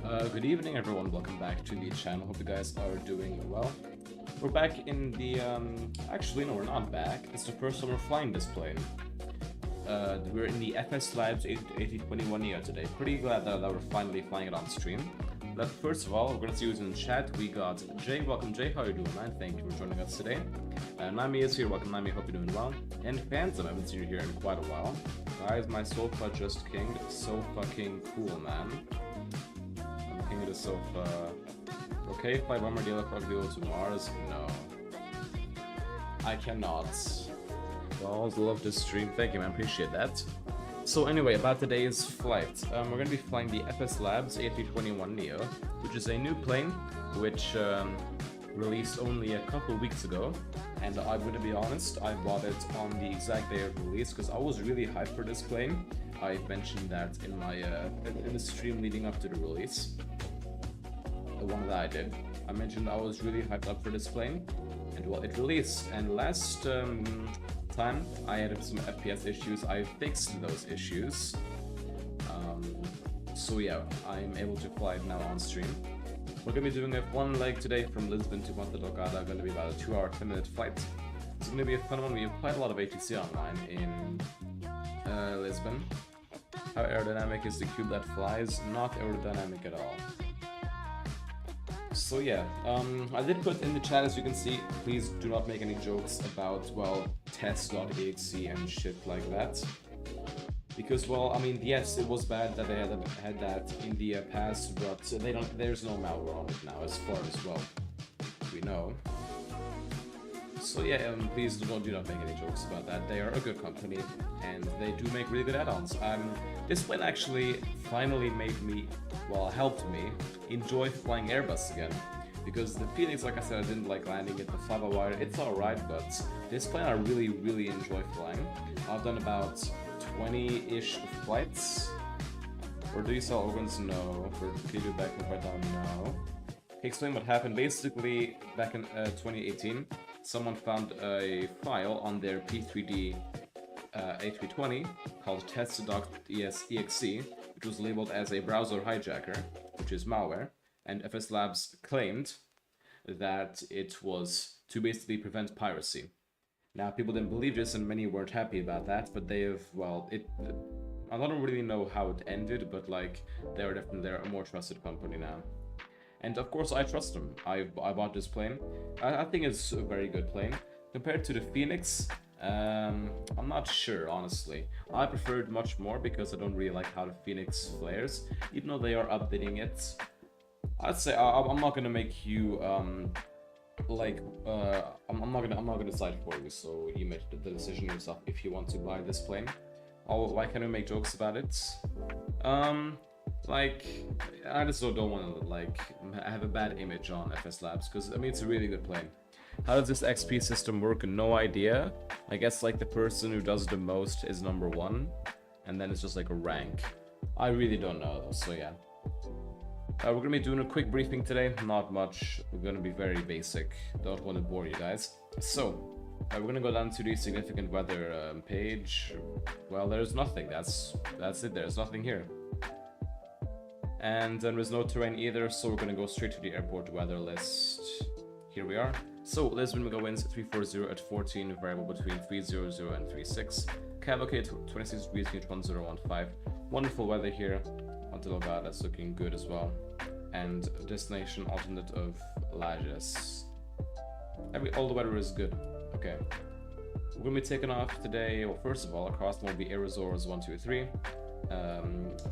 Good evening everyone, welcome back to the channel, hope you guys are doing well. We're back in the, actually no, we're not back, it's the first time we're flying this plane. We're in the FSLabs A321neo today, pretty glad that we're finally flying it on stream. But first of all, we're gonna see who's in the chat. We got Jay, welcome Jay, how are you doing man? Thank you for joining us today. Nami is here, welcome Nami, hope you're doing well. And Phantom, I haven't seen you here in quite a while. Guys, my sofa just kinged, so fucking cool man. King of the sofa. Okay, fly bomber dealer crocodile to Mars? No. I cannot. Well, I love this stream. Thank you, man. Appreciate that. So anyway, about today's flight. We're going to be flying the FSLabs A321neo, which is a new plane, which released only a couple weeks ago. And I'm going to be honest, I bought it on the exact day of release because I was really hyped for this plane. I mentioned that in my in the stream leading up to the release. The one that I did. I mentioned I was really hyped up for this plane, and well, it released. And last time I had some FPS issues. I fixed those issues. So yeah, I'm able to fly it now on stream. We're gonna be doing a one leg today from Lisbon to Ponta Delgada. Going to be about a 2-hour 10-minute flight. It's gonna be a fun one. We have quite a lot of ATC online in Lisbon. How aerodynamic is the cube that flies? Not aerodynamic at all. So yeah, I did put in the chat, as you can see, please do not make any jokes about, well, test.exe and shit like that. Because, well, I mean, yes, it was bad that they had that in the past, but there's no malware on it now, as far as, well, we know. So yeah, please do not make any jokes about that. They are a good company, and they do make really good add-ons. This plane actually finally made me, well, helped me enjoy flying Airbus again. Because the Phoenix, like I said, I didn't like landing it, the fly-by-wire, it's alright, but this plane I really, really enjoy flying. I've done about 20-ish flights. Or do you sell organs? No. For can you back right down? No. Okay, explain what happened. Basically, back in 2018, someone found a file on their P3D A320 called test.exe, which was labeled as a browser hijacker, which is malware, and FSLabs claimed that it was to basically prevent piracy. Now, people didn't believe this, and many weren't happy about that, but they have, well, I don't really know how it ended, but like, they're a more trusted company now. And of course, I trust them. I bought this plane. I think it's a very good plane. Compared to the Phoenix, I'm not sure, honestly. I prefer it much more because I don't really like how the Phoenix flares, even though they are updating it. I'd say I'm not gonna make you I'm not gonna decide for you. So you make the decision yourself if you want to buy this plane. Why can't we make jokes about it? Like, I just don't want to, like, have a bad image on FSLabs, because, I mean, it's a really good plane. How does this XP system work? No idea. I guess, like, the person who does the most is #1, and then it's just, like, a rank. I really don't know, though, so yeah. We're going to be doing a quick briefing today, not much. We're going to be very basic. Don't want to bore you guys. So, we're going to go down to the significant weather page. Well, there's nothing. That's it. There's nothing here. And then there's no terrain either, so we're gonna go straight to the airport weather list. Here we are. So Lisbon will go winds 340 at 14, variable between 300 and 36. Cavalcade 26 degrees, wind 1015. Wonderful weather here. Ponta Delgada, that's looking good as well. And destination alternate of LIS. All the weather is good. Okay. We're gonna be taking off today. Well, first of all, our cross will be Azores 123.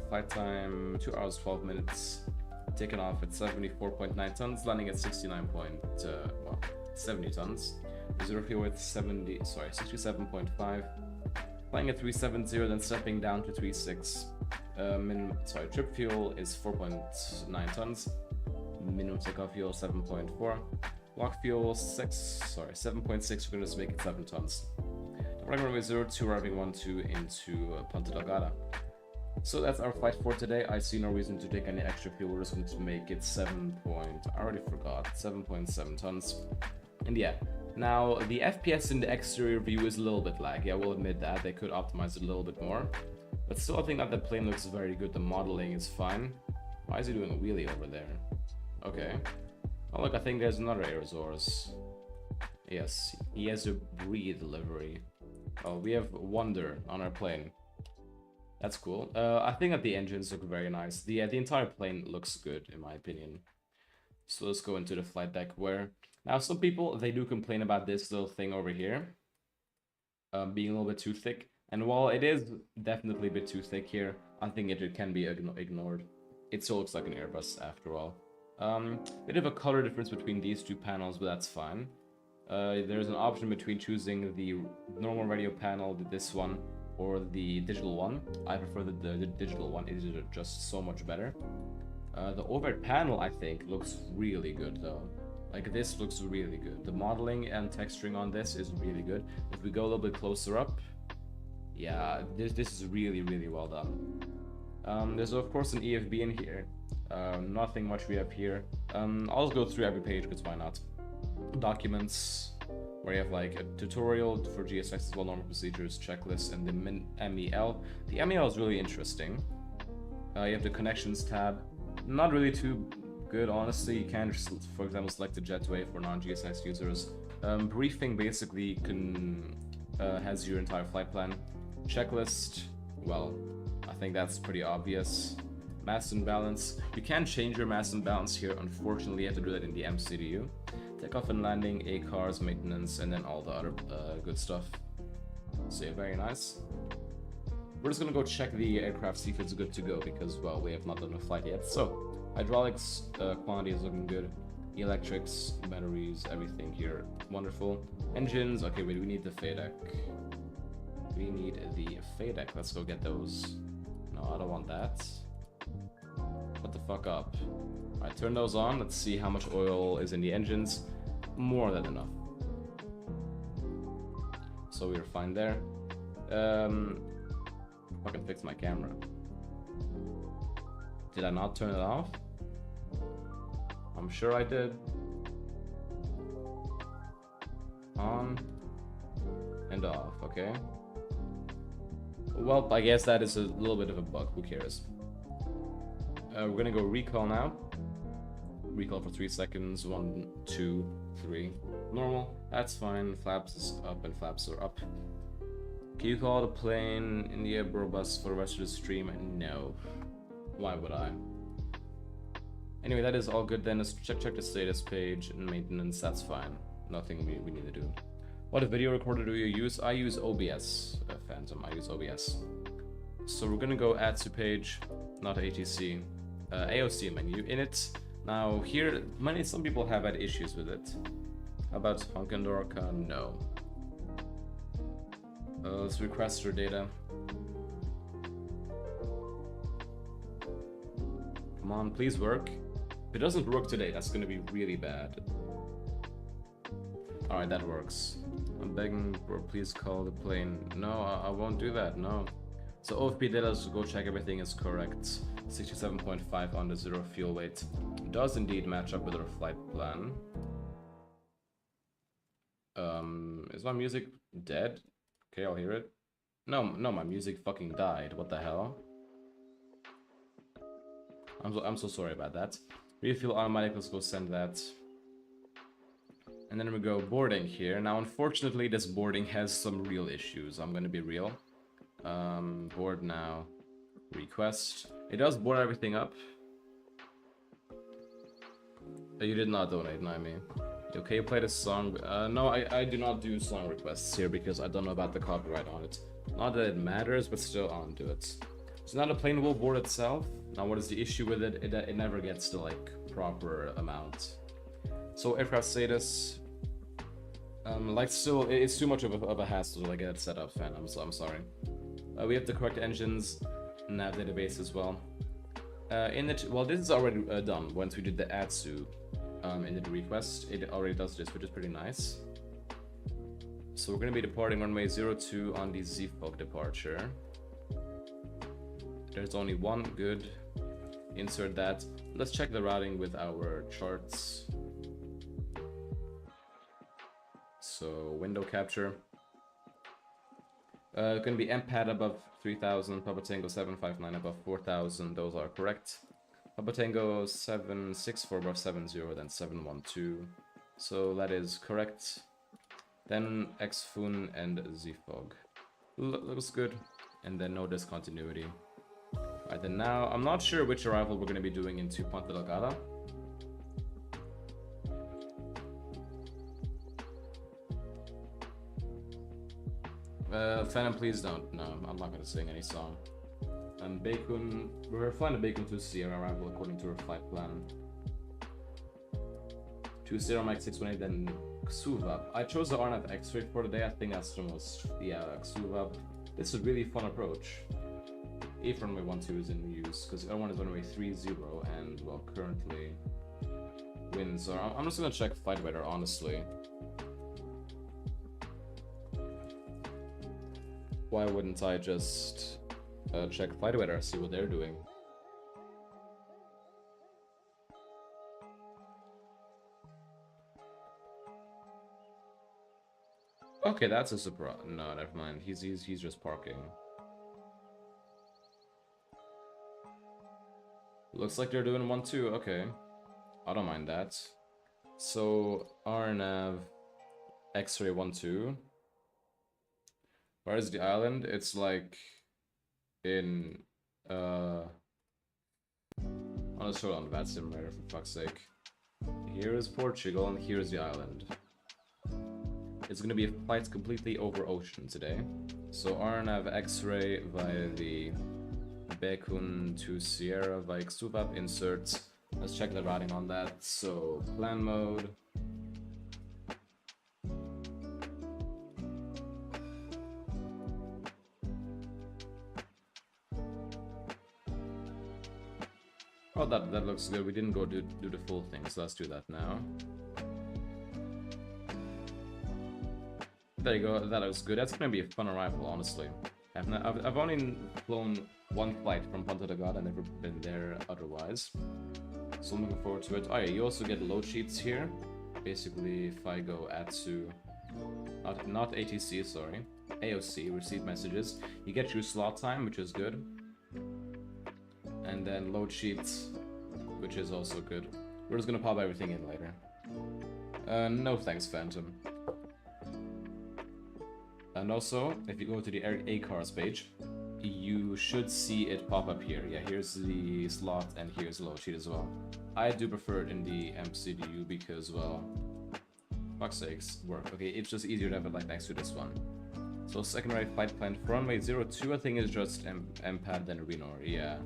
Flight time 2 hours 12 minutes. Taking off at 74.9 tons, landing at 70 tons. Zero fuel with 67.5. Flying at 370, then stepping down to 36. Trip fuel is 4.9 tons. Minimum takeoff fuel 7.4. Block fuel 7.6. We're gonna just make it 7 tons. Runway runway 02, arriving 12 into Ponta Delgada. So that's our flight for today. I see no reason to take any extra fuel. We're just going to make it 7.7 tons. And yeah, now the FPS in the exterior view is a little bit laggy. I will admit that they could optimize it a little bit more. But still, I think that the plane looks very good. The modeling is fine. Why is he doing a wheelie over there? Okay. Oh look, I think there's another Azores. Yes, he has a breathe delivery. Oh, we have Wonder on our plane. That's cool. I think that the engines look very nice. The entire plane looks good, in my opinion. So let's go into the flight deck where... Now, some people, they do complain about this little thing over here. Being a little bit too thick. And while it is definitely a bit too thick here, I think it can be ignored. It still looks like an Airbus after all. Bit of a color difference between these two panels, but that's fine. There's an option between choosing the normal radio panel, this one, or the digital one. I prefer the digital one. It is just so much better. The overhead panel, I think, looks really good though. Like, this looks really good. The modeling and texturing on this is really good. If we go a little bit closer up, yeah, this is really, really well done. There's of course an EFB in here. Nothing much we have here. I'll just go through every page because why not? Documents, where you have like a tutorial for GSX as well, normal procedures, checklist, and the MEL. The MEL is really interesting. You have the connections tab. Not really too good, honestly. You can just, for example, select the jetway for non-GSX users. Briefing basically has your entire flight plan. Checklist, well, I think that's pretty obvious. Mass and balance. You can change your mass and balance here. Unfortunately, you have to do that in the MCDU. Takeoff and landing, ACARS, maintenance, and then all the other good stuff. So yeah, very nice. We're just gonna go check the aircraft, see if it's good to go, because, well, we have not done a flight yet. So, hydraulics, quantity is looking good. Electrics, batteries, everything here, wonderful. Engines, okay, wait, we need the FADEC. We need the FADEC, let's go get those. No, I don't want that. What the fuck up? Alright, turn those on, let's see how much oil is in the engines. More than enough. So we're fine there. Fucking fix my camera. Did I not turn it off? I'm sure I did. On and off, okay. Well, I guess that is a little bit of a bug, who cares? We're gonna go recall now. Recall for 3 seconds, 1, 2, 3. Normal, that's fine. Flaps is up and flaps are up. Can you call the plane in the air bus for the rest of the stream? No. Why would I? Anyway, that is all good then. Let's check the status page and maintenance, that's fine. Nothing we need to do. What video recorder do you use? I use OBS, Phantom, I use OBS. So we're gonna go add to page, not ATC. AOC menu in it. Now here, some people have had issues with it. How about Honkandorka? No. Let's request our data. Come on, please work. If it doesn't work today, that's gonna be really bad. Alright, that works. I'm begging for please call the plane. No, I won't do that, no. So OFP data, let's go check everything is correct. 67.5 on the 0 fuel weight. Does indeed match up with our flight plan. Is my music dead? Okay, I'll hear it. No, my music fucking died. What the hell? I'm so sorry about that. Refuel automatic, let's go send that. And then we go boarding here. Now, unfortunately, this boarding has some real issues. I'm gonna be real. Board now. Request. It does board everything up. You did not donate, Naomi. Okay, you played a song. No, I do not do song requests here because I don't know about the copyright on it. Not that it matters, but still, I'll do it. It's not a plain will board itself. Now, what is the issue with it? It never gets the like proper amount. So aircraft status. Like still, it's too much of a hassle to like get it set up, fan. I'm sorry. We have the correct engines, nav database as well. Well, this is already done. Once we did the ATSU in the request, it already does this, which is pretty nice. So we're going to be departing runway 02 on the ZFOG departure. There's only one, good. Insert that. Let's check the routing with our charts. So window capture. Going to be MPAD above 3000, Papa Tango 759 above 4000. Those are correct. Papa Tango 764 above 70, then 712. So that is correct. Then Xfun and Zfog. Looks good. And then no discontinuity. Alright, then now I'm not sure which arrival we're going to be doing into Ponta Delgada. Phantom, please don't. No, I'm not going to sing any song. And Bacon, we're flying to Bacon to Sierra arrival according to our flight plan. To Sierra Mike 618, then Xuvab. I chose the RNAV X-ray for today. I think that's the most, yeah, Xuvab. This is a really fun approach. If runway 12 is in use, because L1 is runway 30, and well, currently winds are. I'm just gonna check flight radar, honestly. Why wouldn't I just check flight radar, see what they're doing? Okay, that's a surprise. No, never mind. He's just parking. Looks like they're doing 1-2. Okay, I don't mind that. So RNAV X-ray 1-2. Where's the island? It's like in on a sort on that simulator, for fuck's sake. Here is Portugal and here's the island. It's gonna be a flight completely over ocean today. So RNAV X-ray via the Bekun to Sierra via Xuvab inserts. Let's check the routing on that. So plan mode. Oh, that looks good. We didn't go do the full thing, so let's do that now. There you go. That looks good. That's gonna be a fun arrival, honestly. I've only flown one flight from Ponta Delgada, never been there otherwise. So I'm looking forward to it. Oh yeah, you also get load sheets here. Basically, if I go ATSU, not ATC, sorry, AOC, receive messages, you get your slot time, which is good. And then load sheets, which is also good. We're just gonna pop everything in later. No thanks, Phantom. And also, if you go to the ACARS page, you should see it pop up here. Yeah, here's the slot and here's the load sheet as well. I do prefer it in the MCDU because, well, fuck's sakes, work. Okay, it's just easier to have it like next to this one. So secondary flight plan for runway 02, I think is just MPAD then Renor, yeah.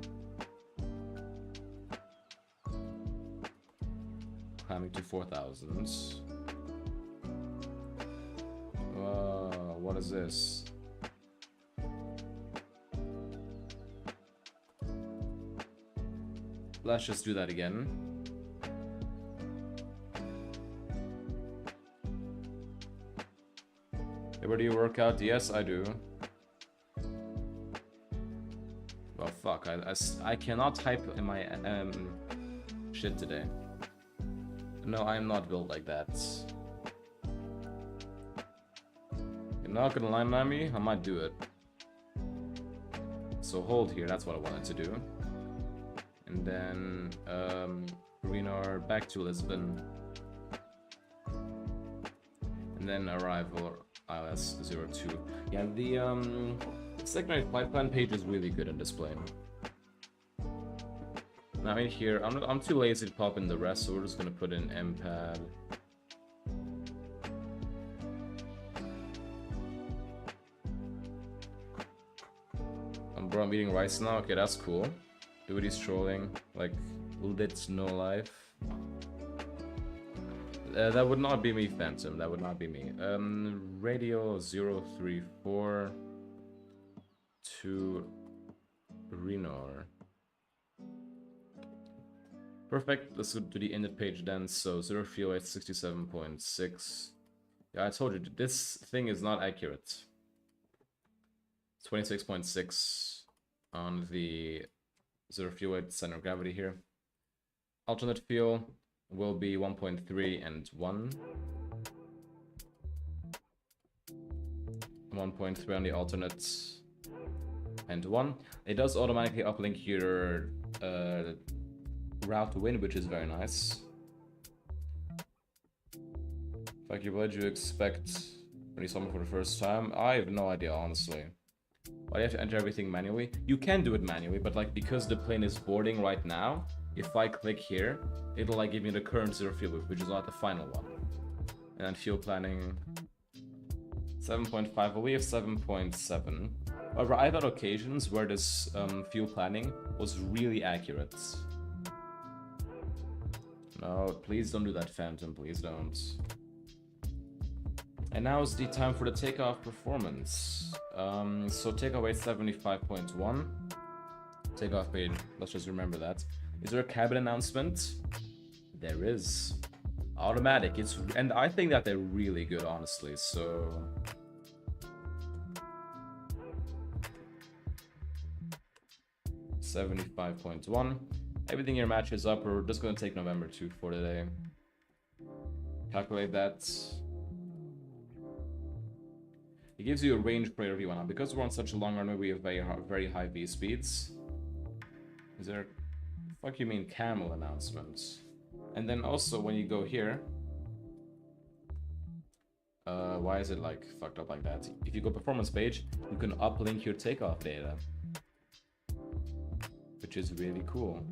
Climbing to 4,000. What is this? Let's just do that again. Hey, where do you work out? Yes, I do. Well, fuck. I cannot type in my shit today. No, I am not built like that. You're not gonna line on me? I might do it. So hold here, that's what I wanted to do. And then, Renor back to Lisbon. And then arrival ILS 02. Yeah, the secondary flight plan page is really good in display. Now in here, I'm too lazy to pop in the rest, so we're just gonna put in MPAD. Bro, I'm eating rice now. Okay, that's cool. Duty's trolling. Like, lit no life. That would not be me, Phantom. That would not be me. Radio 034 to Renor. Perfect. Let's go to the init page then. So 0 fuel at 67.6. Yeah, I told you this thing is not accurate. 26.6 on the 0 fuel weight center of gravity here. Alternate fuel will be 1.3 and 1. 1.3 on the alternate and 1. It does automatically uplink your route to wind, which is very nice. Like, what did you expect when you saw me for the first time? I have no idea, honestly. Why do you have to enter everything manually? You can do it manually, but like because the plane is boarding right now, if I click here, it'll like give me the current zero fuel loop, which is not the final one. And then fuel planning 7.5, well, we have 7.7. However, I've had occasions where this fuel planning was really accurate. No, please don't do that, Phantom, please don't. And now is the time for the takeoff performance. So takeoff weight 75.1. Takeoff weight, let's just remember that. Is there a cabin announcement? There is. Automatic, and I think that they're really good, honestly, so... $75.1. Everything here matches up. We're just gonna take November 2 for today. Calculate that. It gives you a range per V1. Because we're on such a long runway, we have very high V speeds. Is there... Fuck you mean camel announcements? And then also when you go here... why is it like fucked up like that? If you go performance page, you can uplink your takeoff data. Which is really cool.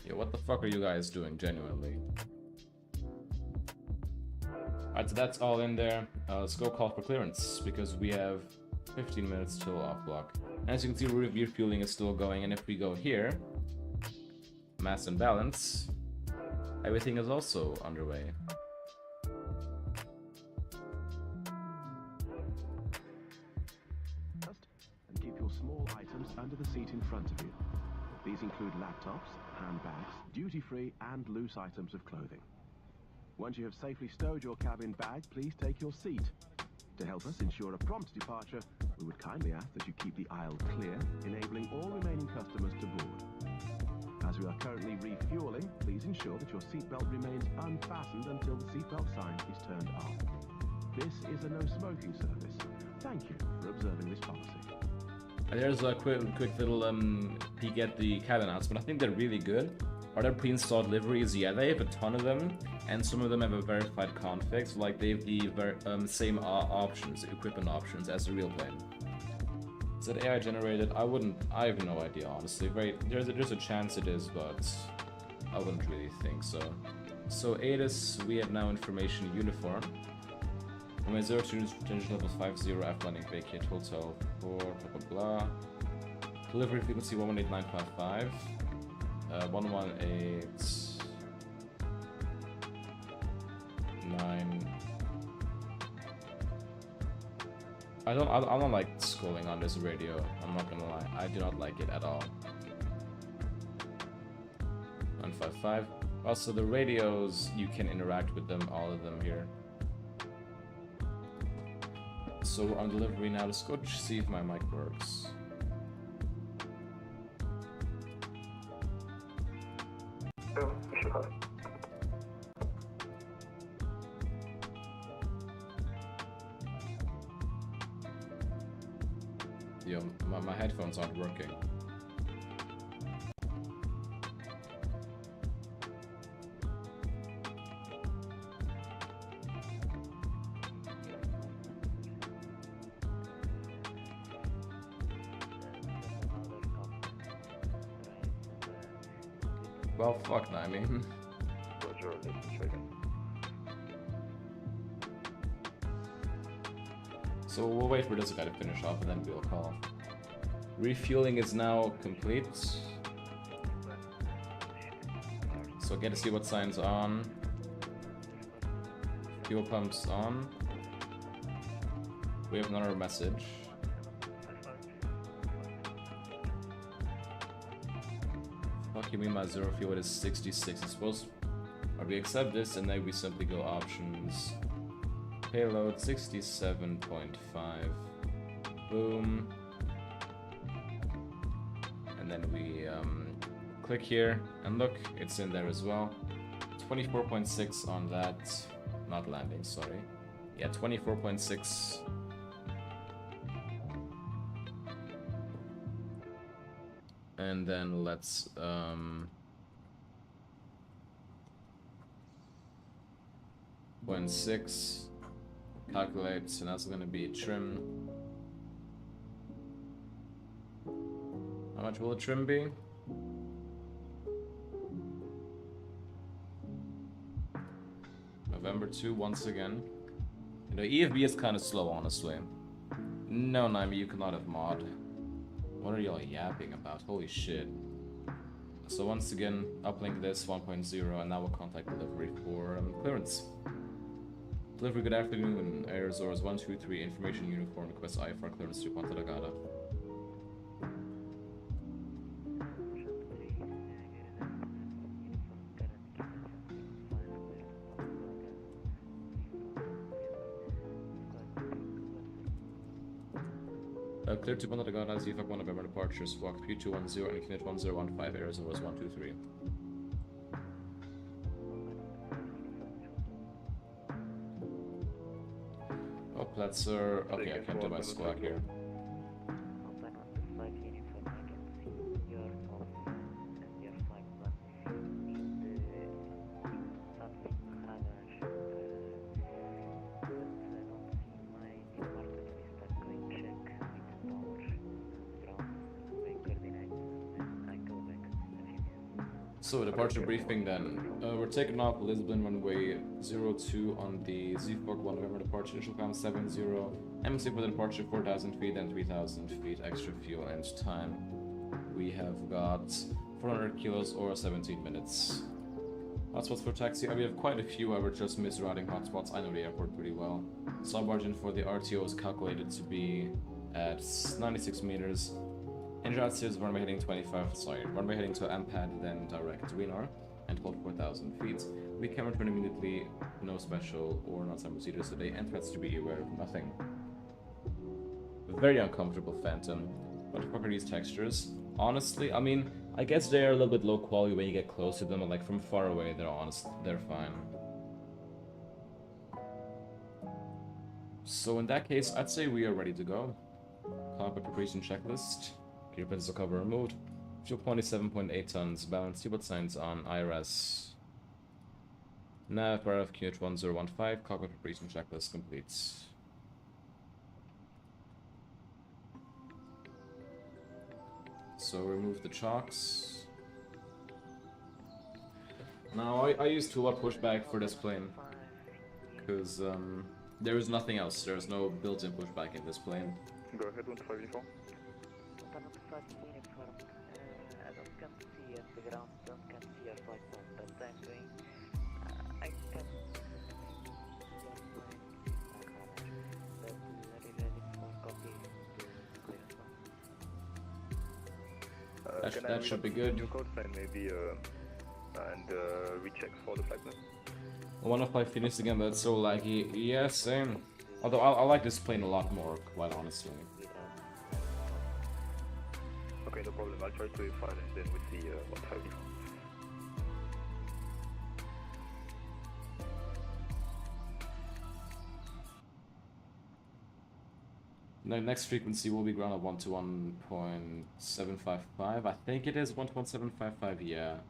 Yeah, what the fuck are you guys doing, genuinely? Alright, so that's all in there. Let's go call for clearance, because we have 15 minutes till off block. And as you can see, refueling is still going, and if we go here, mass and balance, everything is also underway. And keep your small items under the seat in front of you. These include laptops, handbags, duty-free and loose items of clothing. Once you have safely stowed your cabin bag, please take your seat. To help us ensure a prompt departure, we would kindly ask that you keep the aisle clear, enabling all remaining customers to board. As we are currently refueling, please ensure that your seatbelt remains unfastened until the seatbelt sign is turned off. This is a no-smoking service. Thank you for observing this policy. There's a quick little peek at the cabin announcement. I think they're really good. Are there pre-installed liveries? Yeah, they have a ton of them, and some of them have a verified config, so like they have the same options, equipment options as the real plane. Is that AI generated? I have no idea, honestly. There's a chance it is, but I wouldn't really think so. So ATIS, we have now information uniform. Runway 0 to engine level 50, F landing vacate, hotel 4, blah blah blah. Delivery frequency 118955. 1189. I don't like scrolling on this radio. I'm not gonna lie. I do not like it at all. 155. Also, the radios, you can interact with them, all of them here. So we're on delivery now. Let's go see if my mic works. Yo, my headphones aren't working. Well, fuck, I mean. So we'll wait for this guy to finish off and then we'll call. Refueling is now complete. So get to see what signs on. Fuel pumps on. We have another message. Fuck you mean my zero fuel is 66. It's supposed to... we accept this and then we simply go options. Payload 67.5. Boom. And then we click here and look, it's in there as well. 24.6 on that. Not landing, sorry. Yeah, 24.6. And then let's 0.6 calculate, so that's gonna be trim. How much will the trim be? November 2 once again. You know, EFB is kind of slow, honestly. No, Naimi, you cannot have mod. What are y'all yapping about? Holy shit. So once again, uplink this 1.0, and now we'll contact delivery for clearance. Delivery, good afternoon. Azores 123, information uniform, request IFR clearance to Ponta Delgada. Clear to Ponta Delgada, ZFAC 1 November departure, squawk 3210 and Unit 1015, Azores 123. Oh, Platzer. Okay, I can't do my squawk here. So departure briefing then. We're taking off Lisbon runway 02 on the ZFOC 1 November departure, initial climb 70, MSFS for the departure 4,000 feet and 3,000 feet extra fuel and time. We have got 400 kilos or 17 minutes. Hotspots for taxi, we have quite a few, I were just misrouting hotspots. I know the airport pretty well. Submargin for the RTO is calculated to be at 96 meters. Engine is runway heading 25, runway heading to MPAD, then direct Winar, and hold 4,000 feet. We can return immediately, no special or non-time procedures today, and threats to be aware of nothing. Very uncomfortable Phantom. What the fuck are these textures? Honestly, I mean, I guess they're a little bit low quality when you get close to them, but like from far away, they're fine. So in that case, I'd say we are ready to go. Cockpit preparation checklist. Gear pencil cover removed. Fuel 27.8 tons. Balanced seatbelt signs on IRS. Nav RF QH 1015. Cockpit preparation checklist complete. So remove the chocks. Now I used toolbar pushback for this plane because there is nothing else. There is no built-in pushback in this plane. Go ahead, 15 uniform. I can't see at the ground, can't see your flight plan, but I'm doing, I can see but very ready for copy to That should be good. New code sign maybe and recheck for the flight plan. I want to fly Phoenix again, but it's so laggy. Yeah, same. Although I like this plane a lot more, quite honestly. Okay, no problem. I'll try to file and then we'll see what happens. Next frequency will be ground at 121.755. I think it is 121.755, yeah.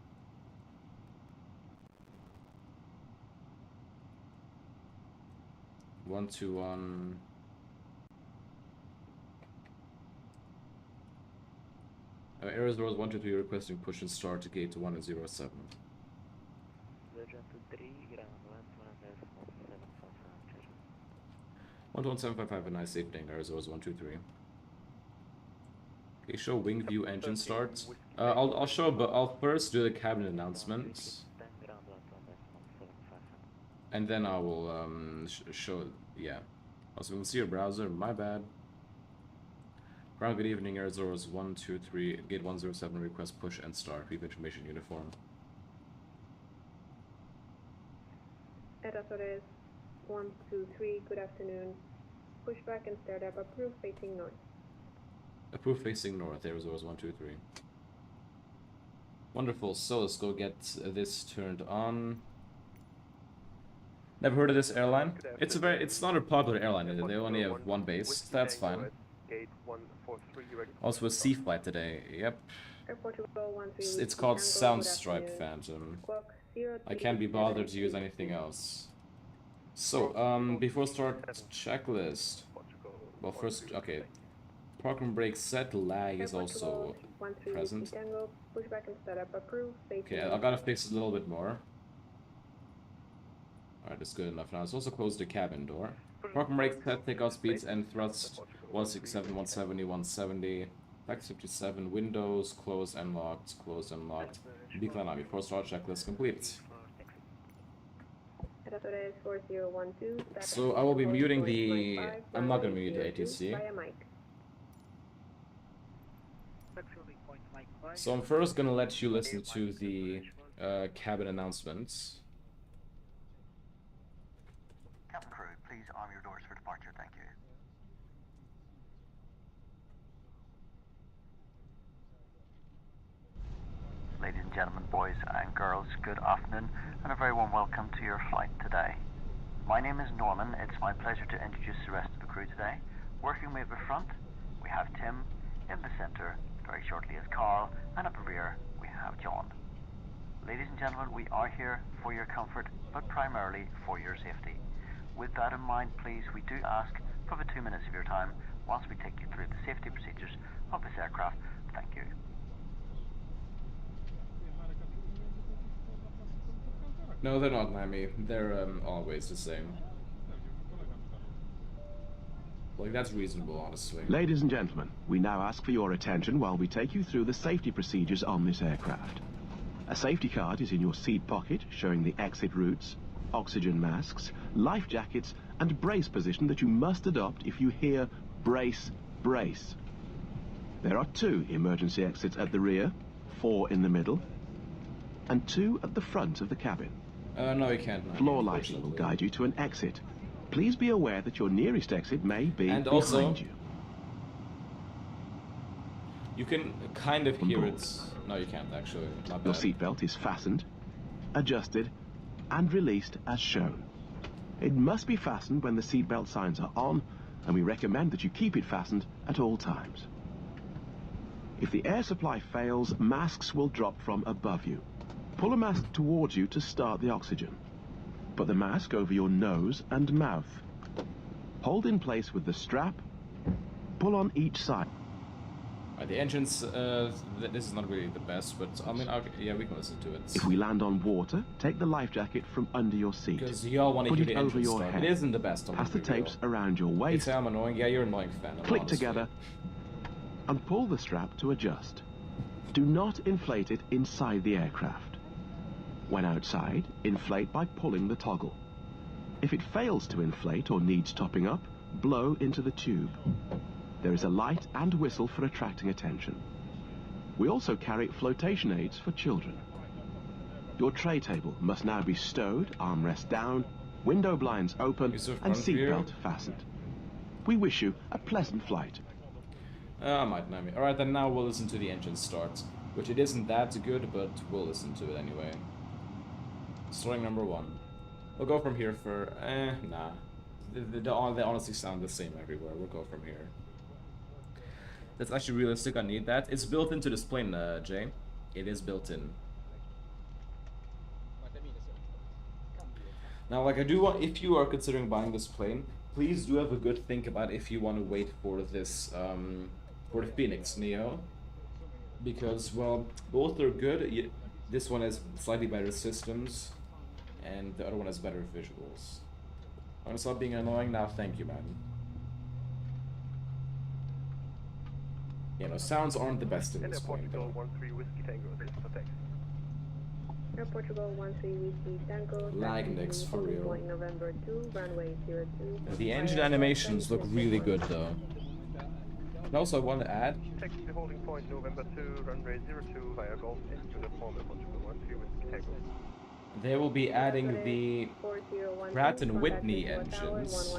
One to one. Azores 123 requesting push and start to gate 107. 121.755, a nice safe day, Azores 123. Okay, show wing view engine start. I'll first do the cabin announcement. And then I will show, yeah. Also, we can see your browser, my bad. Ground, good evening, Azores 123, gate 107, request push and start, brief information uniform. Azores 123, good afternoon. Pushback and start up, approved facing north. Approved facing north, Azores 123. Wonderful, so let's go get this turned on. Never heard of this airline. It's not a popular airline. They only have one base. That's fine. Also a sea flight today. Yep. Air Portugal 13 It's called Tango, good Soundstripe afternoon. Phantom. Squawk 0 I can't be bothered to use anything else. So, before start checklist. Well, first, okay. Parking brake set lag is also present. Tango, pushback and setup approved. Okay, I gotta fix it a little bit more. Alright, that's good enough now. Let's also close the cabin door. Parking brake set, takeoff speeds and thrust 167, 170, 170. Flex 57, windows, closed and locked, closed and locked. Decline on before start checklist complete. Azores 4012. So I will be muting the... I'm not gonna mute the ATC. Via mic. So I'm first gonna let you listen to the cabin announcements. Captain crew, please arm your doors for departure, thank you. Ladies and gentlemen, boys and girls, good afternoon and a very warm welcome to your flight today. My name is Norman. It's my pleasure to introduce the rest of the crew today. Working with the front, we have Tim. In the center, very shortly is Carl, and up the rear, we have John. Ladies and gentlemen, we are here for your comfort, but primarily for your safety. With that in mind, please, we do ask for the 2 minutes of your time whilst we take you through the safety procedures of this aircraft. Thank you. No, they're not, Nami. They're always the same. Like, that's reasonable, honestly. Ladies and gentlemen, we now ask for your attention while we take you through the safety procedures on this aircraft. A safety card is in your seat pocket showing the exit routes, oxygen masks, life jackets and brace position that you must adopt if you hear brace, brace. There are 2 emergency exits at the rear, 4 in the middle, and 2 at the front of the cabin. No, you can't. Floor lighting will guide you to an exit. Please be aware that your nearest exit may be and behind also, you. You can kind of hear it. No, you can't actually. Not Your bad. seatbelt is fastened, adjusted, and released as shown. It must be fastened when the seatbelt signs are on, and we recommend that you keep it fastened at all times. If the air supply fails, masks will drop from above you. Pull a mask towards you to start the oxygen. Put the mask over your nose and mouth. Hold in place with the strap. Pull on each side. The engines, this is not really the best, but I mean, okay, yeah, we can listen to it. If we land on water, take the life jacket from under your seat. Because y'all want to Put hear it the over engine your start. head. It isn't the best. Pass the tapes around your waist. It's I'm annoying. Yeah, you're an annoying fan. Click honestly. together and pull the strap to adjust. Do not inflate it inside the aircraft. When outside, inflate by pulling the toggle. If it fails to inflate or needs topping up, blow into the tube. There is a light and whistle for attracting attention. We also carry flotation aids for children. Your tray table must now be stowed, armrest down, window blinds open, Is there and front view? seatbelt fastened. We wish you a pleasant flight. I might know me. Alright, then now we'll listen to the engine start. Which it isn't that good, but we'll listen to it anyway. Starting number 1. We'll go from here for... nah. They honestly sound the same everywhere. We'll go from here. That's actually realistic, I need that. It's built into this plane, Jay. It is built in. Now, like, I do want... If you are considering buying this plane, please do have a good think about if you want to wait for this, for the Phoenix Neo. Because, well, both are good. This one has slightly better systems, and the other one has better visuals. I'm gonna stop being annoying now, thank you, man. You know, sounds aren't the best in this plane, though. Air Portugal 13 Whiskey Tango. Lag index for real. Going November 2, runway 02. The engine animations look really good, though. And also, I want to add... Taxi holding point November 2, runway 02 via Golf into the former Portugal 13 Whiskey Tango. They will be adding the Pratt & Whitney engines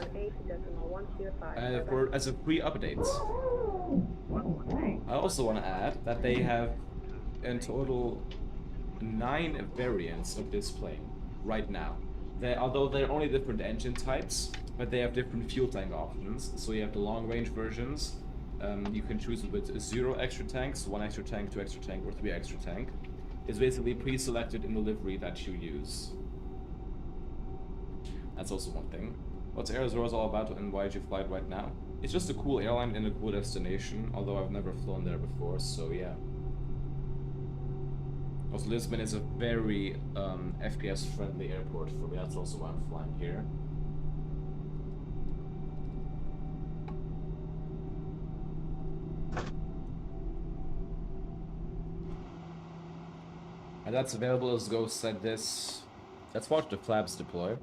as a pre-update. I also want to add that they have in total 9 variants of this plane right now. although they're only different engine types, but they have different fuel tank options. So you have the long range versions. You can choose it with 0 extra tanks, 1 extra tank, 2 extra tank, or 3 extra tank. It's basically pre-selected in the livery that you use. That's also one thing. What's Azores all about and why did you fly it right now? It's just a cool airline and a cool destination, although I've never flown there before, so yeah. Also, Lisbon is a very FPS-friendly airport for me, that's also why I'm flying here. And that's available as Ghost said this. Let's watch the flaps deploy.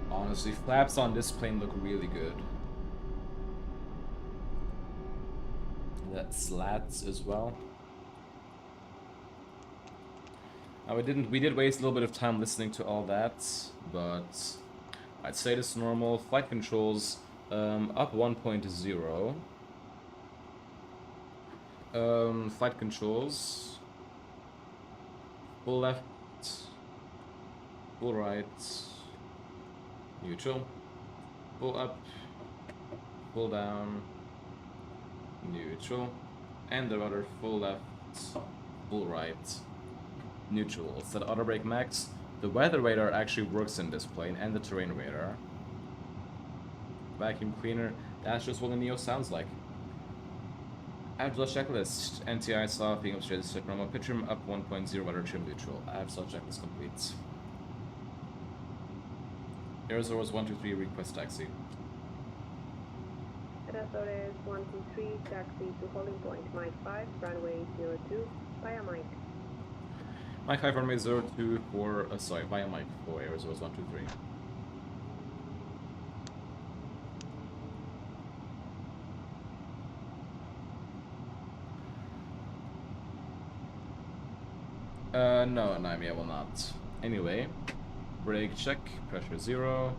Honestly, flaps on this plane look really good. That slats as well. Now we did waste a little bit of time listening to all that, but I'd say this normal. Flight controls up 1.0. Flight controls. Full left, full right, neutral, full up, full down, neutral, and the rudder full left, full right, neutral. Set auto brake max. The weather radar actually works in this plane, and the terrain radar. Vacuum cleaner. That's just what the Neo sounds like. Absolute checklist. NTI soft, being up straight, set normal. Pitch trim up 1.0, rudder trim neutral. Absolute checklist complete. Azores 123, request taxi. Azores 123, taxi to holding point Mike 5, runway 02, via Mike. Mike 5, runway 02 for, sorry, via Mike 4, Azores 123. No, Naomi, I will not. Anyway, brake check, pressure 0.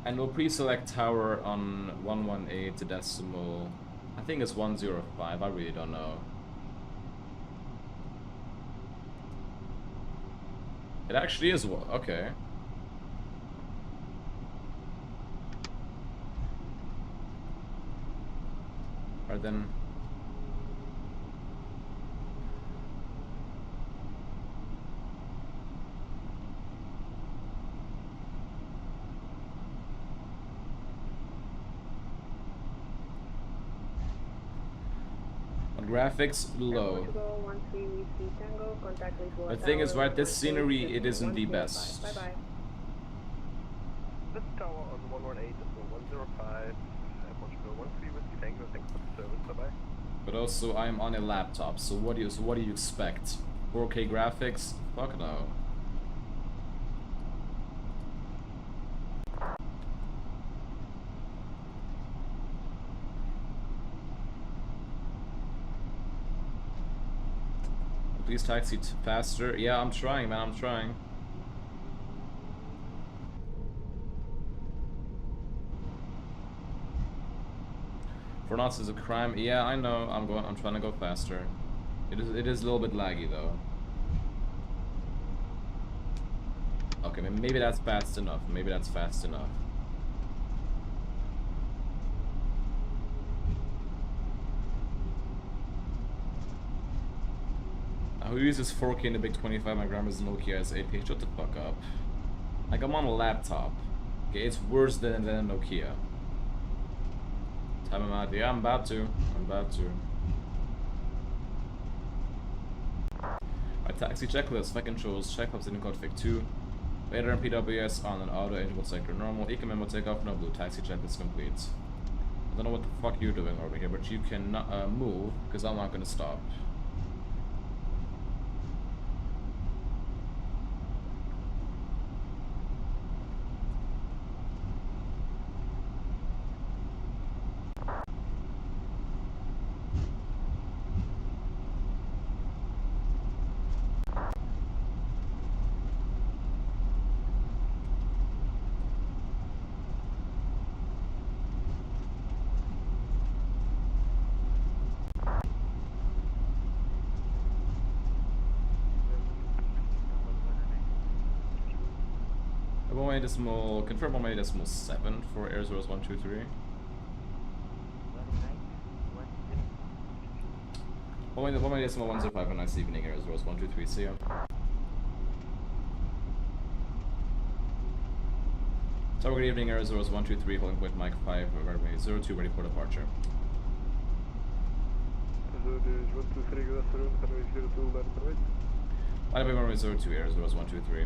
And we'll pre-select tower on 118 to decimal. I think it's 105, I really don't know. It actually is, okay. Alright then. Graphics low. The thing is, right, this scenery, it isn't the best. Bye bye. This tower on 118 105, Portugal 13 Whiskey Tango, thanks for the service, bye bye. But also, I'm on a laptop, so what do you expect? 4K graphics? Fuck no. Please taxi faster. Yeah, I'm trying, man, I'm trying. For knots is a crime. Yeah, I know. I'm trying to go faster. It is a little bit laggy though. Okay, maybe that's fast enough. Maybe that's fast enough. Who uses 4K in the big 25 micrometers Nokia as 8K? Shut the fuck up. Like, I'm on a laptop. Okay, it's worse than a Nokia. Time him out. Yeah, I'm about to. Alright, taxi checklist. Flight controls. Checklist in config 2. Radar and PWS on an auto. Engine sector normal. Ecom memo takeoff. No blue. Taxi checklist complete. I don't know what the fuck you're doing over here, but you can move, because I'm not gonna stop. confirm 1.8.7 for Air Azores 123. 1.8.105, a nice evening, Air Azores 123, see ya. So good evening, Air Azores 123, holding point Mike 5, runway 02, ready for departure. Azores 123, good afternoon, runway 02, land for wait. Line up runway 02, Air Azores 123.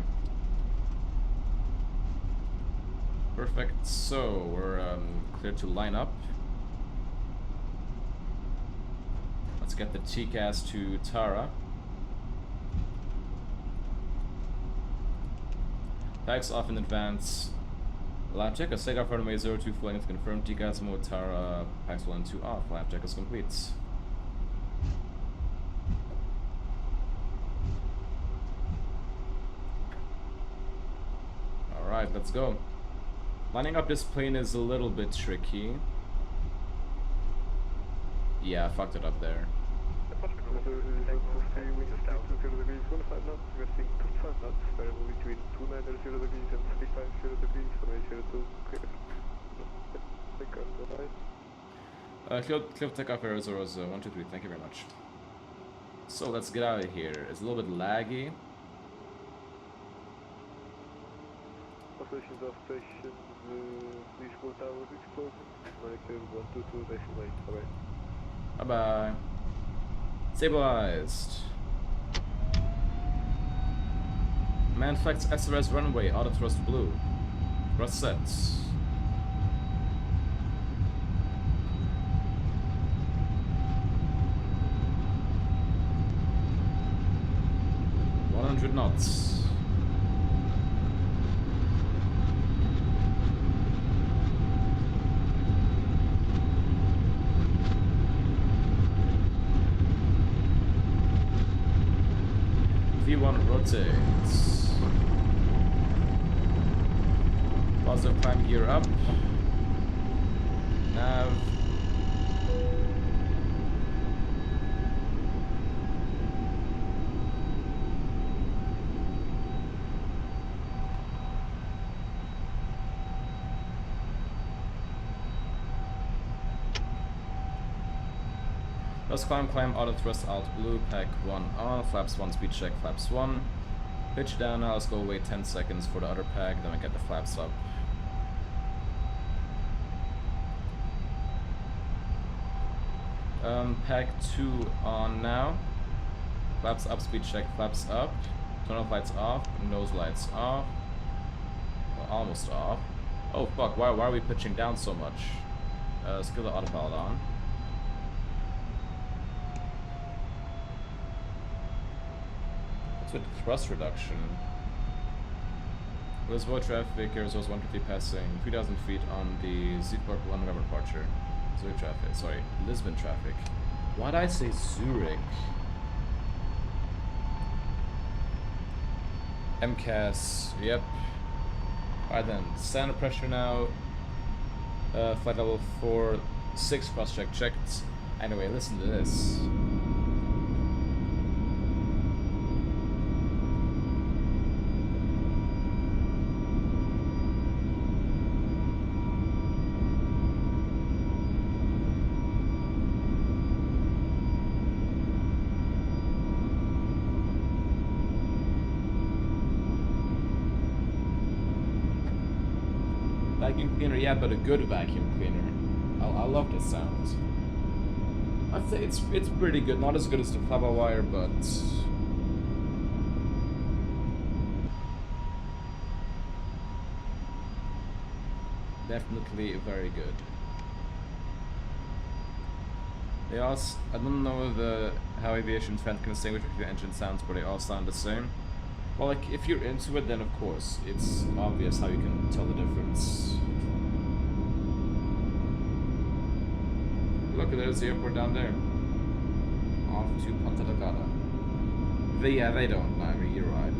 Perfect, so we're cleared to line up. Let's get the TCAS to Tara. Tags off in advance. Lap check, a takeoff runway 02 flying is confirmed. TCAS mode Tara, packs 1 and 2 off. Lap check is complete. Alright, let's go. Lining up this plane is a little bit tricky. Yeah, I fucked it up there. Azores 123, we just down 0 degrees, 15 knots, resting 25 knots, variable between 290 degrees and 350 degrees, runway 02, clear. Take off, bye-bye. Clear takeoff Air Azores 123, thank you very much. So let's get out of here. It's a little bit laggy. Operations off stations, Lisbon Tower is closing, connected 122.8, bye-bye. Bye-bye. Stabilized. Man flex SRS runway, auto thrust blue. Thrust sets. knots. V1 rotates. Positive climb gear up. Nav. Let's climb, auto thrust, alt blue, pack 1 on, flaps 1, speed check, flaps 1. Pitch down now, let's go wait 10 seconds for the other pack, then we get the flaps up. Pack 2 on now. Flaps up, speed check, flaps up. Turn off lights off, nose lights off. Well, almost off. Oh fuck, why are we pitching down so much? Let's get the autopilot on. With thrust reduction. Lisbon traffic, Azores 150 passing 3,000 feet on the Zurich 1 November departure. Zurich traffic, sorry, Lisbon traffic. Why'd I say Zurich? MCAS, yep. Alright then, standard pressure now. Flight level 4, 6 cross check checked. Anyway, listen to this. Vacuum cleaner, yeah, but a good vacuum cleaner. I love this sound. I'd say it's pretty good. Not as good as the Flava wire, but definitely very good. They all, I don't know how aviation fans can distinguish between engine sounds, but they all sound the same. Well, like, if you're into it, then of course, it's obvious how you can tell the difference. Look, there's the airport down there. Off to Ponta Delgada. They don't, I mean, you're right.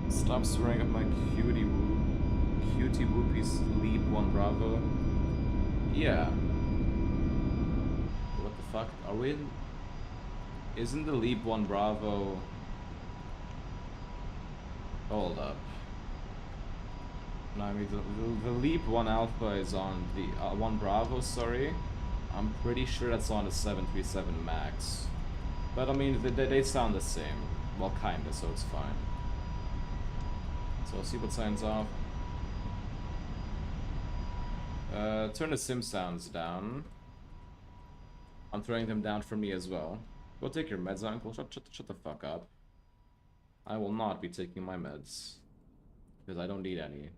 Stop swearing at my cutie whoopie sleep 1 Bravo. Yeah. What the fuck? Are we in... Isn't the Leap 1 Bravo... Hold up. No, I mean, the Leap 1 Alpha is on the... 1 Bravo, sorry. I'm pretty sure that's on the 737 MAX. But I mean, they sound the same. Well, kinda, so it's fine. So I'll see what signs off. Turn the sim sounds down. I'm throwing them down for me as well. Go take your meds, uncle. Shut the fuck up. I will not be taking my meds. Because I don't need any.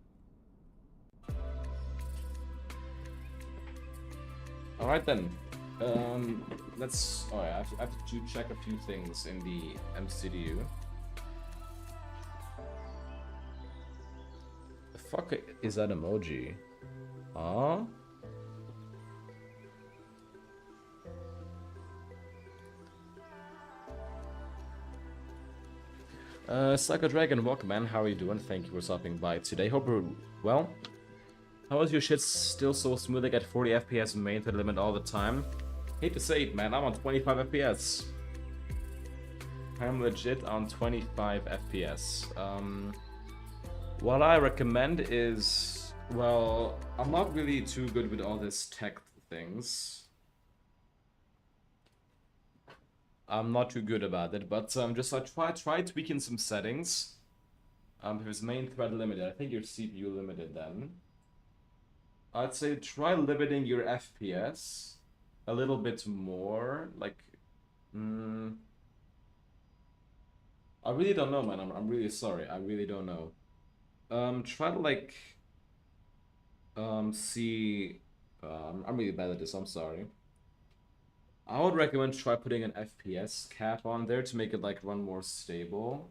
Alright then. Let's... Oh yeah, I have to check a few things in the MCDU. The fuck is that emoji? Huh? Psycho Dragon, welcome man, how are you doing? Thank you for stopping by today. Hope you're well. How is your shit still so smooth? I get 40 FPS main to the limit all the time. Hate to say it, man, I'm on 25 FPS. I'm legit on 25 FPS. What I recommend is, well, I'm not really too good with all this tech things. I'm not too good about it, but just try tweaking some settings. If it's main thread limited, I think your CPU limited then. I'd say try limiting your FPS a little bit more. Like, I really don't know, man. I'm really sorry. I really don't know. Try to like, see. I'm really bad at this. I'm sorry. I would recommend try putting an FPS cap on there to make it like run more stable.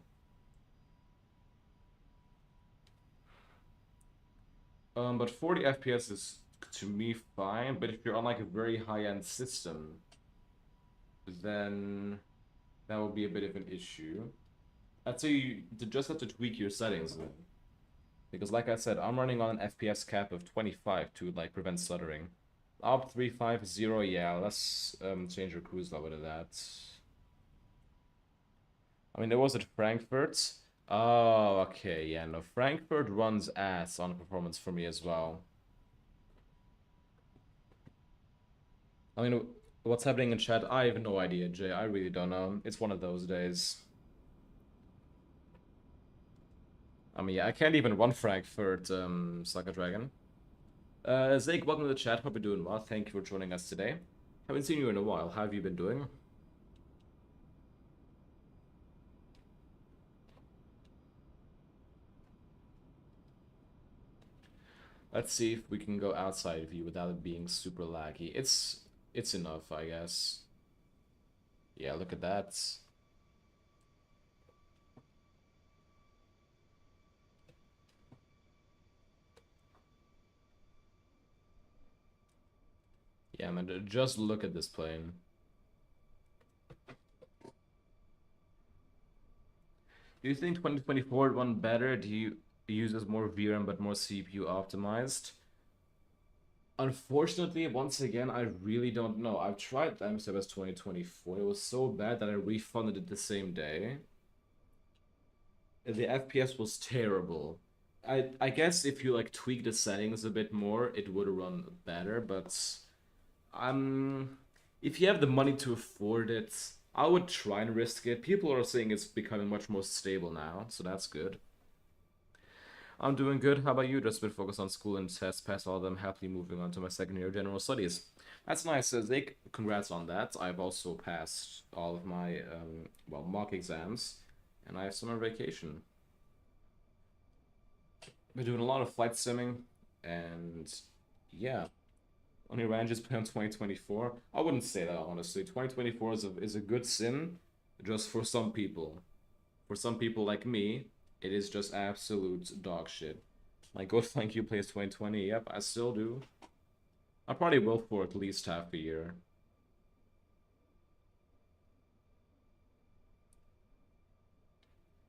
But 40 FPS is to me fine, but if you're on like a very high-end system, then that would be a bit of an issue. I'd say you just have to tweak your settings then. Because like I said, I'm running on an FPS cap of 25 to like prevent stuttering. Up 350, yeah, let's change your cruise level to that. I mean, there was at Frankfurt. Oh, okay, yeah, no, Frankfurt runs ass on performance for me as well. I mean, what's happening in chat? I have no idea, Jay. I really don't know. It's one of those days. I mean, yeah, I can't even run Frankfurt, Sucker Dragon. Zake, welcome to the chat. Hope you're doing well. Thank you for joining us today. Haven't seen you in a while. How have you been doing? Let's see if we can go outside view without it being super laggy. It's enough, I guess. Yeah, look at that. Yeah, man, just look at this plane. Do you think 2024 would run better? Do you use more VRAM but more CPU optimized? Unfortunately, once again, I really don't know. I've tried the MSFS 2024. It was so bad that I refunded it the same day. The FPS was terrible. I guess if you like tweak the settings a bit more, it would run better, but if you have the money to afford it, I would try and risk it. People are saying it's becoming much more stable now, so that's good. I'm doing good. How about you? Just been focused on school and tests, passed all of them, happily moving on to my second year of general studies. That's nice, Zeke. Congrats on that. I've also passed all of my, well, mock exams, and I have summer vacation. Been doing a lot of flight simming, and yeah. Only ranges play on 2024. I wouldn't say that, honestly. 2024 is a good sim, just for some people. For some people like me, it is just absolute dog shit. My Ghost Flying Q plays 2020. Yep, I still do. I probably will for at least half a year.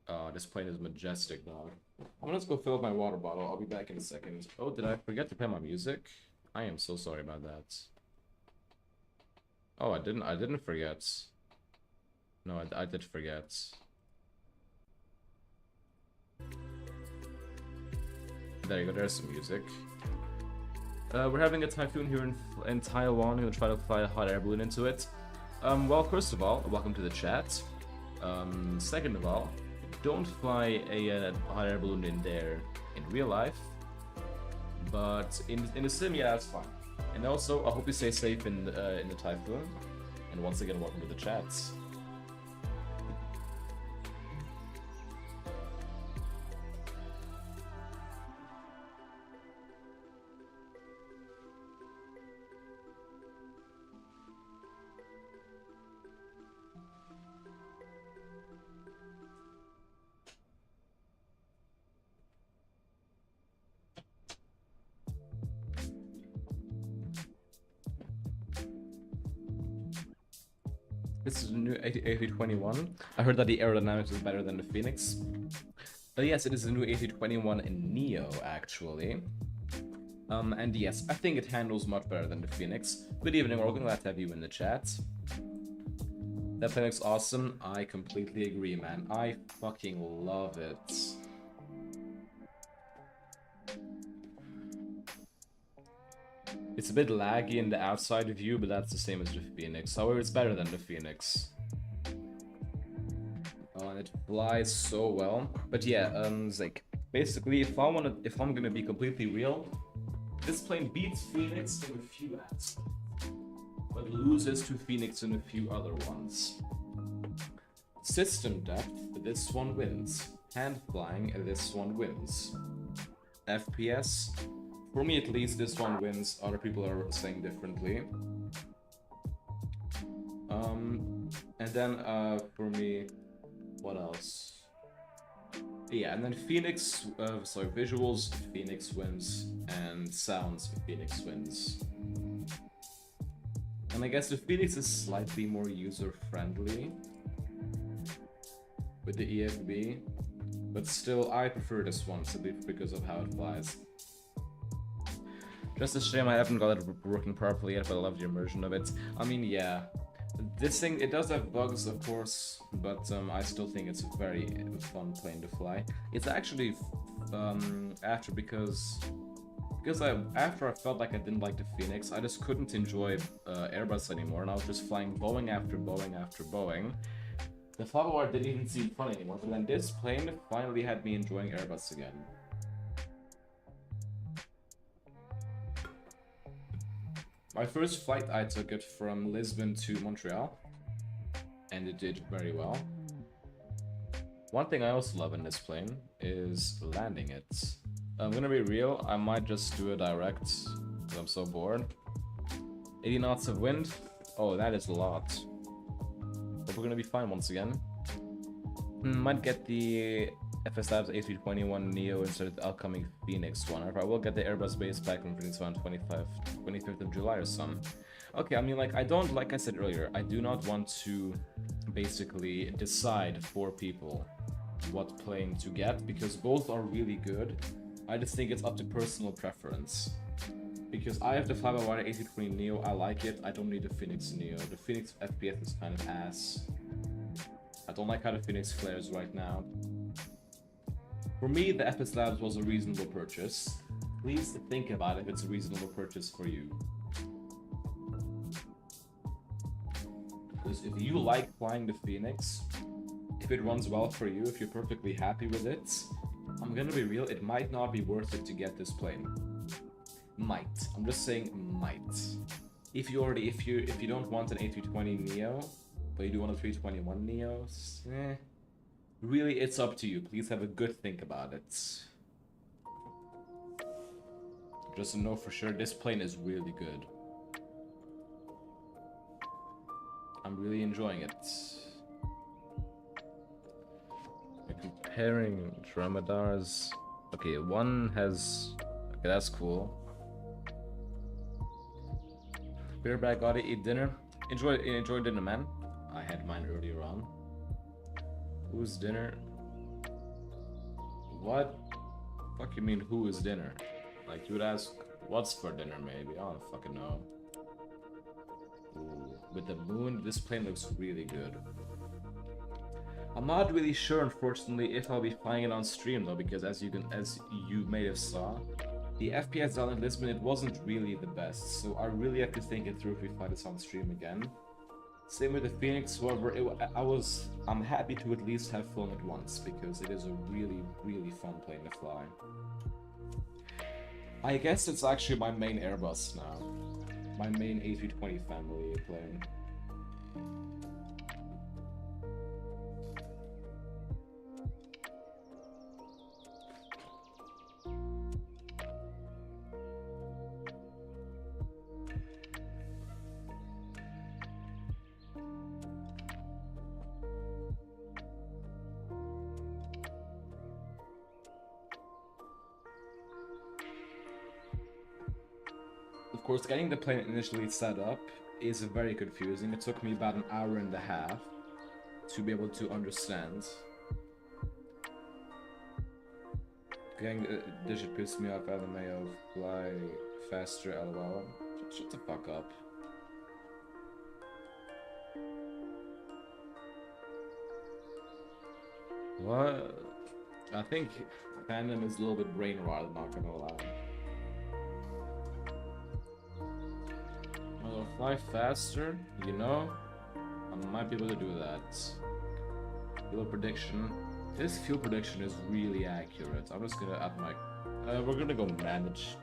Oh, this plane is majestic, dog. I'm gonna go fill up my water bottle. I'll be back in a second. Oh, did I forget to play my music? I am so sorry about that. Oh, I didn't forget. No, I did forget. There you go, there's some music. We're having a typhoon here in Taiwan. We're gonna try to fly a hot air balloon into it. Well, first of all, welcome to the chat. Second of all, don't fly a hot air balloon in there in real life. But in the sim, yeah, that's fine. And also, I hope you stay safe in the typhoon. And once again, welcome to the chats. This is the new A321. I heard that the aerodynamics is better than the Phoenix. Yes, it is the new A321neo, actually. And yes, I think it handles much better than the Phoenix. Good evening, Morgan. Glad to have you in the chat. That plane looks awesome. I completely agree, man. I fucking love it. It's a bit laggy in the outside view, but that's the same as the Phoenix. However, it's better than the Phoenix. Oh, and it flies so well. But yeah, like basically, if I'm gonna be completely real, this plane beats Phoenix in a few aspects, but loses to Phoenix in a few other ones. System depth, this one wins. Hand flying, this one wins. FPS. For me, at least, this one wins. Other people are saying differently. And then for me, what else? Yeah, and then Phoenix. Sorry, visuals. Phoenix wins, and sounds. Phoenix wins. And I guess the Phoenix is slightly more user-friendly with the EFB, but still, I prefer this one simply because of how it flies. Just a shame I haven't got it working properly yet, but I love the immersion of it. I mean, yeah, this thing, it does have bugs, of course, but I still think it's a very fun plane to fly. It's actually after I felt like I didn't like the Phoenix, I just couldn't enjoy Airbus anymore, and I was just flying Boeing after Boeing after Boeing. The Flightsim didn't even seem fun anymore, but then this plane finally had me enjoying Airbus again. My first flight, I took it from Lisbon to Montreal, and it did very well. One thing I also love in this plane is landing it. I'm gonna be real, I might just do a direct, because I'm so bored. 80 knots of wind? Oh, that is a lot. But we're gonna be fine once again. Might get the FSLabs A321neo instead of the upcoming Phoenix one. Or I will get the Airbus base back in Phoenix on 25th of July or some. Okay, I mean, like I said earlier, I do not want to basically decide for people what plane to get, because both are really good. I just think it's up to personal preference. Because I have the Flightsim A320neo, I like it, I don't need the Phoenix Neo. The Phoenix FPS is kind of ass. I don't like how the Phoenix flares right now. For me, the FSLabs was a reasonable purchase. Please think about if it's a reasonable purchase for you. Because if you like flying the Phoenix, if it runs well for you, if you're perfectly happy with it, I'm gonna be real, it might not be worth it to get this plane. Might. I'm just saying might. If you don't want an A320neo, but you do want a 321neo, really, it's up to you. Please have a good think about it. Just to know for sure, this plane is really good. I'm really enjoying it. We're comparing dromedaries. Okay, one has... Okay, that's cool. Beer bag, gotta eat dinner. Enjoy dinner, man. I had mine earlier on. Whose dinner? What? Fuck you mean who is dinner? Like you would ask what's for dinner maybe. I don't fucking know. Ooh, with the moon, this plane looks really good. I'm not really sure, unfortunately, if I'll be flying it on stream though, because as you may have saw, the FPS down in Lisbon, it wasn't really the best. So I really have to think it through if we fly this on stream again. Same with the Phoenix, however, I'm happy to at least have flown it once because it is a really, really fun plane to fly. I guess it's actually my main Airbus now. My main A320 family plane. Of course, getting the plane initially set up is very confusing. It took me about an hour and a half to be able to understand. Getting this should piss me off. LMAO, fly faster, LOL. Shut the fuck up. What? I think fandom is a little bit brain rotted, not gonna lie. I'll fly faster, you know? I might be able to do that. Fuel prediction. This fuel prediction is really accurate. I'm just gonna add my... we're gonna go managed.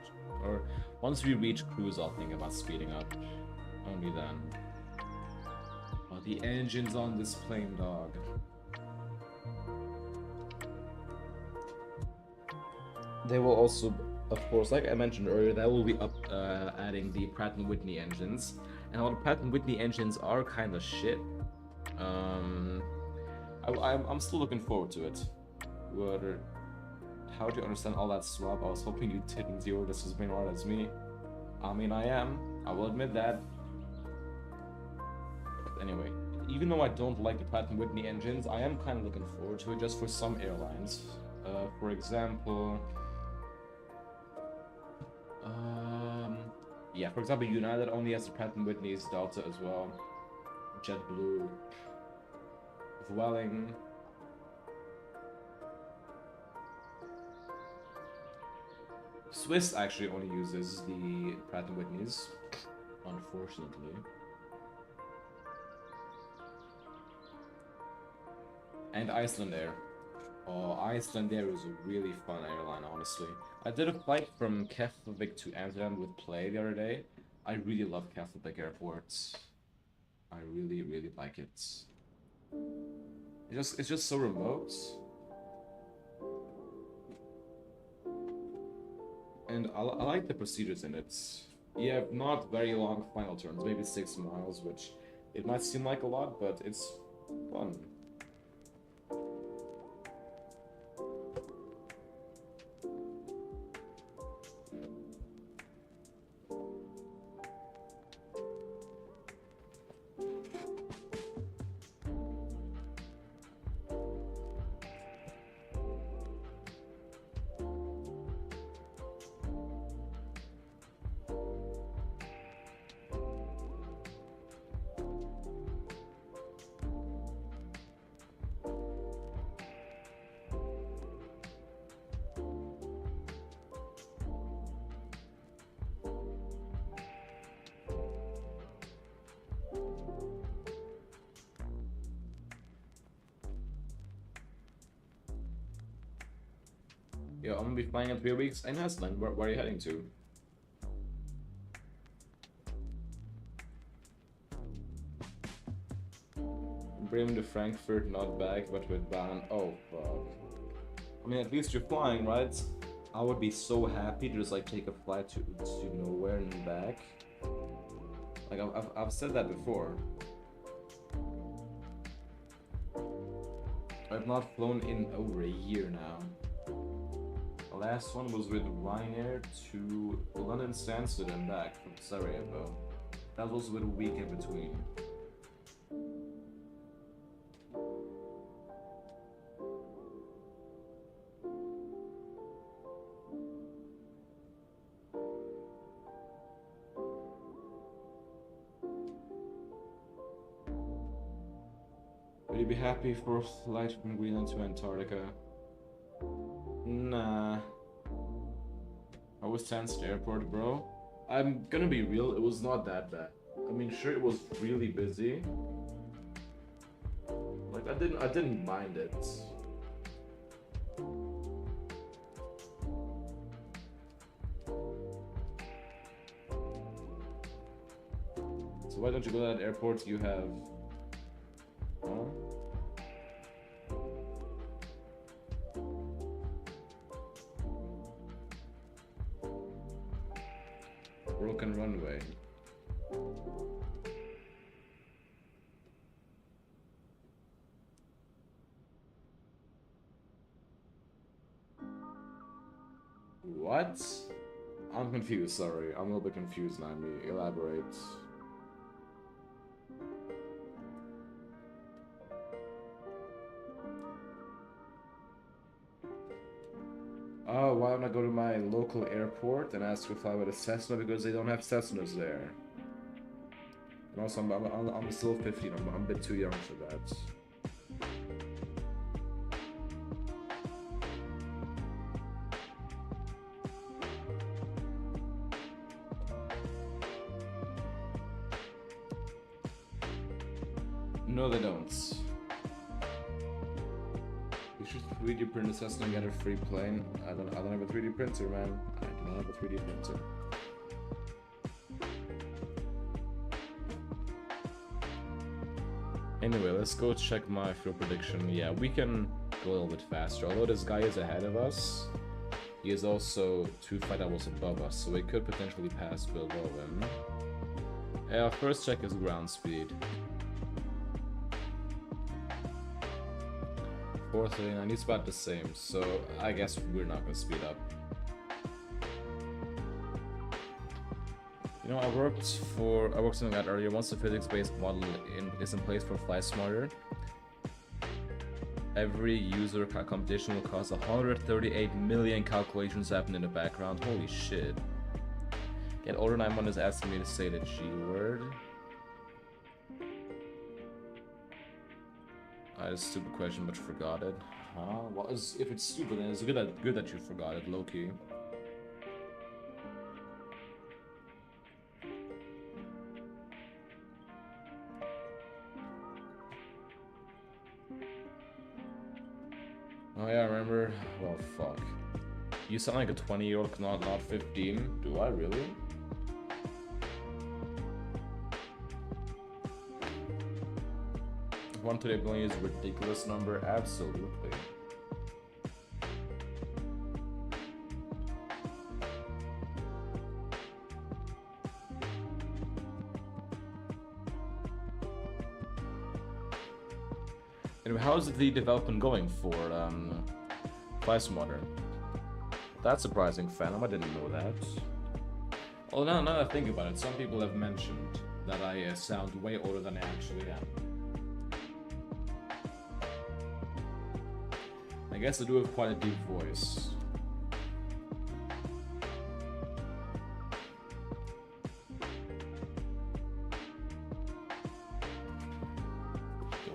Or once we reach cruise, I'll think about speeding up. Only then. Oh, the engine's on this plane, dog. They will also, of course, like I mentioned earlier, that will be adding the Pratt & Whitney engines. And all the Pratt & Whitney engines are kind of shit. I'm still looking forward to it. How do you understand all that swap? I was hoping you didn't zero this as brain rot as me. I mean, I am. I will admit that. But anyway, even though I don't like the Pratt & Whitney engines, I am kind of looking forward to it just for some airlines. For example... yeah, for example, United only has the Pratt & Whitney's Delta as well. JetBlue, Vueling. Swiss actually only uses the Pratt & Whitney's, unfortunately. And Iceland Air. Oh, Iceland Air is a really fun airline, honestly. I did a flight from Keflavik to Amsterdam with Play the other day. I really love Keflavik airports. I really, really like it. It's just so remote. And I like the procedures in it. You have not very long final turns, maybe 6 miles, which it might seem like a lot, but it's fun. Yo, I'm gonna be flying in 3 weeks in Iceland. Where are you heading to? Bremen to Frankfurt, not back, but with Bahn. Oh, fuck. I mean, at least you're flying, right? I would be so happy to just like take a flight to nowhere and back. Like I've said that before. I've not flown in over a year now. The last one was with Ryanair to London Stansted and back from Sarajevo. That was with a week in between. you be happy for a flight from Greenland to Antarctica? Nah. How was Stansted Airport, bro? I'm gonna be real, it was not that bad. I mean, sure, it was really busy. Like, I didn't mind it. So why don't you go to that airport you have? Huh? Broken runway. What? I'm confused, sorry. I'm a little bit confused, Naomi. Elaborate. Oh, why don't I go to my local airport and ask to fly with a Cessna because they don't have Cessnas there? And also, I'm still 15. I'm a bit too young for that. No, they don't. You should 3D print a Cessna and get a free plane. I don't have a 3D printer, man. I do not have a 3D printer. Anyway, let's go check my fuel prediction. Yeah, we can go a little bit faster. Although this guy is ahead of us, he is also 2 flight hours above us, so we could potentially pass below him. Our first check is ground speed. 439, he's about the same, so I guess we're not gonna speed up. You know, I worked something like that earlier. Once the physics-based model is in place for Fly Smarter, every user competition will cause 138 million calculations to happen in the background. Holy shit. Get older 91 is asking me to say the G word. It's a stupid question, but forgot it. Huh? Well, if it's stupid, then it's good that you forgot it, low-key. Oh yeah, I remember. Well, fuck. You sound like a 20-year-old, not 15. Do I really? One today billion is a ridiculous number. Absolutely. Anyway, how's the development going for Fly Smarter? That's surprising, Phantom. I didn't know that. Well, now that I think about it, some people have mentioned that I sound way older than I actually am. I guess I do have quite a deep voice.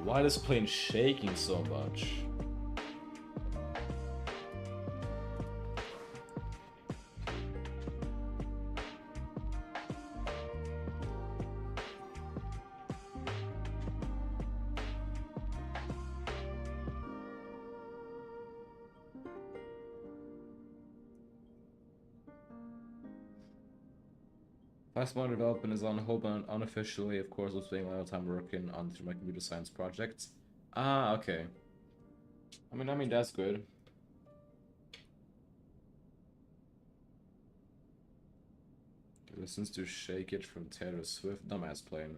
Why is this plane shaking so much? Fast model development is on hold, but unofficially, of course, I was spending a lot of time working on my computer science projects. Ah, okay. I mean that's good. Listens to Shake It from Taylor Swift. Dumbass plane.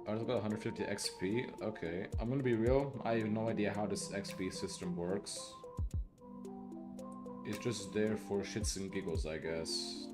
I got 150 XP. Okay, I'm gonna be real. I have no idea how this XP system works. It's just there for shits and giggles, I guess.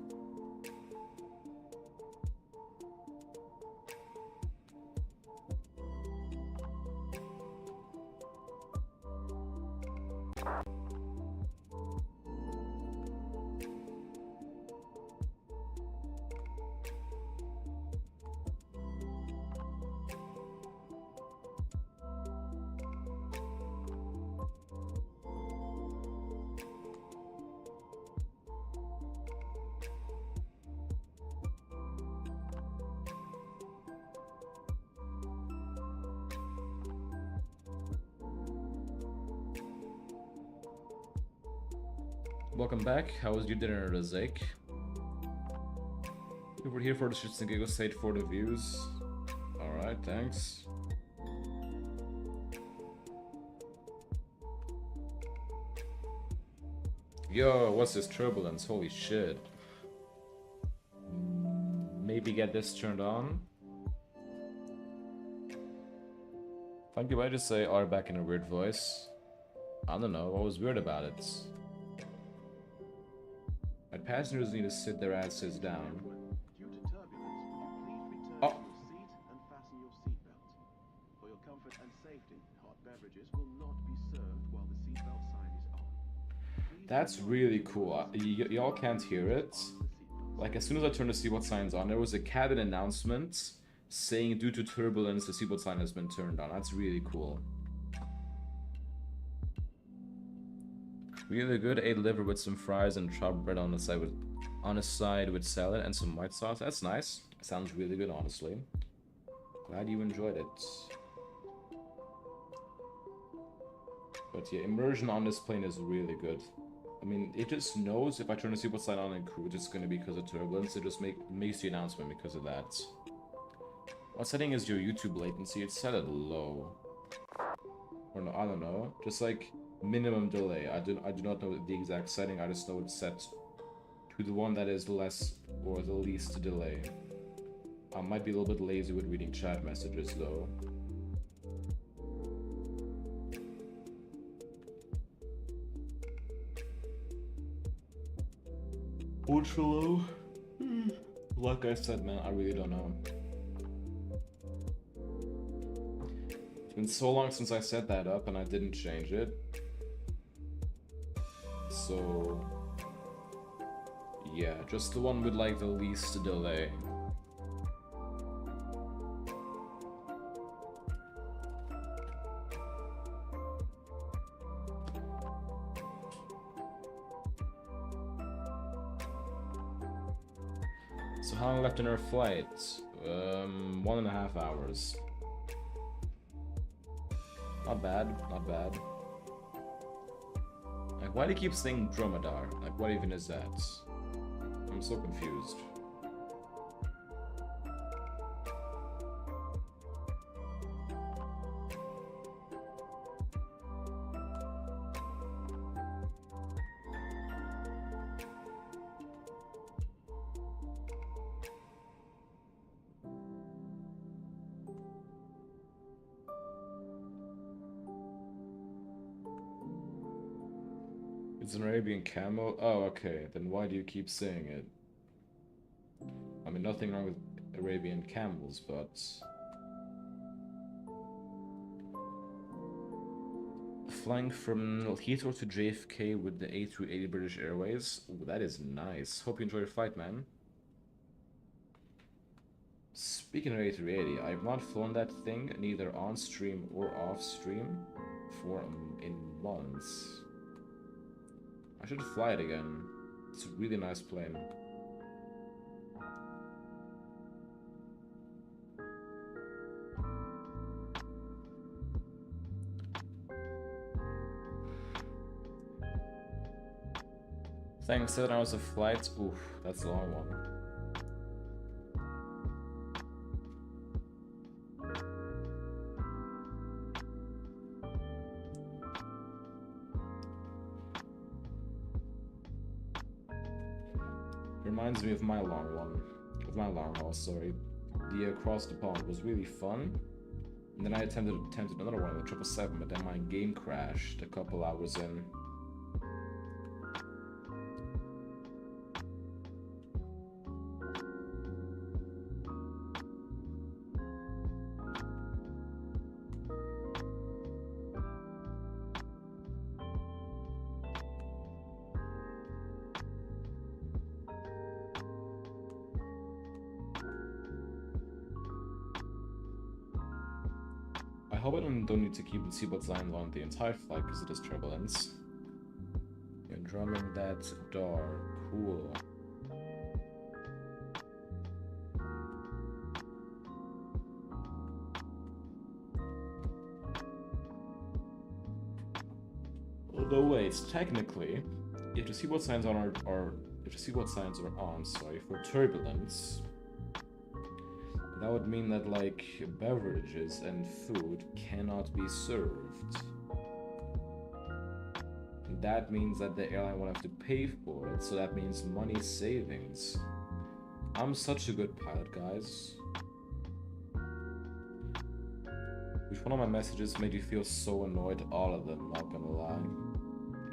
Welcome back. How was your dinner, Razek? We were here for the shits and giggles, stayed for the views. Alright, thanks. Yo, what's this turbulence? Holy shit. Maybe get this turned on. Thank you, I just say R back in a weird voice. I don't know, what was weird about it? My passengers need to sit their asses down. Due to turbulence, would you please return Oh. to your seat and fasten your seatbelt? For your comfort and safety, hot beverages will not be served while the seatbelt sign is on. Please That's do not really leave cool. your Y'all can't hear it. on the seatbelt. Like, as soon as I turned the seatbelt signs on, there was a cabin announcement saying due to turbulence, the seatbelt sign has been turned on. That's really cool. Really good. Ate liver with some fries and chopped bread on the side with salad and some white sauce. That's nice. Sounds really good, honestly. Glad you enjoyed it. But yeah, immersion on this plane is really good. I mean, it just knows if I turn the seatbelt sign on in cruise, it's gonna be because of turbulence. It just makes the announcement because of that. What setting is your YouTube latency? It's set at low. Or no, I don't know. Just like minimum delay. I do not know the exact setting. I just know it's set to the one that is less or the least delay. I might be a little bit lazy with reading chat messages though. Ultra low? Like I said, man, I really don't know. It's been so long since I set that up and I didn't change it. So yeah, just the one with like the least delay. So how long left in our flight? 1.5 hours. Not bad, not bad. Like, why do you keep saying dromedar? Like, what even is that? I'm so confused. It's an Arabian camel? Oh, okay. Then why do you keep saying it? I mean, nothing wrong with Arabian camels, but... Flying from Heathrow to JFK with the A380 British Airways. Ooh, that is nice. Hope you enjoy your flight, man. Speaking of A380, I have not flown that thing, neither on stream or off stream, for in months. I should fly it again. It's a really nice plane. Thanks, 7 hours of flight. Oof, that's a long one. Reminds me of my long one. Of my long haul, sorry. the across the pond was really fun. And then I attempted another one with 777, but then my game crashed a couple hours in. I hope I don't need to keep the seatbelt signs on the entire flight because it is turbulence. You're drumming that door. Cool. Although wait, technically, if the seatbelt signs on sorry, for turbulence, that would mean that, like, beverages and food cannot be served. And that means that the airline will have to pay for it, so that means money savings. I'm such a good pilot, guys. Which one of my messages made you feel so annoyed? All of them, not gonna lie.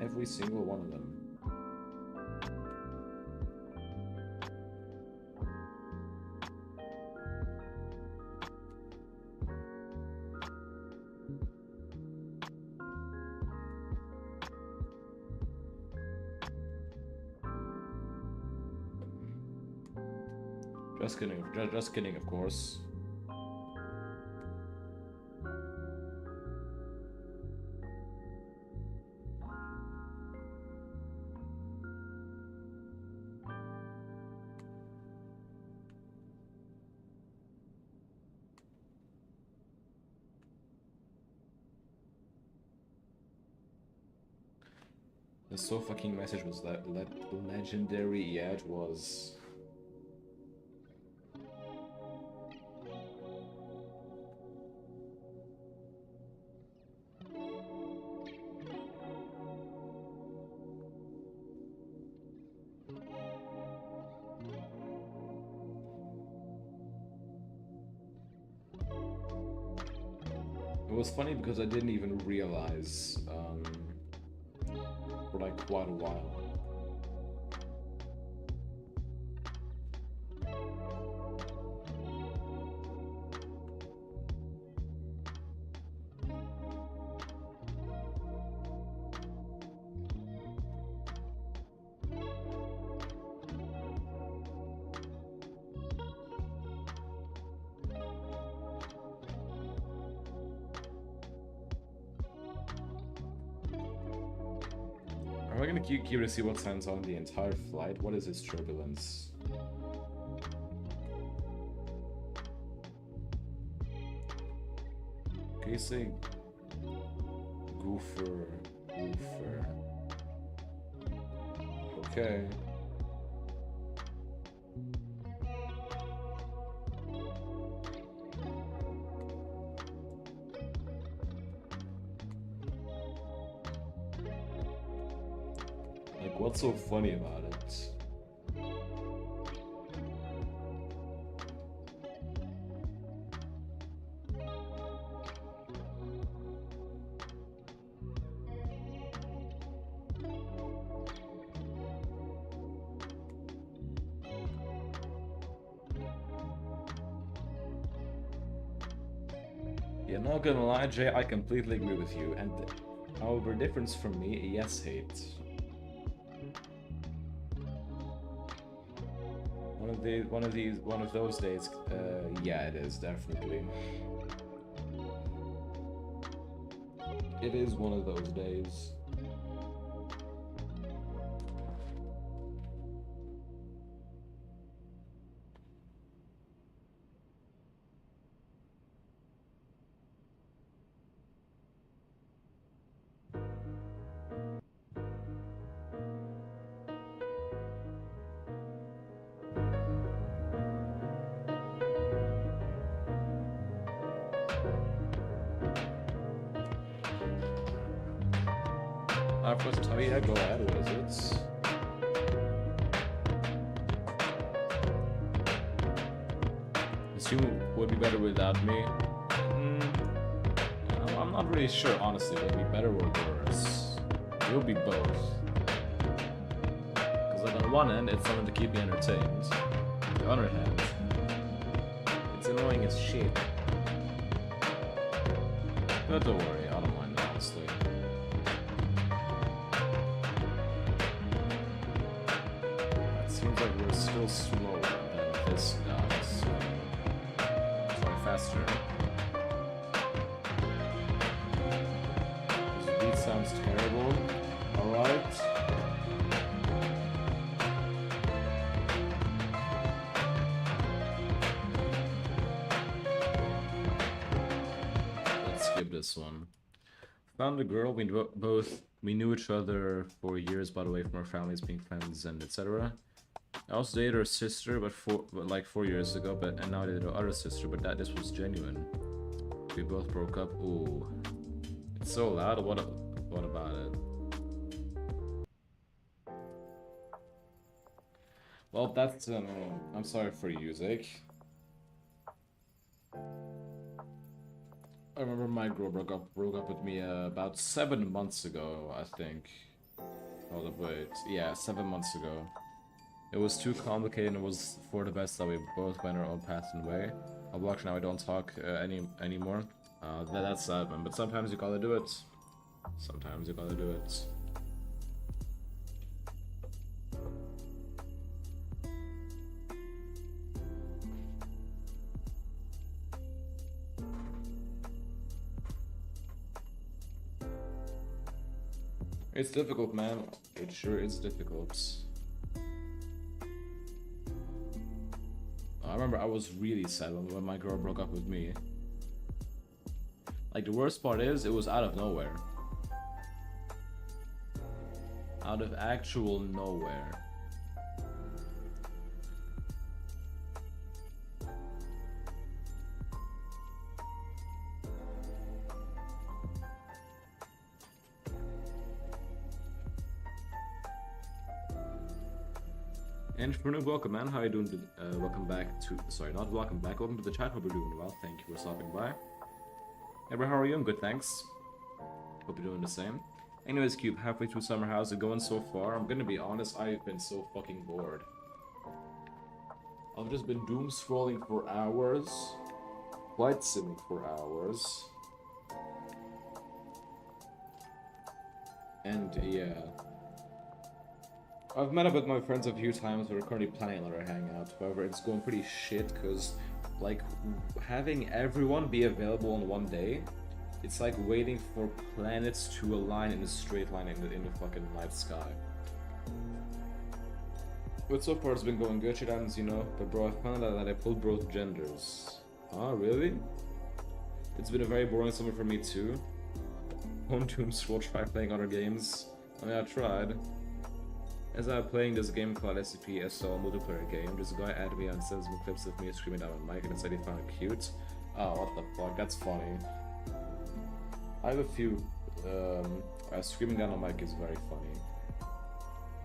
Every single one of them. Just kidding, of course. The so fucking message was legendary. Yeah, it was. It was funny because I didn't even realize for like quite a while. Am I gonna keep to see what signs on the entire flight? What is this turbulence? Can you say goofer? Okay. What's so funny about it? Yeah, not gonna lie, Jay, I completely agree with you. And however, difference from me, yes, hate. One of those days, yeah, it is definitely. It is one of those days. First time, yeah, go ahead, what is it? It's assume would be better without me. I'm not really sure, honestly. Would it be better or worse? It would be both. Because like on one end, it's something to keep me entertained. On the other hand, it's annoying as shit. But don't worry, I don't mind, honestly. It seems like we're still slower than this guy, so try faster. This beat sounds terrible. Alright. Let's skip this one. Found a girl, we knew each other for years, by the way, from our families being friends and etc. I also dated her sister, but like 4 years ago, and now I dated her other sister, but this was genuine. We both broke up. Ooh, it's so loud. What about it? Well, that's I'm sorry for you, Zach. I remember my girl broke up with me about 7 months ago, I think. Hold up, wait. Yeah, 7 months ago. It was too complicated and it was for the best that we both went our own paths and way. I'll block now, I don't talk anymore. That's sad, man. But sometimes you gotta do it. Sometimes you gotta do it. It's difficult, man. It sure is difficult. I remember I was really sad when my girl broke up with me. Like, the worst part is, it was out of nowhere. Out of actual nowhere. And Bruno, welcome, man. How are you doing? Welcome back to... Sorry, not welcome back. Welcome to the chat. Hope you're doing well. Thank you for stopping by. Ever, how are you? I'm good, thanks. Hope you're doing the same. Anyways, Cube, halfway through summer. How's it going so far? I'm gonna be honest, I've been so fucking bored. I've just been doom scrolling for hours. Flight simming for hours. And, yeah. I've met up with my friends a few times. We're currently planning another hangout. However, it's going pretty shit because, like, having everyone be available on one day, it's like waiting for planets to align in a straight line in the fucking night sky. But so far it's been going good, shit happens, you know. But bro, I found out that I pulled both genders. Huh, really? It's been a very boring summer for me too. Home doom scroll, try playing other games. I mean, I tried. As I'm playing this game called SCP-SL multiplayer game, this guy added me and sends me clips of me screaming down on mic and said he found it cute. Oh, what the fuck, that's funny. I have a few, screaming down on mic is very funny.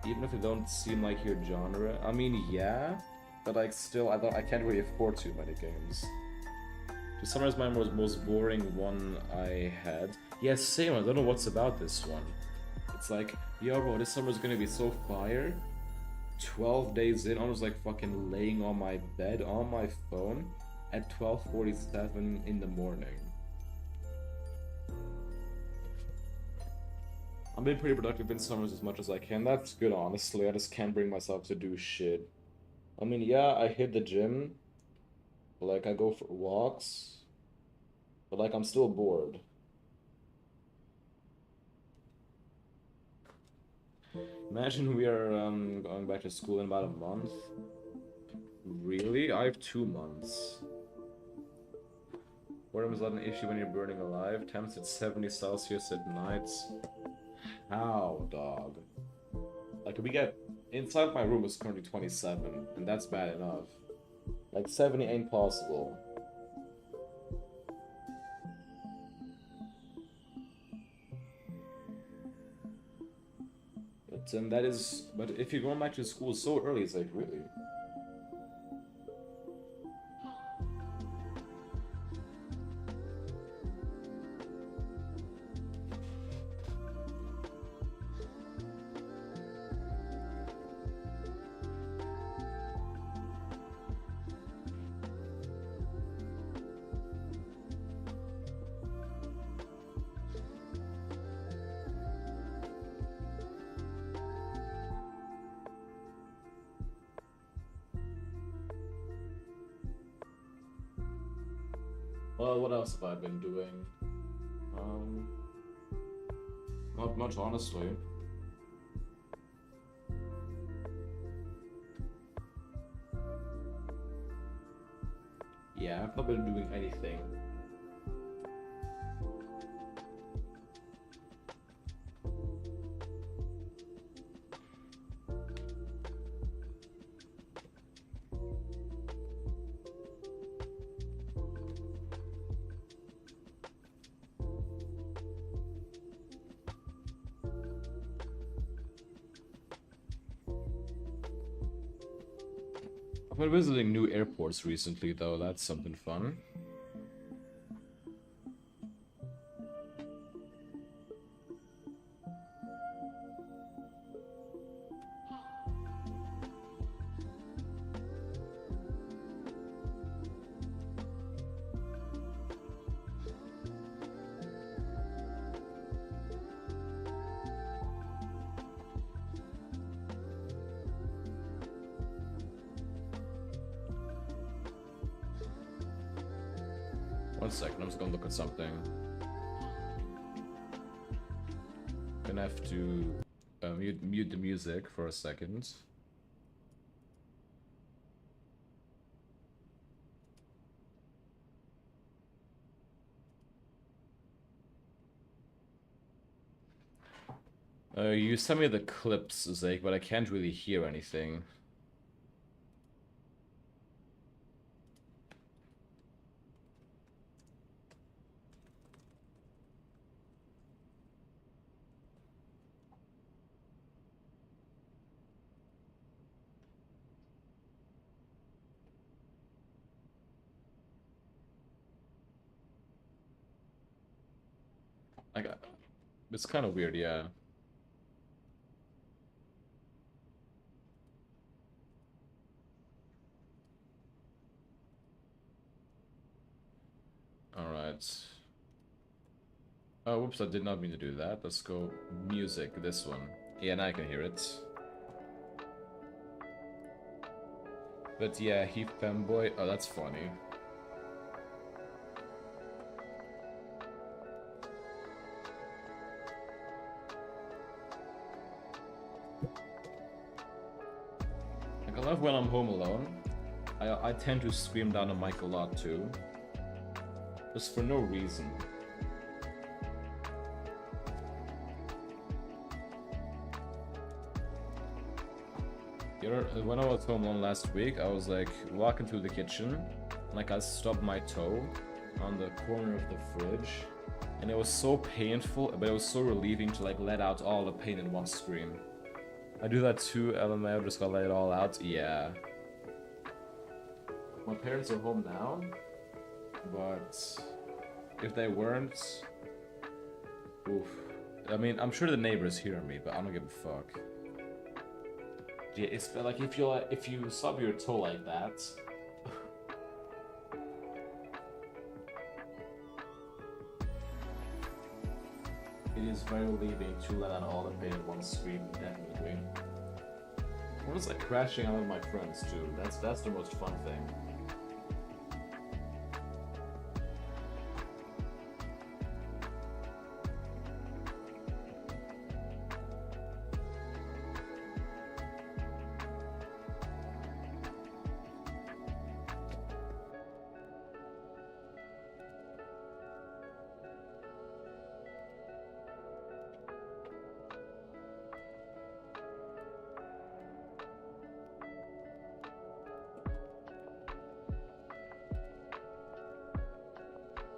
Even if it don't seem like your genre. I mean, yeah, but like still, I can't really afford too many games. To summarize my most boring one I had. Yes, same, I don't know what's about this one. It's like, yo bro, this summer's gonna be so fire. 12 days in, I was like fucking laying on my bed on my phone at 12:47 in the morning. I've been pretty productive in summers as much as I can. That's good, honestly. I just can't bring myself to do shit. I mean, yeah, I hit the gym. But, like, I go for walks. But, like, I'm still bored. Imagine we are going back to school in about a month. Really? I have 2 months. Boredom is not an issue when you're burning alive. Temps at 70 Celsius at night. How, dog? Like, we get... Inside my room is currently 27, and that's bad enough. Like, 70 ain't possible. But, that is... But if you're going back to school so early, it's like, really? Well, what else have I been doing? Not much, honestly. Yeah, I've not been doing anything. I've been visiting new airports recently, though. That's something fun. One second, I'm just gonna look at something. Gonna have to mute the music for a second. You sent me the clips, Zake, but I can't really hear anything. It's kind of weird, yeah. Alright. Oh, whoops, I did not mean to do that. Let's go music, this one. Yeah, now I can hear it. But yeah, he femboy. Oh, that's funny. Like, I love when I'm home alone. I tend to scream down the mic a lot too. Just for no reason. When I was home alone last week, I was like walking through the kitchen, like I stubbed my toe on the corner of the fridge, and it was so painful, but it was so relieving to like let out all the pain in one scream. I do that too, LMAO, just gotta let it all out. Yeah. My parents are home now, but if they weren't, oof. I mean, I'm sure the neighbors hear me, but I don't give a fuck. Yeah, it's like if you stub your toe like that. It is very relieving to let out all the pain in one scream, definitely. Or just like crashing out with my friends too. That's the most fun thing.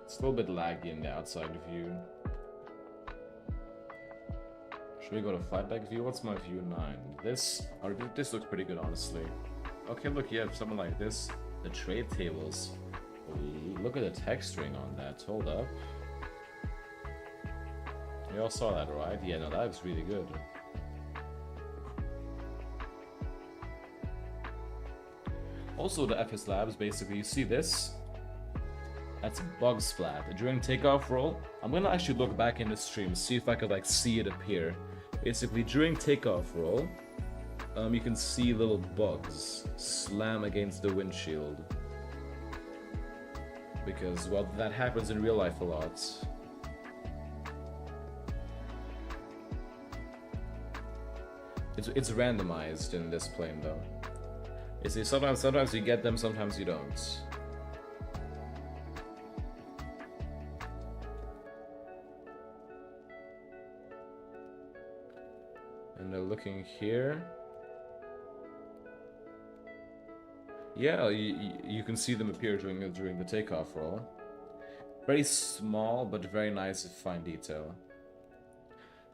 It's a little bit laggy in the outside view. Should we go to flight deck view? What's my view 9? This looks pretty good, honestly. Okay, look, you have something like this. The trade tables. Ooh, look at the texturing on that. Hold up. You all saw that, right? Yeah, no, that looks really good. Also, the FSLabs, basically, you see this? That's bug splat. During takeoff roll, I'm gonna actually look back in the stream, see if I could like see it appear. Basically, during takeoff roll, you can see little bugs slam against the windshield. because, well, that happens in real life a lot. It's randomized in this plane though. You see, sometimes you get them, sometimes you don't. And they're looking here. Yeah, you can see them appear during the takeoff roll. Very small, but very nice fine detail.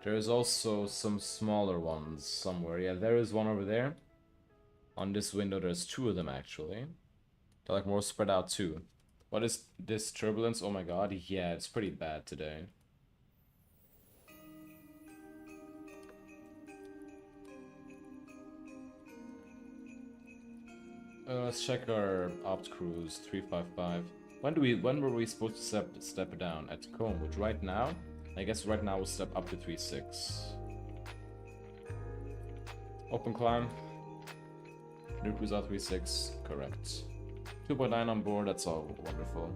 There's also some smaller ones somewhere. Yeah, there is one over there. On this window, there's two of them actually. They're like more spread out too. What is this turbulence? Oh my god, yeah, it's pretty bad today. Let's check our opt cruise 355. When were we supposed to step down at Tacoma? Which right now? I guess right now we'll step up to 36. Open climb. New cruise out 36. Correct. 2.9 on board. That's all wonderful.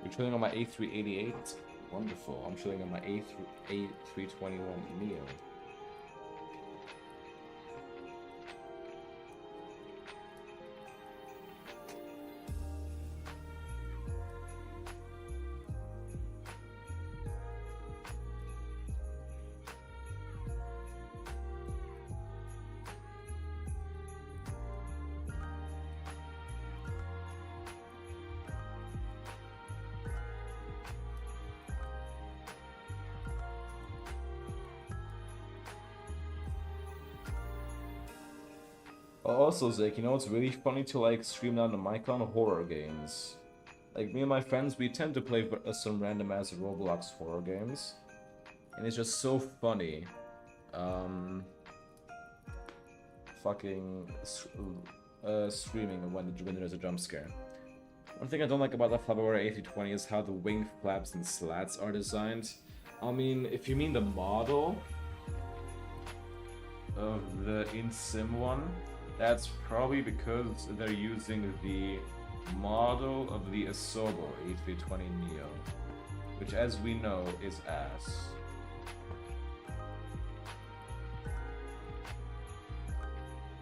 You're chilling on my A388. Wonderful. I'm chilling on my A321neo. Also, Zach, you know it's really funny to like stream down the mic on horror games. Like me and my friends, we tend to play some random ass Roblox horror games, and it's just so funny. Fucking streaming when there's a jump scare. One thing I don't like about the Freeware A320 is how the wing flaps and slats are designed. I mean, if you mean the model of the in-sim one, that's probably because they're using the model of the Asobo A320neo, which as we know is ass.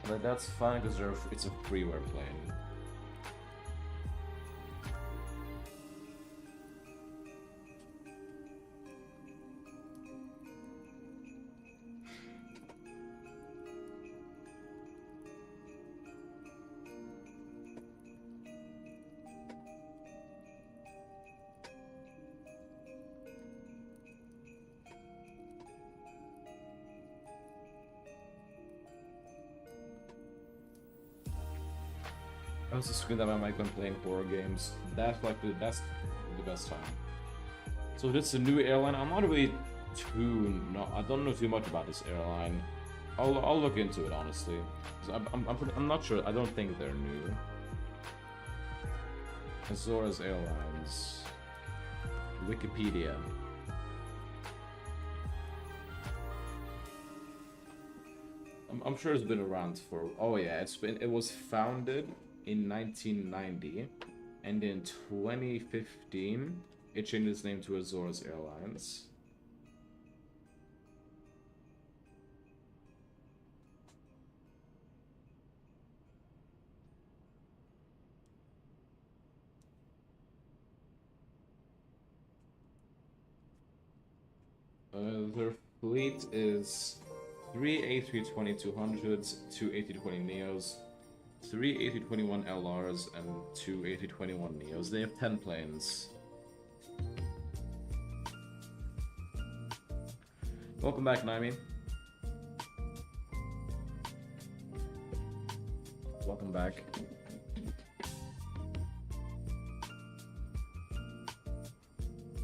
But that's fine because it's a freeware plane. I also screwed up my mic when playing horror games. That's the best time. So this is a new airline. I'm not really I don't know too much about this airline. I'll look into it honestly. I'm not sure. I don't think they're new. Azores Airlines. Wikipedia. I'm sure it's been around for. Oh yeah, it was founded in 1990, and in 2015 it changed its name to Azores Airlines. Their fleet is 3 A320-200s, 2 A320neos, 3 A321LRs, and 2 A321neos. They have 10 planes. Welcome back, Naimi. Welcome back.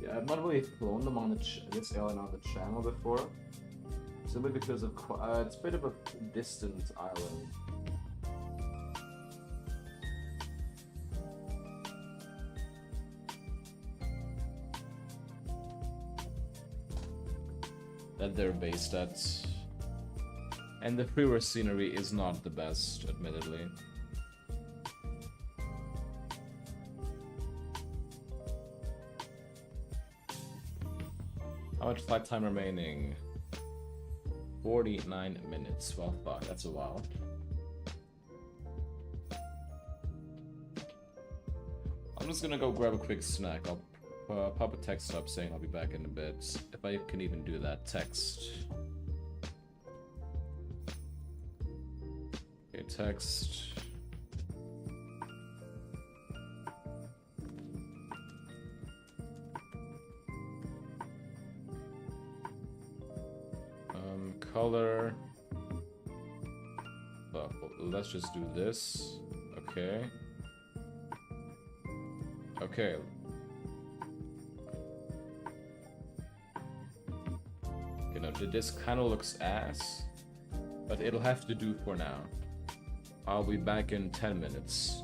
Yeah, I've not really flown them on this airline on the channel before, simply because of it's a bit of a distant island. That they're based at, and the Freeware scenery is not the best, admittedly. How much flight time remaining? 49 minutes. Well, fuck, that's a while. I'm just gonna go grab a quick snack. I'll pop a text up saying I'll be back in a bit. If I can even do that text. Okay, text. Color. Well, let's just do this. Okay. Okay. You know, this kind of looks ass, but it'll have to do for now. I'll be back in 10 minutes.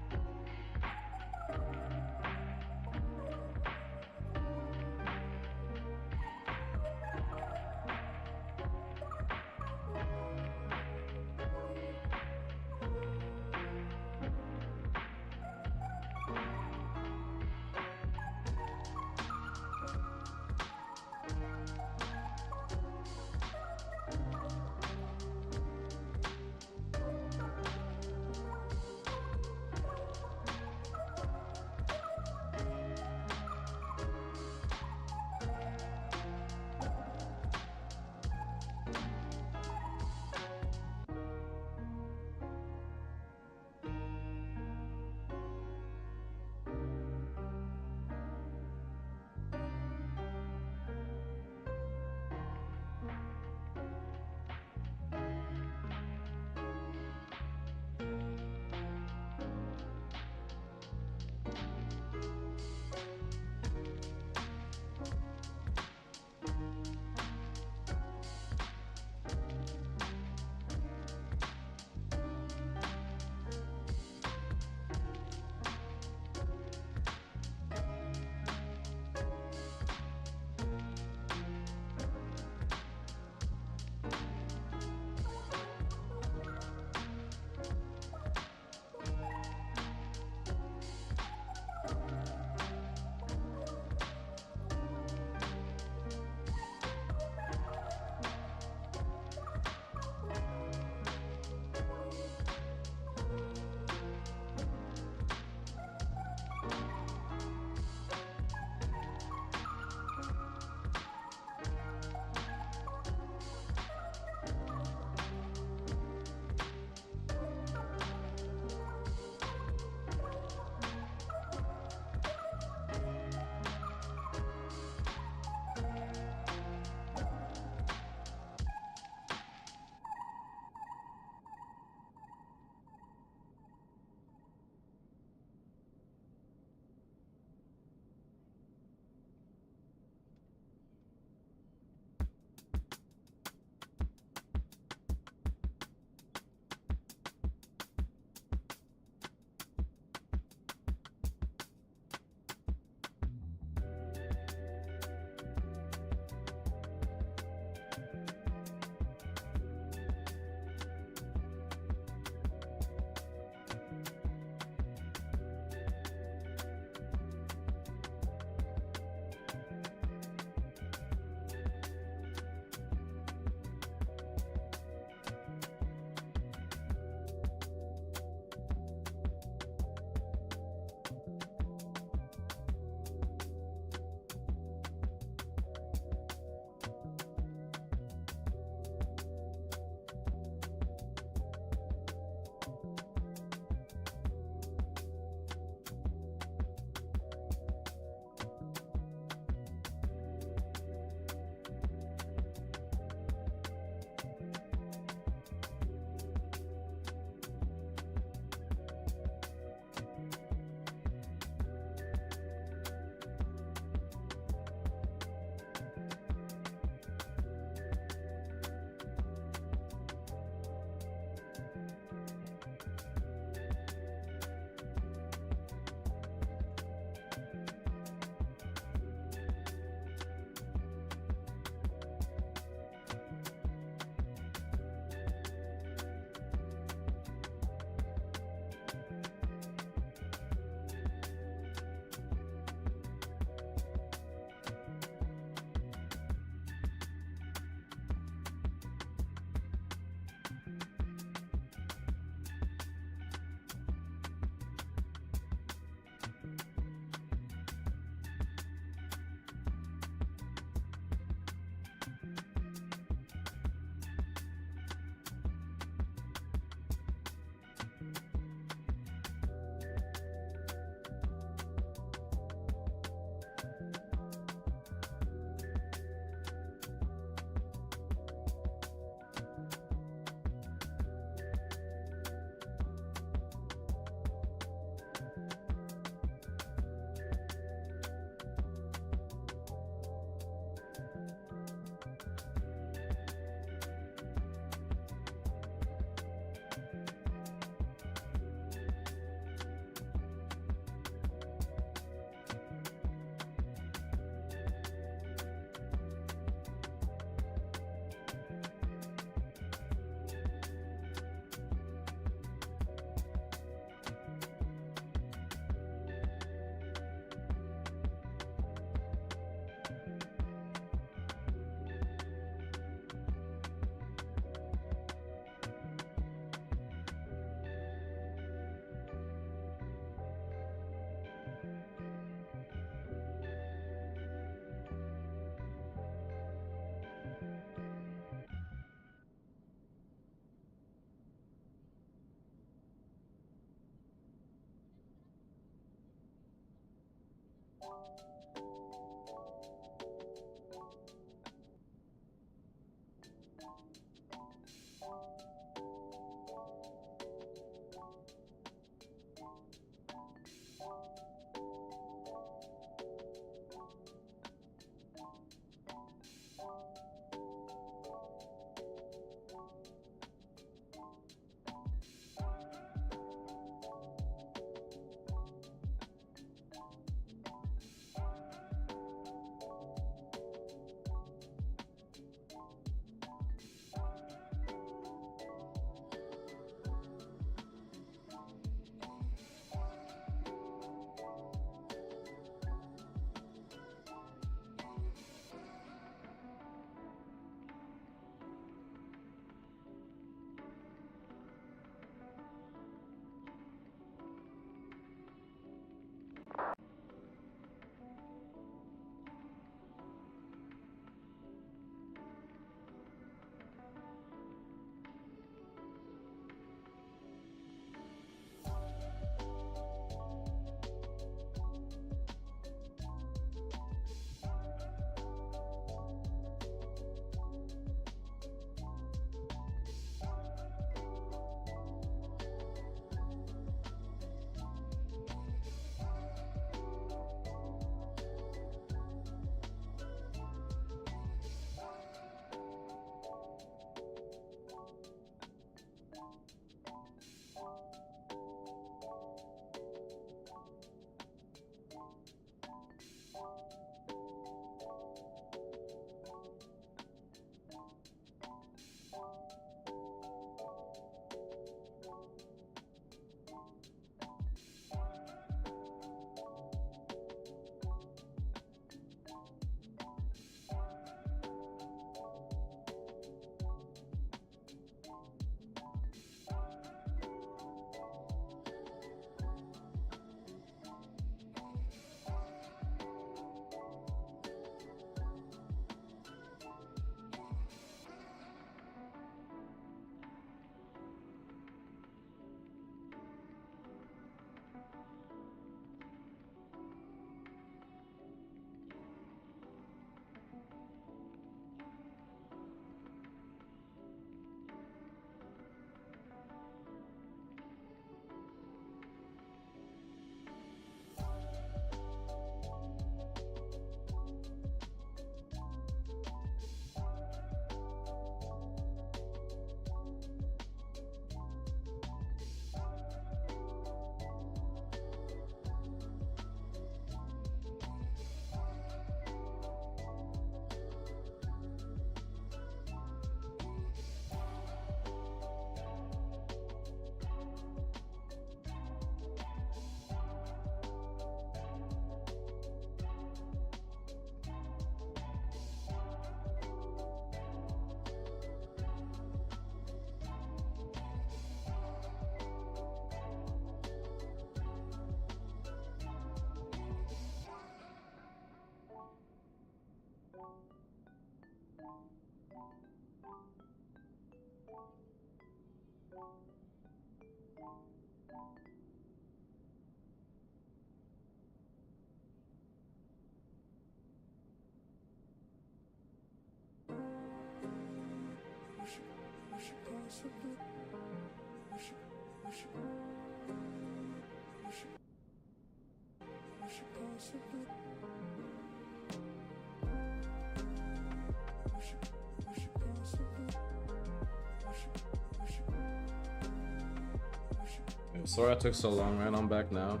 Sorry I took so long, man. I'm back now.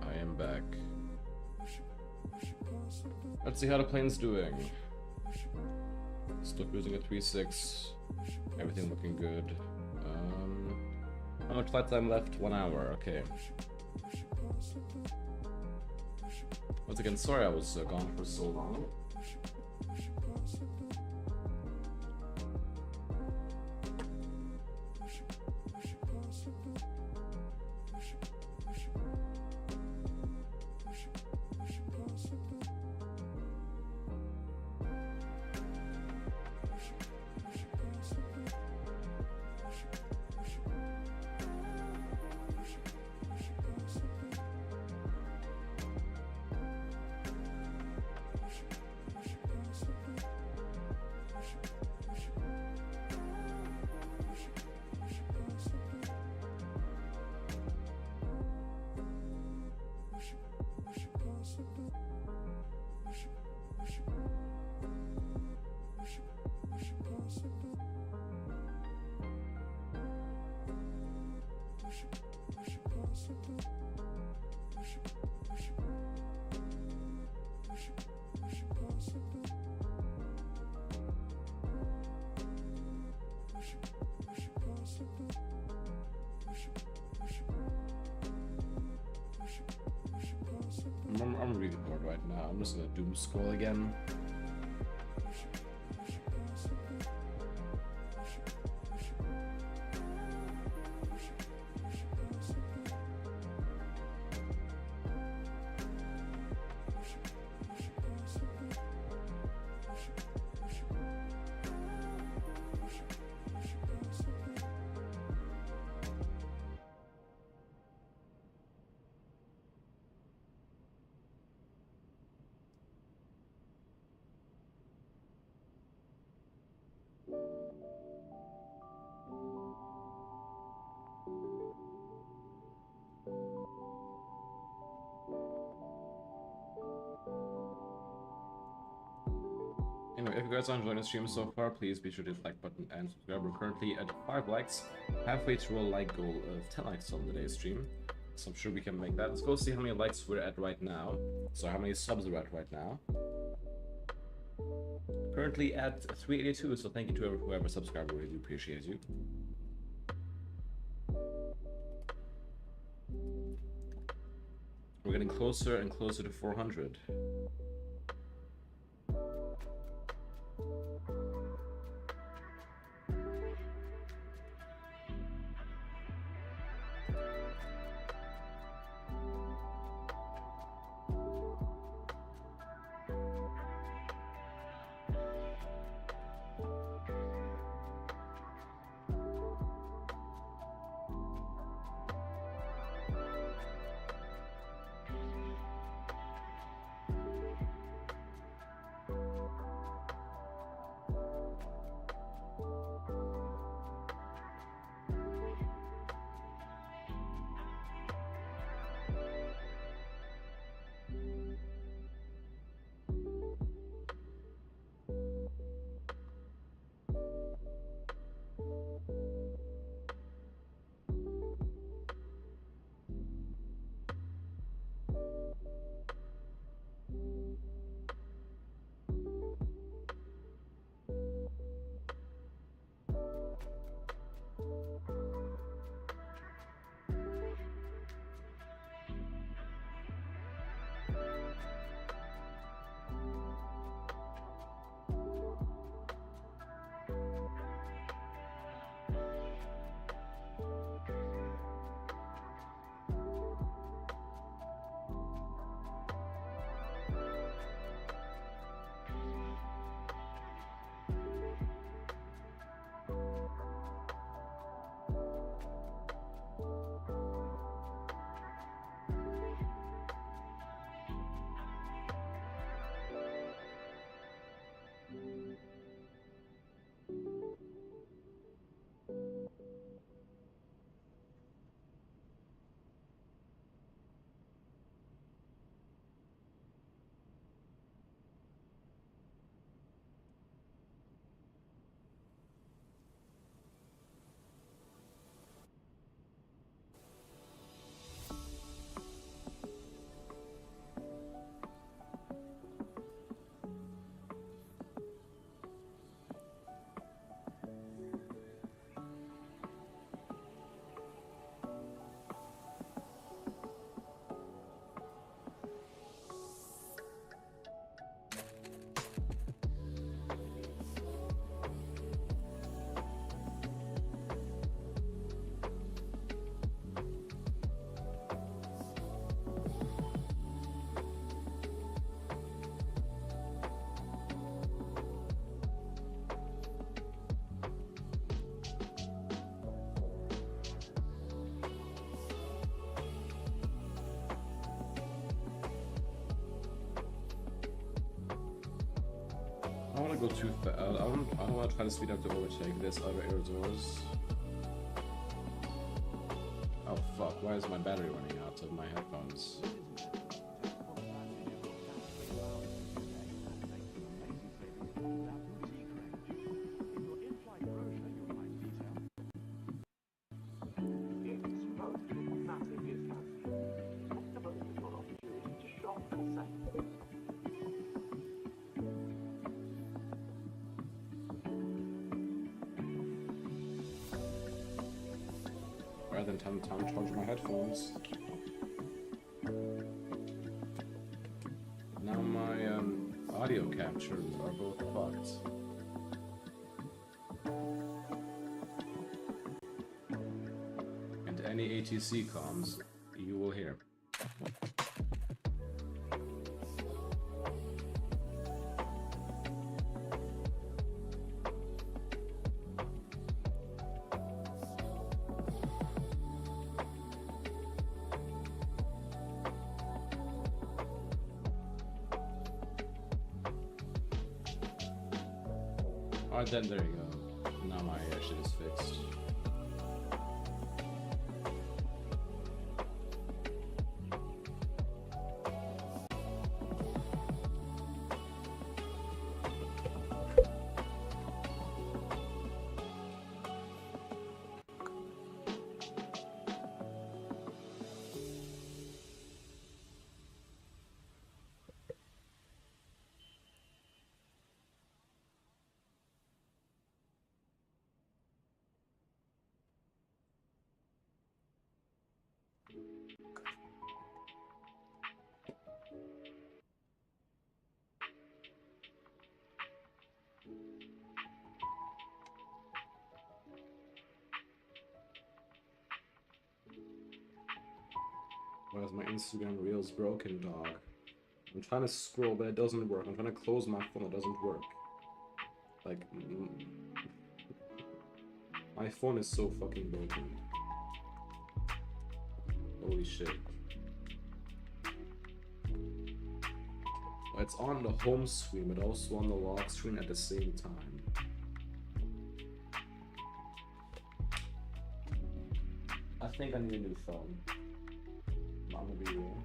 I am back. Let's see how the plane's doing. Still cruising at 3.6. Everything looking good. How much flight time left? 1 hour. Okay. Once again, sorry I was gone for so long. I'm really bored right now. I'm just gonna doom scroll again. Anyway, if you guys are enjoying the stream so far, please be sure to hit the like button and subscribe. We're currently at 5 likes, halfway to a like goal of 10 likes on today's stream. So I'm sure we can make that. Let's go see how many likes we're at right now. So how many subs we're at right now. Currently at 382, so thank you to whoever subscribed. We really do appreciate you. We're getting closer and closer to 400. want to go too fast. I don't want to try to speed up to overtake this other Azores. Oh fuck, why is my battery running out of my headphones? Rather than time to charge my headphones. Now my audio captures are both fucked. And any ATC comms you will hear. Alright then, there you go. Now my shit is fixed. Why is my Instagram Reels broken, dog? I'm trying to scroll, but it doesn't work. I'm trying to close my phone, it doesn't work. Like, my phone is so fucking broken. Holy shit. It's on the home screen, but also on the lock screen at the same time. I think I need a new phone. I'm gonna be real.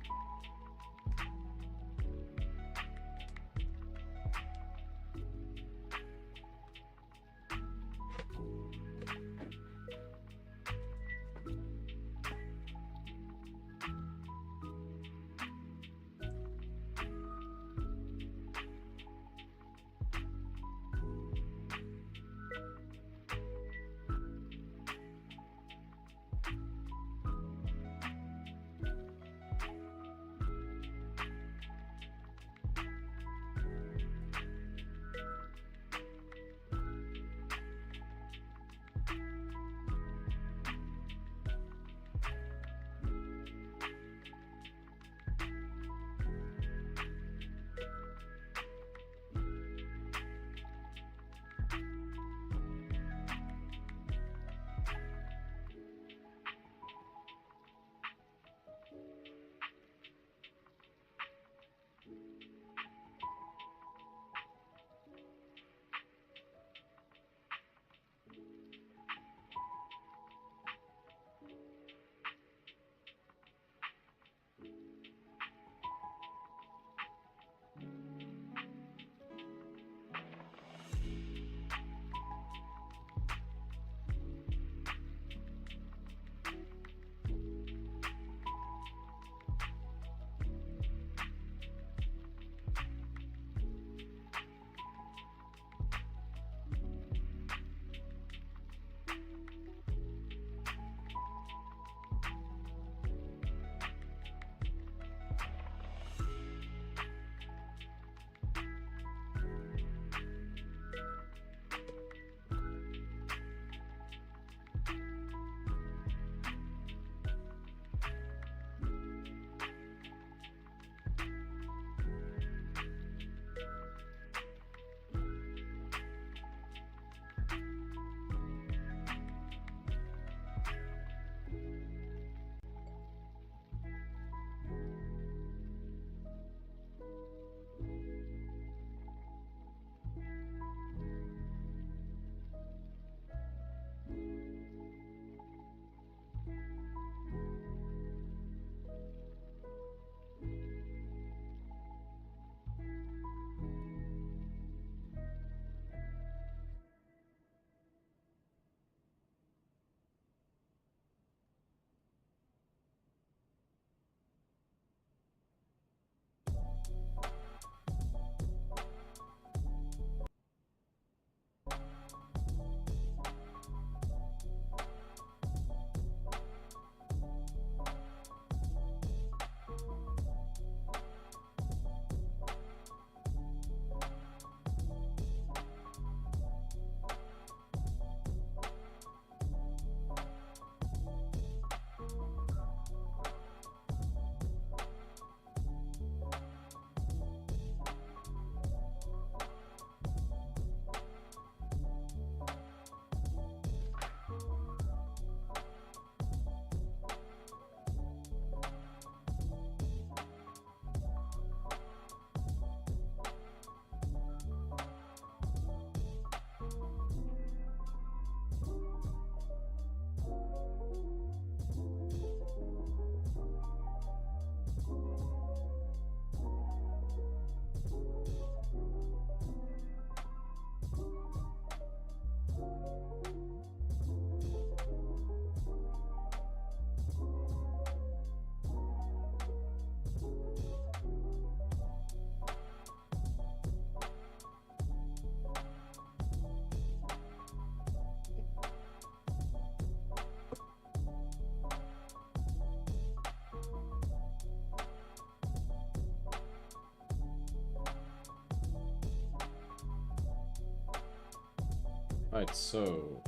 Alright, so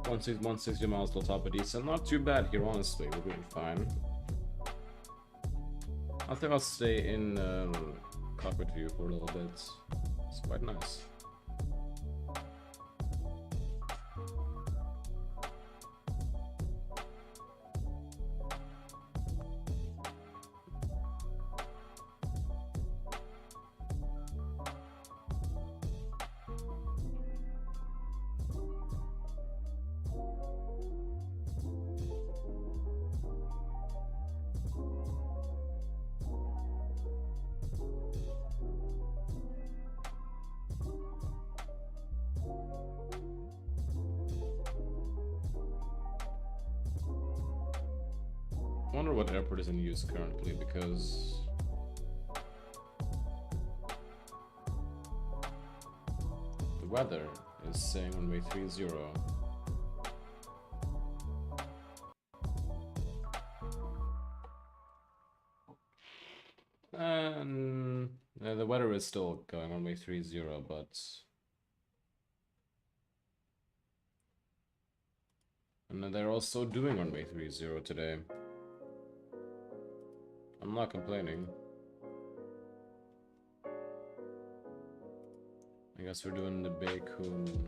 160 miles till top of descent. Not too bad here, honestly. We're doing fine. I think I'll stay in cockpit view for a little bit. It's quite nice. I wonder what airport is in use currently, because the weather is saying runway 30. And the weather is still going runway 30, but and they're also doing runway 30 today. I'm not complaining. I guess we're doing the Bakun.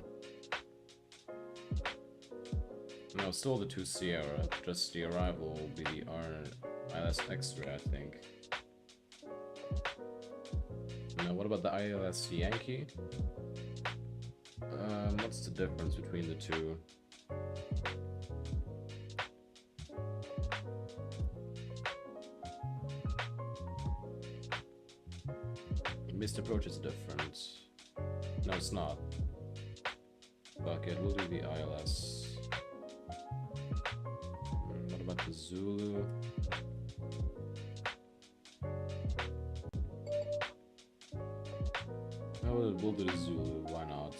No, still the 2 Sierra, just the arrival will be the ILS X-ray, I think. Now, what about the ILS Yankee? What's the difference between the two? Missed approach is different. No, it's not. Fuck it, we'll do the ILS. What about the Zulu? Oh, we'll do the Zulu, why not?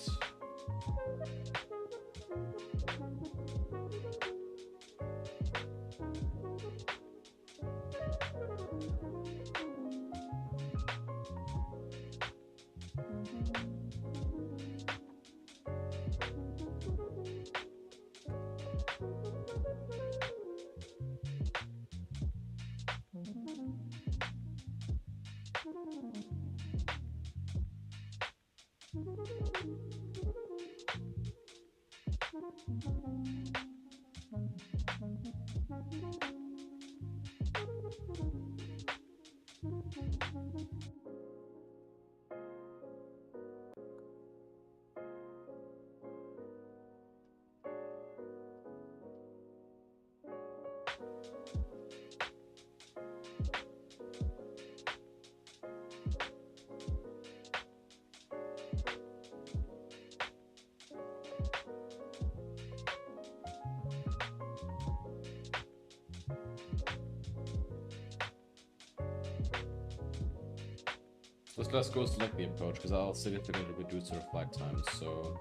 Let's go select the approach, because I'll significantly reduce our flight time. So,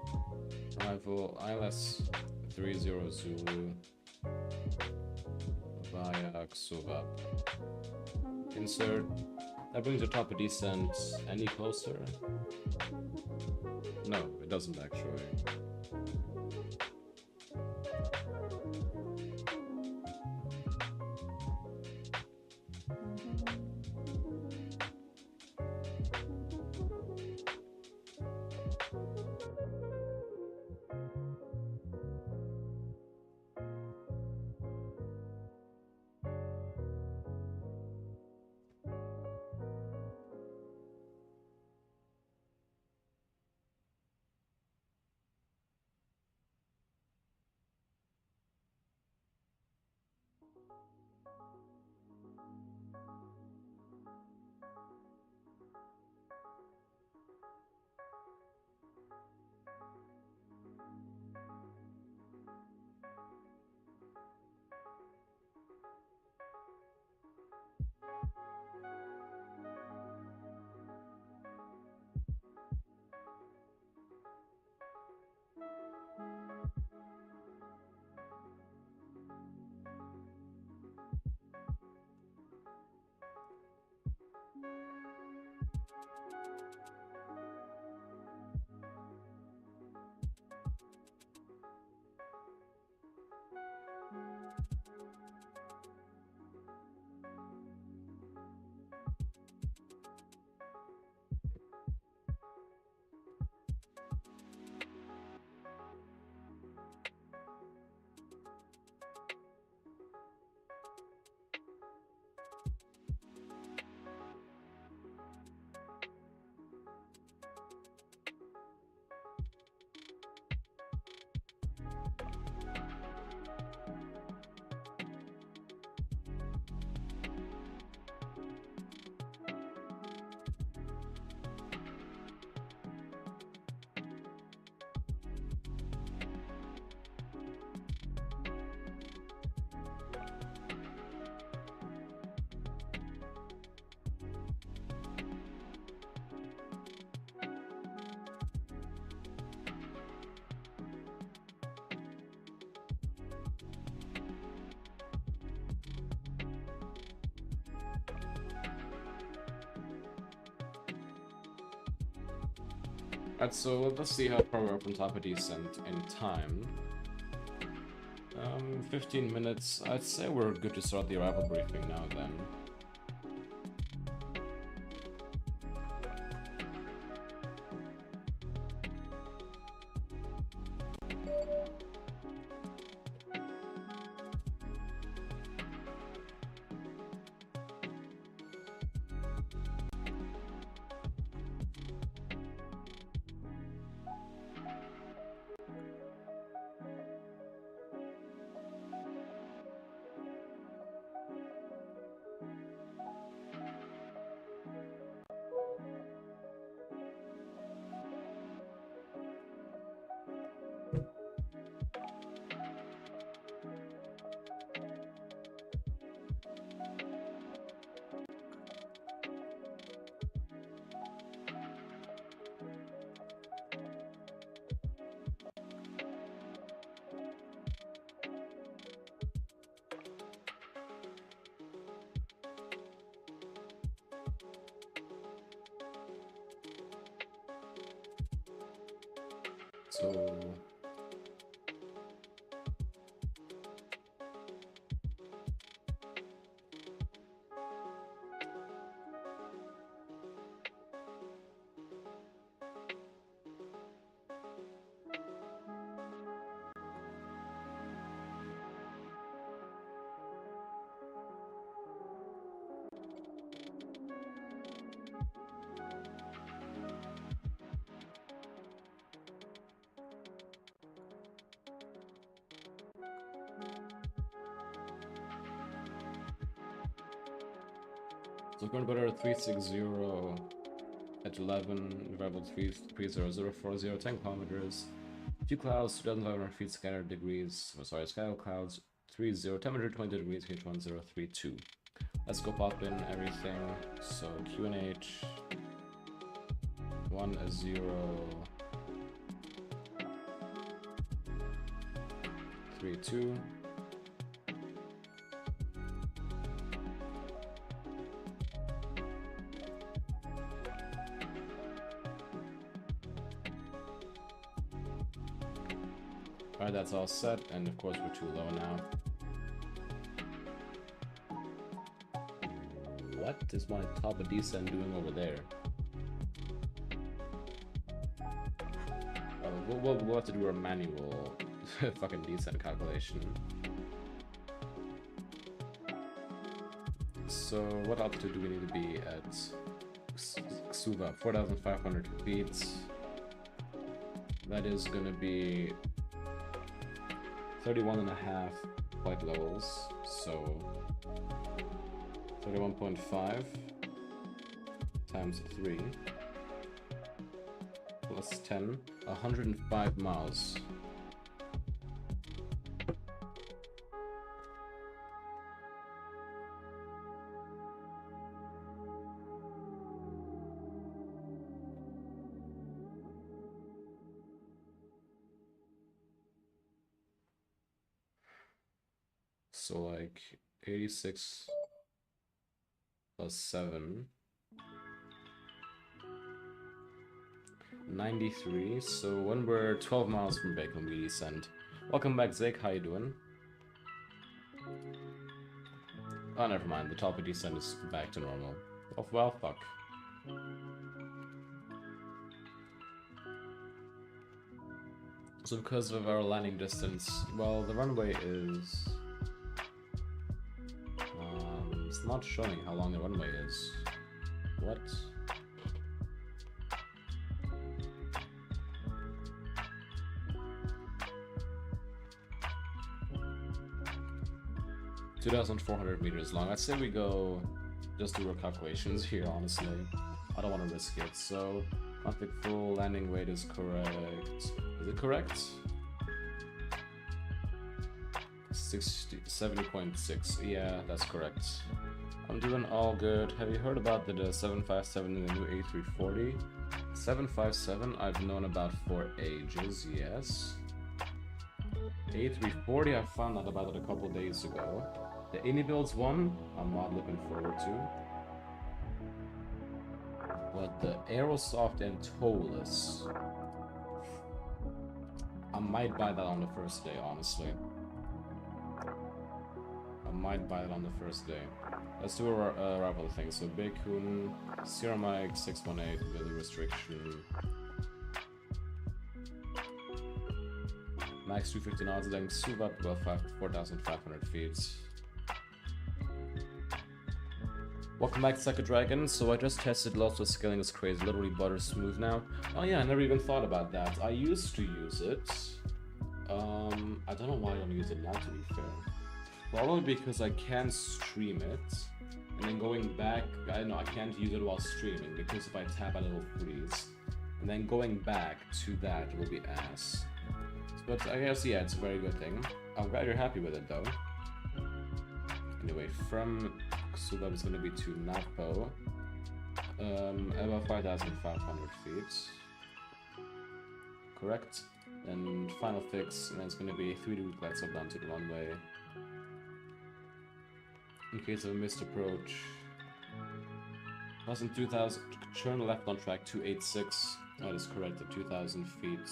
arrival ILS 30 Zulu via Xuvap. Insert. That brings your top of descent any closer? No, it doesn't actually. Alright, so let's see how far we're from top of descent in time. 15 minutes. I'd say we're good to start the arrival briefing now then. So we're going to go to 360 at 11, variable 33040, 10 kilometers, few clouds, 2,500 feet, scatter degrees, scatter clouds, 30, temperature 20 degrees, H1032. Let's go pop in everything. So QNH 10 32. Alright, that's all set, and of course we're too low now. What is my top of descent doing over there? We'll have to do a manual fucking descent calculation. So what altitude do we need to be at Suva? 4,500 feet. That is gonna be 31.5 flight levels, so 31.5 times 3 plus 10, 105 miles. So like 86 plus 7, 93. So when we're 12 miles from Bacon, we descend. Welcome back, Zake. How you doing? Oh, never mind. The top of descent is back to normal. Oh, well, fuck. So because of our landing distance, well, the runway is... it's not showing how long the runway is. What? (2,400 meters long). I'd say we go just do our calculations here, honestly. I don't want to risk it. So, config full landing weight is correct. Is it correct? 70.6. Yeah, that's correct. I'm doing all good. Have you heard about the 757 in the new A340? 757 I've known about for ages, yes. A340 I found out about it a couple days ago. The Any Builds one, I'm not looking forward to. But the Aerosoft and Towless, I might buy that on the first day, honestly. I might buy it on the first day. Let's do a arrival thing. So Bacon, Sierra Mike, 618, weather restriction. Max 250 knots, then Suvat, well 4,500 feet. Welcome back to Sucker Dragon. So I just tested lots of scaling is crazy, literally butter smooth now. Oh yeah, I never even thought about that. I used to use it. I don't know why I don't use it now, to be fair. Probably because I can stream it, and then going back, I know I can't use it while streaming because if I tap it will freeze. And then going back to that will be ass. But I guess, yeah, it's a very good thing. I'm glad you're happy with it though. Anyway, from Suva is going to be to Napo, about 5,500 feet. Correct? And final fix, and then it's going to be 3 route lights up down to the runway. In case of a missed approach. 2,000, turn left on track 286. That is correct, at 2,000 feet.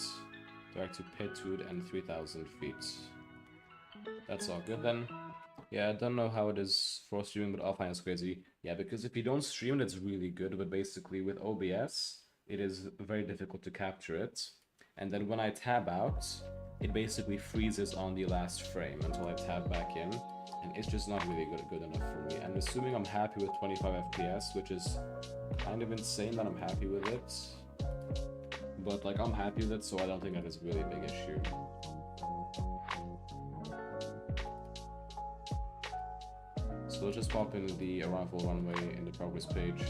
Direct to Petwood and 3,000 feet. That's all good then. Yeah, I don't know how it is for streaming, but I'll find it's crazy. Yeah, because if you don't stream it, it's really good, but basically with OBS, it is very difficult to capture it. And then when I tab out, it basically freezes on the last frame until I tab back in, and it's just not really good enough for me. And assuming I'm happy with 25 FPS, which is kind of insane that I'm happy with it, but like I'm happy with it, so I don't think that is really a big issue. So let's just pop in the arrival runway in the progress page,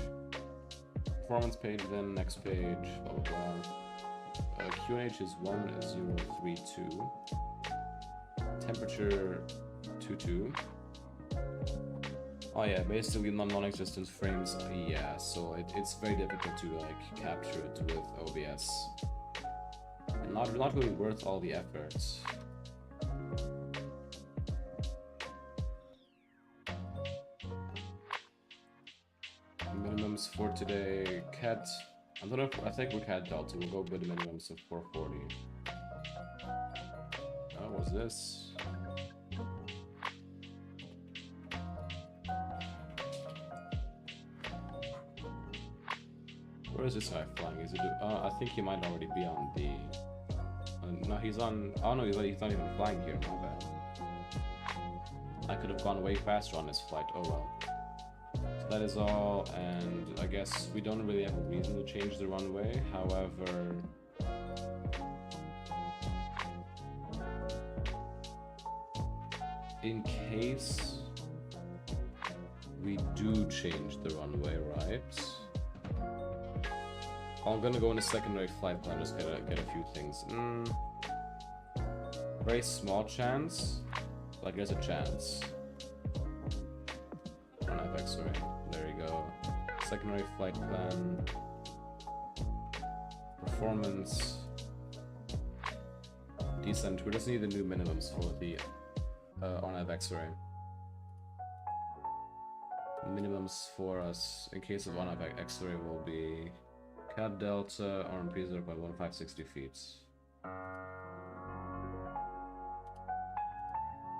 performance page, then next page, blah blah blah. QNH is 1032, temperature 22. Oh yeah, basically non-existent frames. Yeah, so it's very difficult to like capture it with OBS, and not really worth all the effort. Minimums for today, CAT. I don't know if, I think we CAT Delta. We'll go with the minimums of 440. Oh, what's this? Where is this guy flying? Is it? I think he might already be on the. No, he's on. Oh no, he's not even flying here. My bad. I could have gone way faster on this flight. Oh well. So that is all, and I guess we don't really have a reason to change the runway. However, in case we do change the runway, right? I'm gonna go in a secondary flight plan, just get a few things. Very small chance, like there's a chance. Run FX, right? There you go. Secondary flight plan. Performance. Descent. We just need the new minimums for the on X-ray. Minimums for us in case of on X-ray will be CAT Delta RMP 0.1560 feet.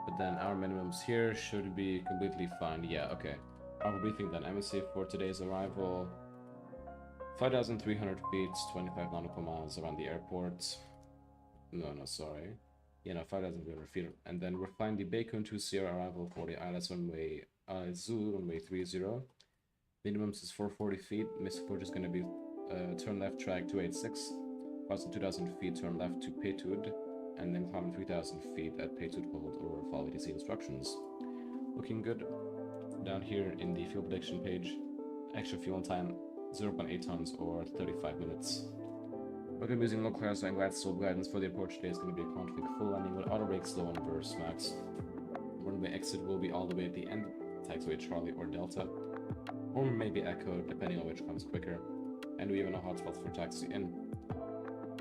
But then our minimums here should be completely fine. Yeah, okay. Our briefing then. MSA for today's arrival. 5,300 feet, 25 nautical miles around the airport. No, sorry. Yeah, no, 5,300 feet. And then we're flying the Bacon to Sierra arrival for the ILS runway Zulu runway 30. Minimums is 440 feet. Miss Ford is going to be turn left track 286. Crossing 2,000 feet, turn left to Petwood. And then climb 3,000 feet at Petwood hold or follow ATC instructions. Looking good. Down here in the fuel prediction page, extra fuel time 0.8 tons or 35 minutes. We're going to be using local airside and glide slope guidance for the approach today. Is going to be a config full landing with auto brake slow and burst max. Runway exit will be all the way at the end, taxiway Charlie or Delta, or maybe Echo depending on which comes quicker. And we have no hotspots for taxi in.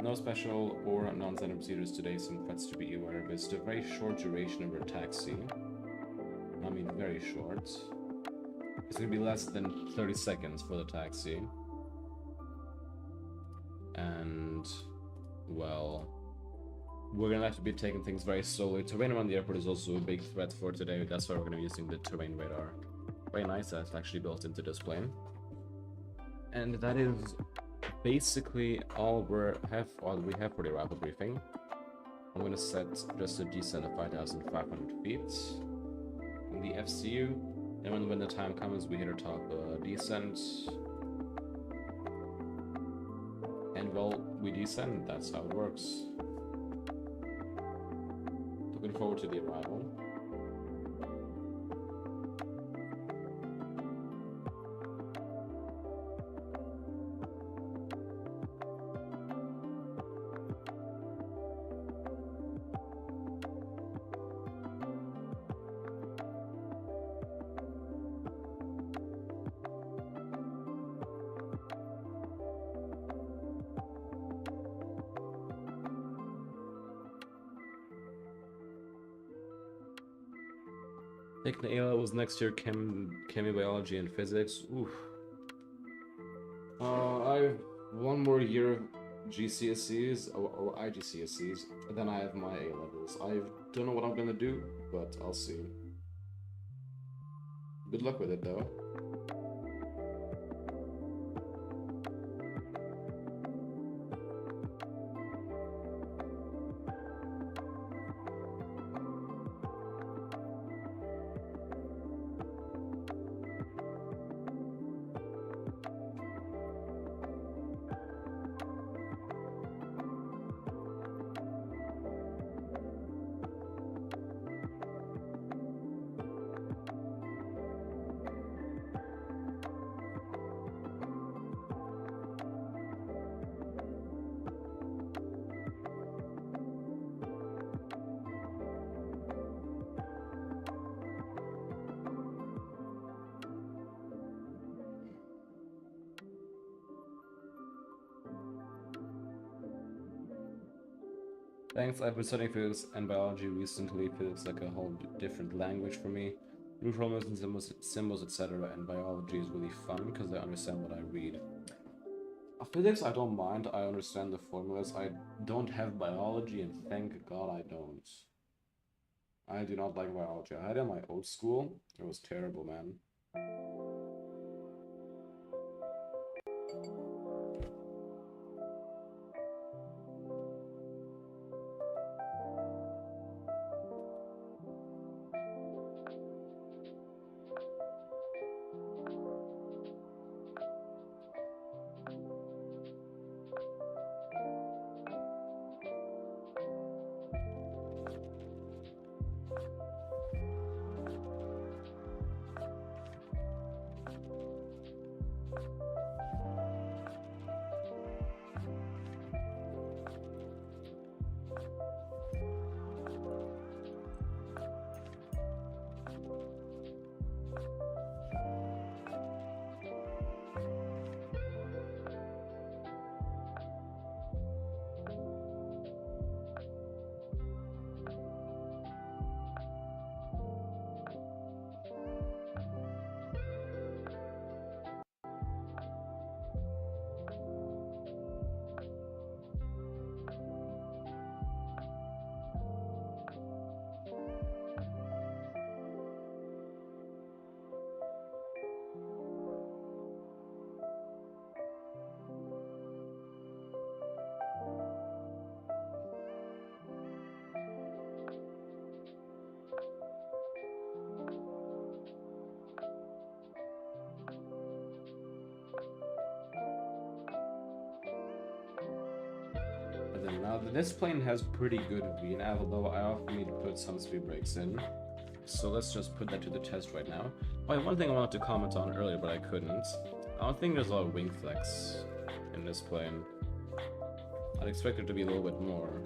No special or non-standard procedures today, some threats to be aware of. It's a very short duration of our taxi. I mean very short. It's going to be less than 30 seconds for the taxi. and well, we're gonna have to be taking things very slowly. Terrain around the airport is also a big threat for today. That's why we're gonna be using the terrain radar. Very nice, that's actually built into this plane. And that is basically all we have for the arrival briefing. I'm gonna set just a descent of 5,500 feet in the FCU, and when the time comes, we hit our top descent. And well, we descend, that's how it works. Looking forward to the arrival. Taking the A levels next year, biology and physics. Oof. I have one more year of GCSEs or IGCSEs, then I have my A levels. I don't know what I'm gonna do, but I'll see. Good luck with it though. Thanks, I've been studying physics and biology recently. Physics is like a whole different language for me. Formulas and symbols, etc. And biology is really fun because I understand what I read. Physics, I don't mind. I understand the formulas. I don't have biology, and thank God I don't. I do not like biology. I had it in my old school. It was terrible, man. Now this plane has pretty good VNAV, although I often need to put some speed brakes in. So let's just put that to the test right now. Oh, one thing I wanted to comment on earlier, but I couldn't. I don't think there's a lot of wing flex in this plane. I'd expect it to be a little bit more.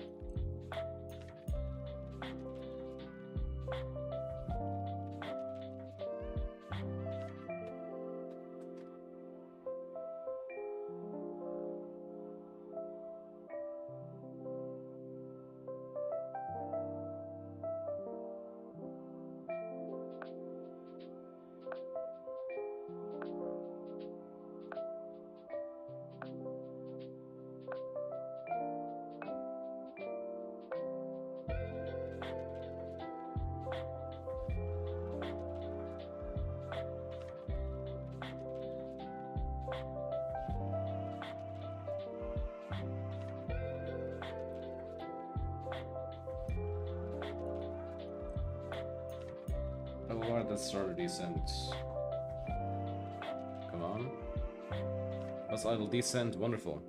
Alright, let's start a descent. Come on. Bus idle descent, wonderful.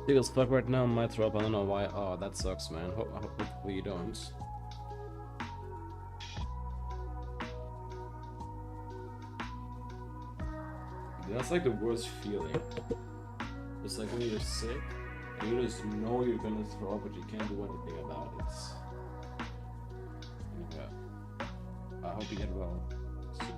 Big as fuck right now, might throw up, I don't know why. Oh, that sucks, man. Hopefully you don't. That's like the worst feeling. It's like when you're sick, and you just know you're gonna throw up, but you can't do anything about it. Yeah. I hope you get well soon.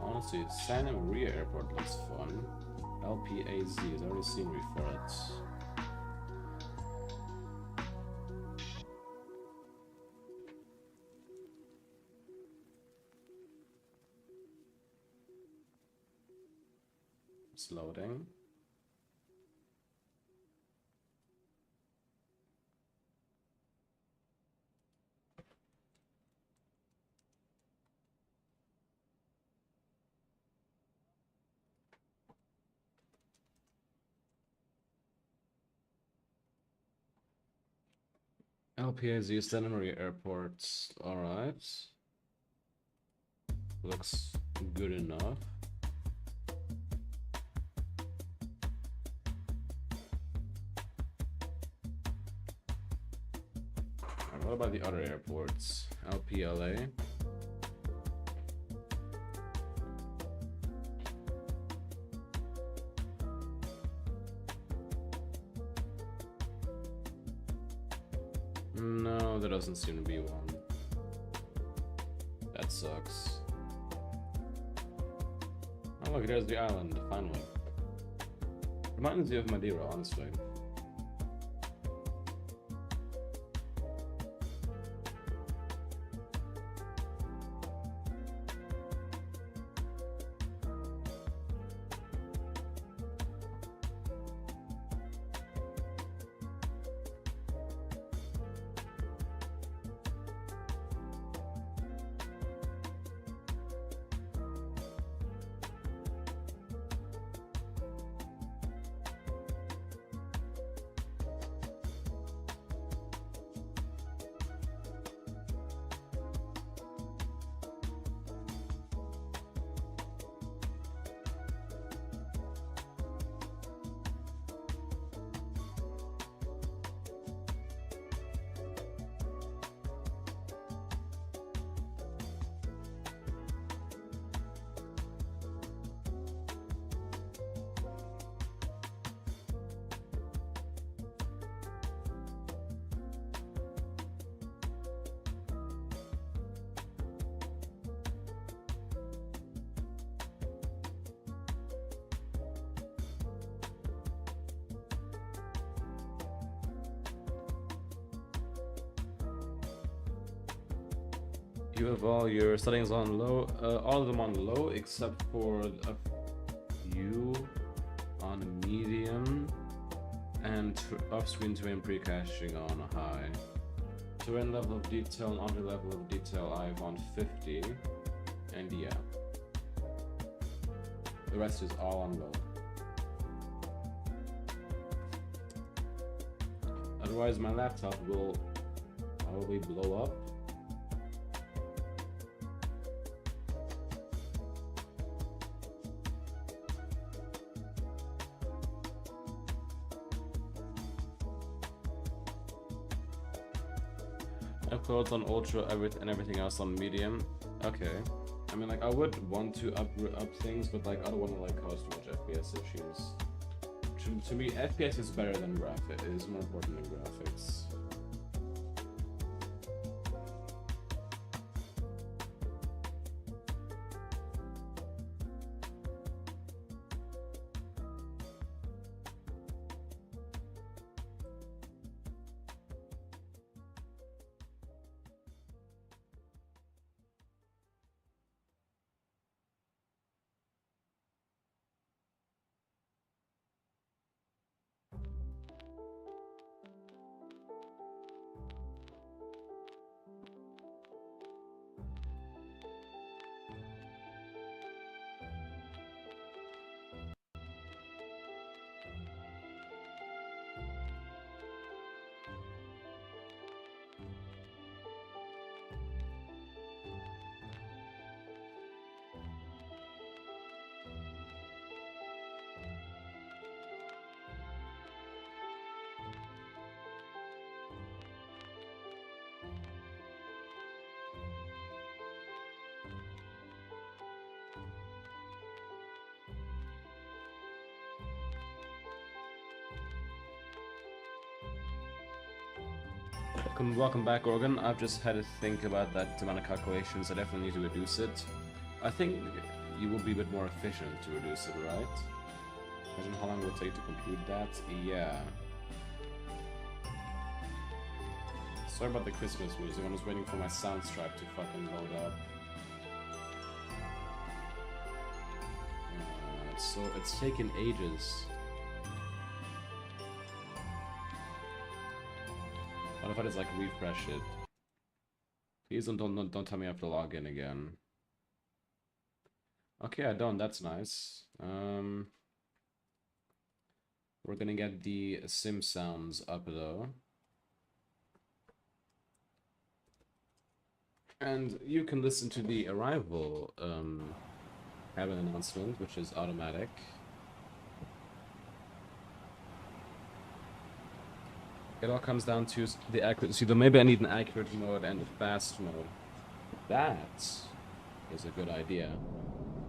Honestly, Santa Maria Airport looks fun. LPAZ, there's already scenery for it. It's loading. LPAZ Santa Maria Airport. Alright. Looks good enough. Alright, what about the other airports? LPLA. No, there doesn't seem to be one. That sucks. Oh look, there's the island, finally. Reminds me of Madeira, honestly. You have all your settings on low, all of them on low except for a few on medium and off-screen terrain pre-caching on high. Terrain level of detail and audio level of detail I have on 50, and yeah. The rest is all on low. Otherwise my laptop will probably blow up. Uploads on ultra, everything else on medium. Okay. I mean, like, I would want to up things, but like, I don't want to like cause too much FPS issues. To me, FPS is better than graphics. It is more important than graphics. Welcome back, Organ. I've just had to think about that amount of calculations. I definitely need to reduce it. I think you will be a bit more efficient to reduce it, right? Imagine how long it will take to compute that. Yeah. Sorry about the Christmas music. I'm just waiting for my soundstripe to fucking load up. So it's taken ages. What if I just like refresh it? Please don't tell me I have to log in again. Okay, I don't. That's nice. We're gonna get the sim sounds up though. And you can listen to the arrival cabin announcement, which is automatic. It all comes down to the accuracy, though maybe I need an accurate mode and a fast mode. That is a good idea.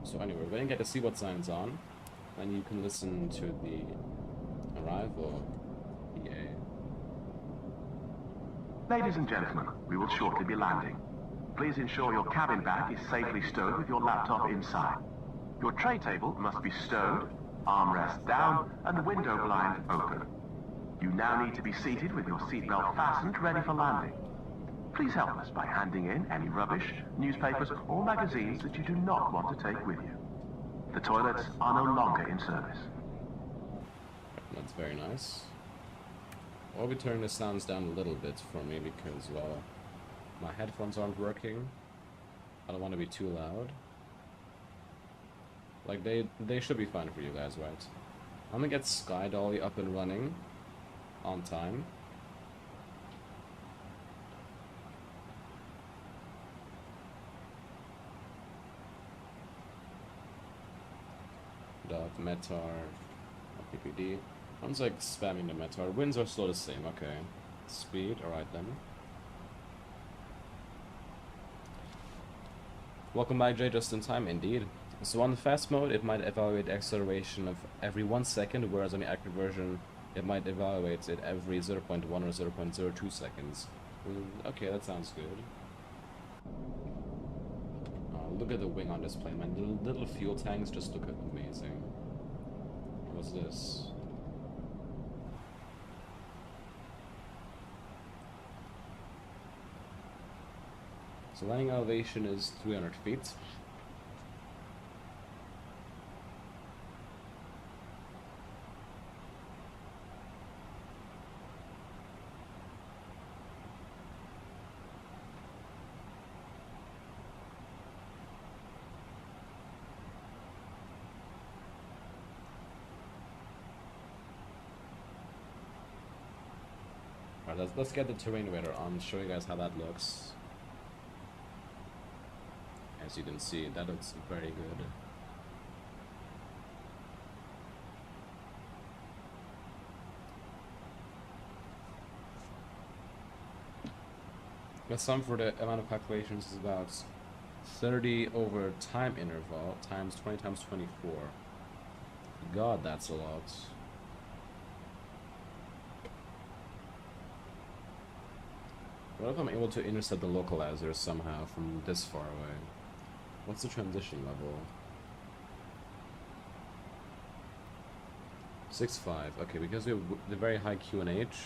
So anyway, we're going to get to see what sign's on, and you can listen to the arrival PA. Ladies and gentlemen, we will shortly be landing. Please ensure your cabin bag is safely stowed with your laptop inside. Your tray table must be stowed, armrest down, and the window blind open. You now need to be seated with your seatbelt fastened, ready for landing. Please help us by handing in any rubbish, newspapers, or magazines that you do not want to take with you. The toilets are no longer in service. That's very nice. I'll be turning the sounds down a little bit for me because, well, my headphones aren't working. I don't want to be too loud. Like, they should be fine for you guys, right? I'm gonna get Sky Dolly up and running on time. Metar, LPPD. Sounds like spamming the Metar. Winds are still the same, okay. Speed, alright then. Welcome back, Jay, just in time, indeed. So on the fast mode, it might evaluate acceleration of every 1 second, whereas on the accurate version, it might evaluate it every 0.1 or 0.02 seconds. Okay, that sounds good. Look at the wing on this plane, man. The little fuel tanks just look amazing. What's this? So landing elevation is 300 feet. Alright, let's get the terrain radar on, show you guys how that looks. As you can see, that looks very good. The sum for the amount of calculations is about 30 over time interval times 20 times 24. God, that's a lot. What if I'm able to intercept the localizer somehow from this far away? What's the transition level? 6.5. Okay, because we have the very high QNH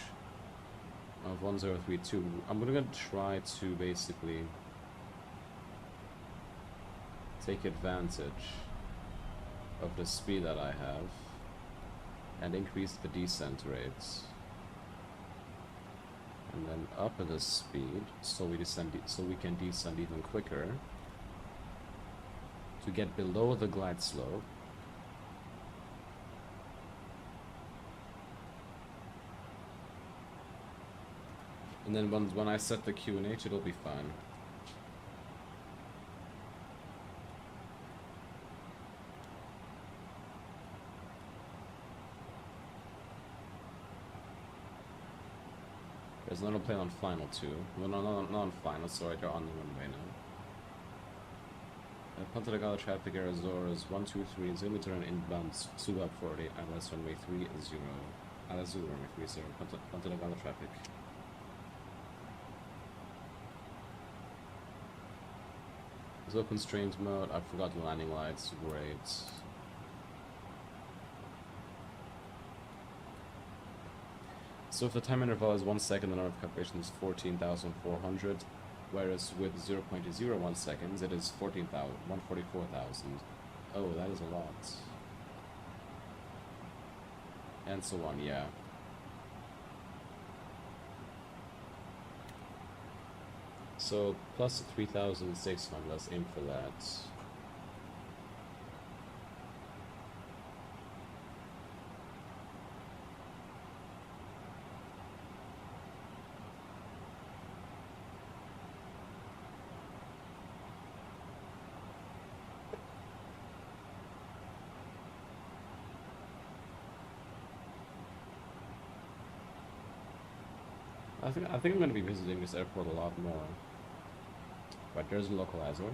of 1032, I'm gonna try to basically take advantage of the speed that I have and increase the descent rates. And then up at the speed, so we can descend even quicker to get below the glide slope. And then when I set the QNH, it'll be fine. There's another plane on final too. Well, no, not on final, sorry, they're on the runway now. Ponta Delgada traffic, Azores 123, 0 turn inbound, Suba 40, LS runway 30, LS runway 30, Ponta Delgada traffic. So constrained mode, I forgot the landing lights, great. So if the time interval is 1 second, the number of calculations is 14,400, whereas with 0.01 seconds, it is 144,000. Oh, that is a lot. And so on, yeah. So plus 3,600, let's aim for that. I think I'm going to be visiting this airport a lot more. But there's a local Azure.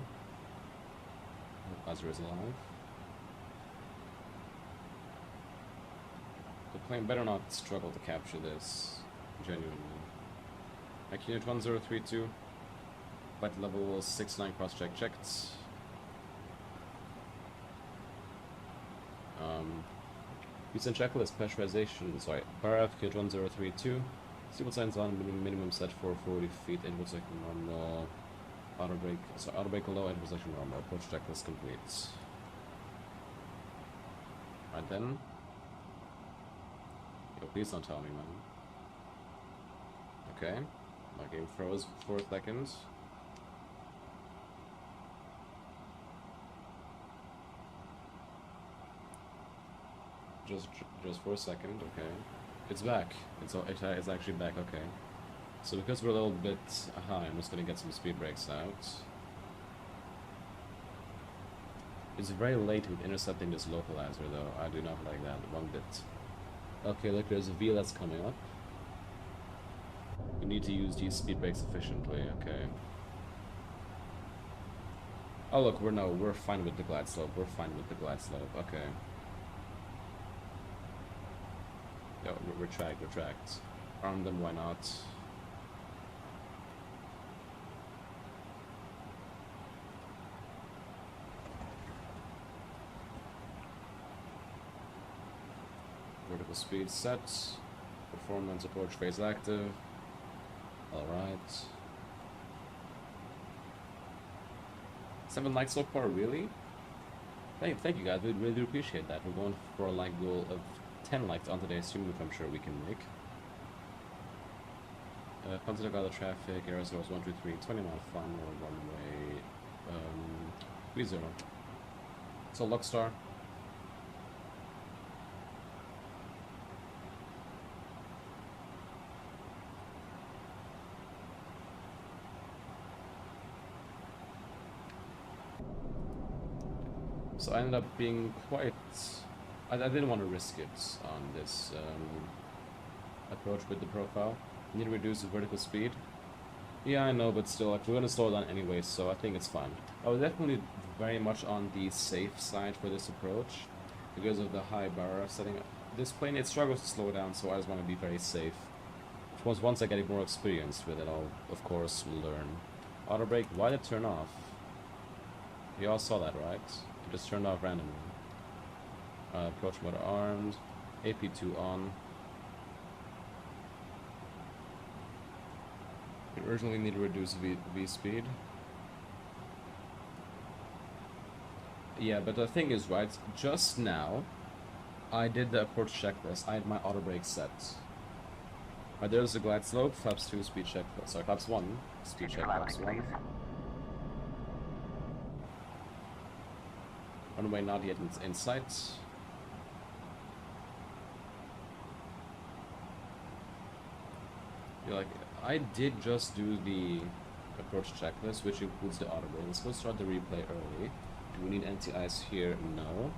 Azure is alive. The plane better not struggle to capture this, genuinely. Unit 1032. Flight level 69 cross-check checked. Recent checklist pressurization. Sorry, bar Unit 1032. Stable signs on, minimum set for 40 feet, input section normal, auto brake, so auto brake low, input section normal, approach checklist complete. Right then. Yo, please don't tell me, man. Okay, my game froze for 4 seconds. Just for a second, okay. It's back. It's actually back, okay. So because we're a little bit high, I'm just gonna get some speed brakes out. It's very late with intercepting this localizer though. I do not like that one bit. Okay, look, there's a VLS coming up. We need to use these speed brakes efficiently, okay. Oh look, we're fine with the glide slope. We're fine with the glide slope, okay. Yo, retract. Arm them, why not? Vertical speed set. Performance approach phase active. Alright. 7 likes so far, really? Thank you guys, we really do appreciate that. We're going for a like goal of 10 likes on today's stream, which I'm sure we can make. Ponta Delgada traffic, Azores 123, 20 mile final, runway 30. So Luckstar. So I ended up being quite... I didn't want to risk it on this approach with the profile. Need to reduce the vertical speed. Yeah, I know, but still, like, we're going to slow down anyway, so I think it's fine. I was definitely very much on the safe side for this approach because of the high bar setting. This plane, it struggles to slow down, so I just want to be very safe. Once I get more experience with it, I'll, of course, learn. Auto brake, why did it turn off? You all saw that, right? It just turned off randomly. Approach motor armed, AP2 on. We urgently need to reduce V speed. Yeah, but the thing is, right, just now, I did the approach checklist. I had my auto brake set. Right, there's the glide slope, flaps 2, speed check, sorry, flaps 1, speed check, flaps 1. Runway not yet in sight. You're like, I did just do the approach checklist, which includes the auto brake. Let's go start the replay early. Do we need anti-ice here? No.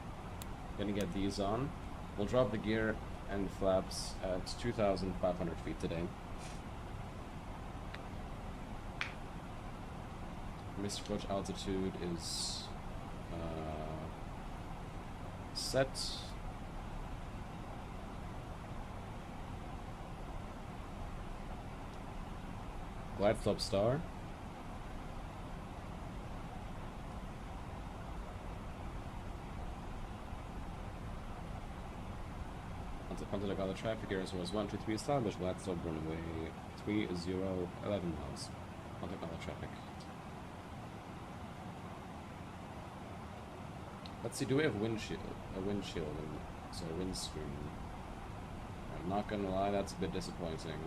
Gonna get these on. We'll drop the gear and flaps at 2,500 feet today. Missed approach altitude is set. Glide slope star. Delgada traffic here, Azores 123 established, Gladstone runway 3011 miles. Ponta Delgada traffic. Let's see, do we have windshield? A windshield, sorry, windscreen. I'm not gonna lie, that's a bit disappointing.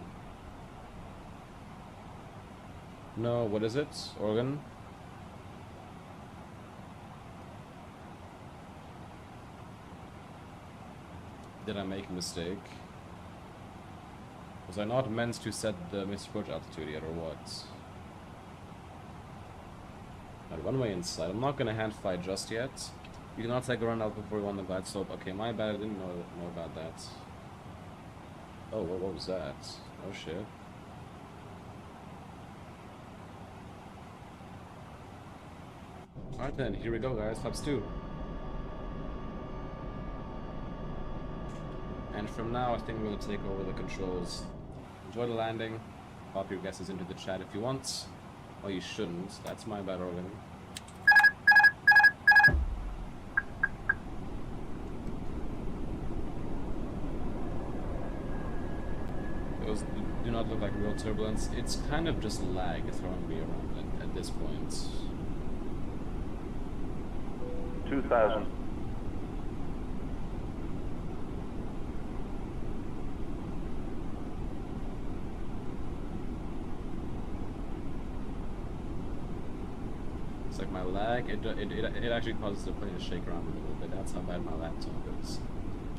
No, what is it? Organ? Did I make a mistake? Was I not meant to set the missed approach altitude yet, or what? Right, runway inside. I'm not gonna hand fly just yet. You cannot take a run out before you want the glide slope. Okay, my bad, I didn't know about that. Oh, what was that? Oh shit. Alright then, here we go guys, flaps 2. And from now, I think we're going to take over the controls. Enjoy the landing. Pop your guesses into the chat if you want. Well, you shouldn't. That's my bad, Organ. Those do not look like real turbulence. It's kind of just lag throwing me around at this point. 2000. It's like my lag, it actually causes the plane to shake around a little bit. That's how bad my laptop is.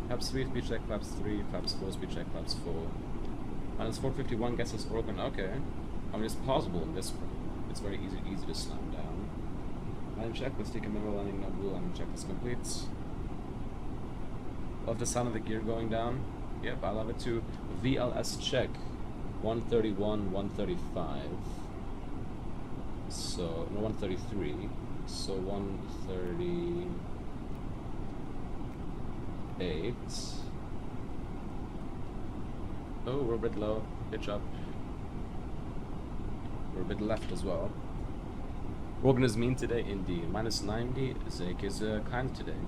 Flaps 3, speed check, flaps 3, flaps 4, speed check, flaps 4. Minus 451 guesses Organ, okay. I mean, it's possible in this plane. It's very easy to slam down. Landing checklist, take a member landing, no blue landing checklist complete. Love the sound of the gear going down. Yep, I love it too. VLS check, 131, 135. So, no, 133. So, 138. Oh, we're a bit low. Pitch up. We're a bit left as well. Organ is mean today, indeed. Minus 90. Zeke is kind today.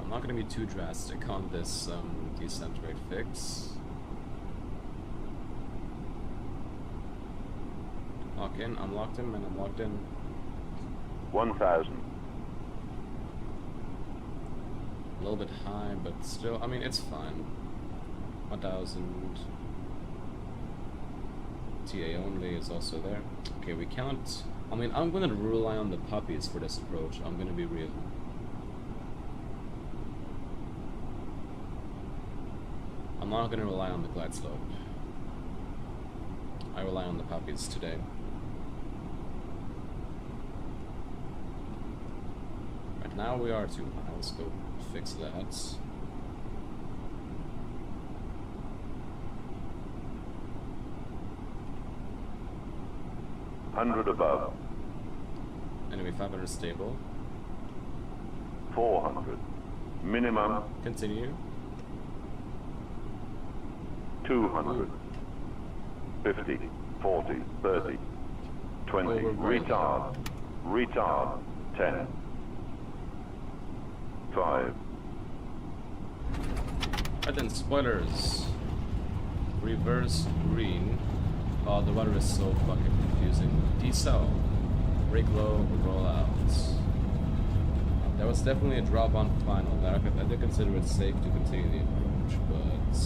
I'm not going to be too drastic on this descent rate fix. Lock in, I'm locked in, and I'm locked in. 1000. A little bit high, but still, I mean, it's fine. 1000. TA only is also there. Okay, we cannot. I mean, I'm gonna rely on the puppies for this approach. I'm gonna be real. I'm not gonna rely on the glide slope. I rely on the puppies today. Right now we are too high. Let's go fix that. Hundred above. Enemy 500 stable. 400. Minimum. Continue. 200. 50. 40. 30. 20. Retard. Retard. 10. 5. Right then, spoilers. Reverse green. Oh, the rudder is so fucking confusing. Decel. Brake low, roll out. There was definitely a drop on final. I did consider it safe to continue the approach, but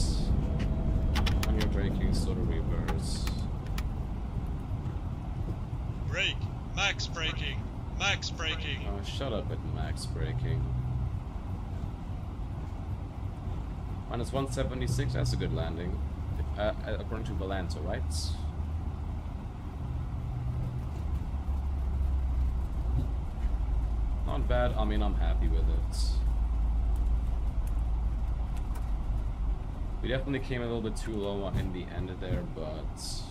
when you're braking, sort of reverse. Brake! Max braking! Max braking! Oh, shut up with max braking. Minus 176, that's a good landing. According to Valanto, right? Not bad, I mean, I'm happy with it. We definitely came a little bit too low in the end there, but...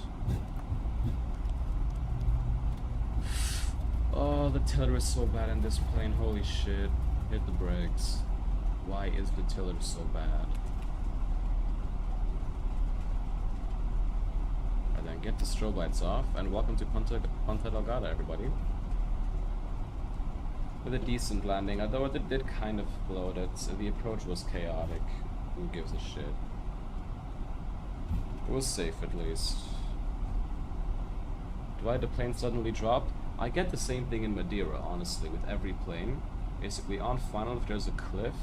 Oh, the tiller is so bad in this plane, holy shit. Hit the brakes. Why is the tiller so bad? And then get the strobe lights off, and welcome to Ponta Delgada, everybody. with a decent landing, although it did kind of float it. The approach was chaotic. Who gives a shit? It was safe at least. Why the plane suddenly dropped? I get the same thing in Madeira, honestly, with every plane. Basically, on final, if there's a cliff,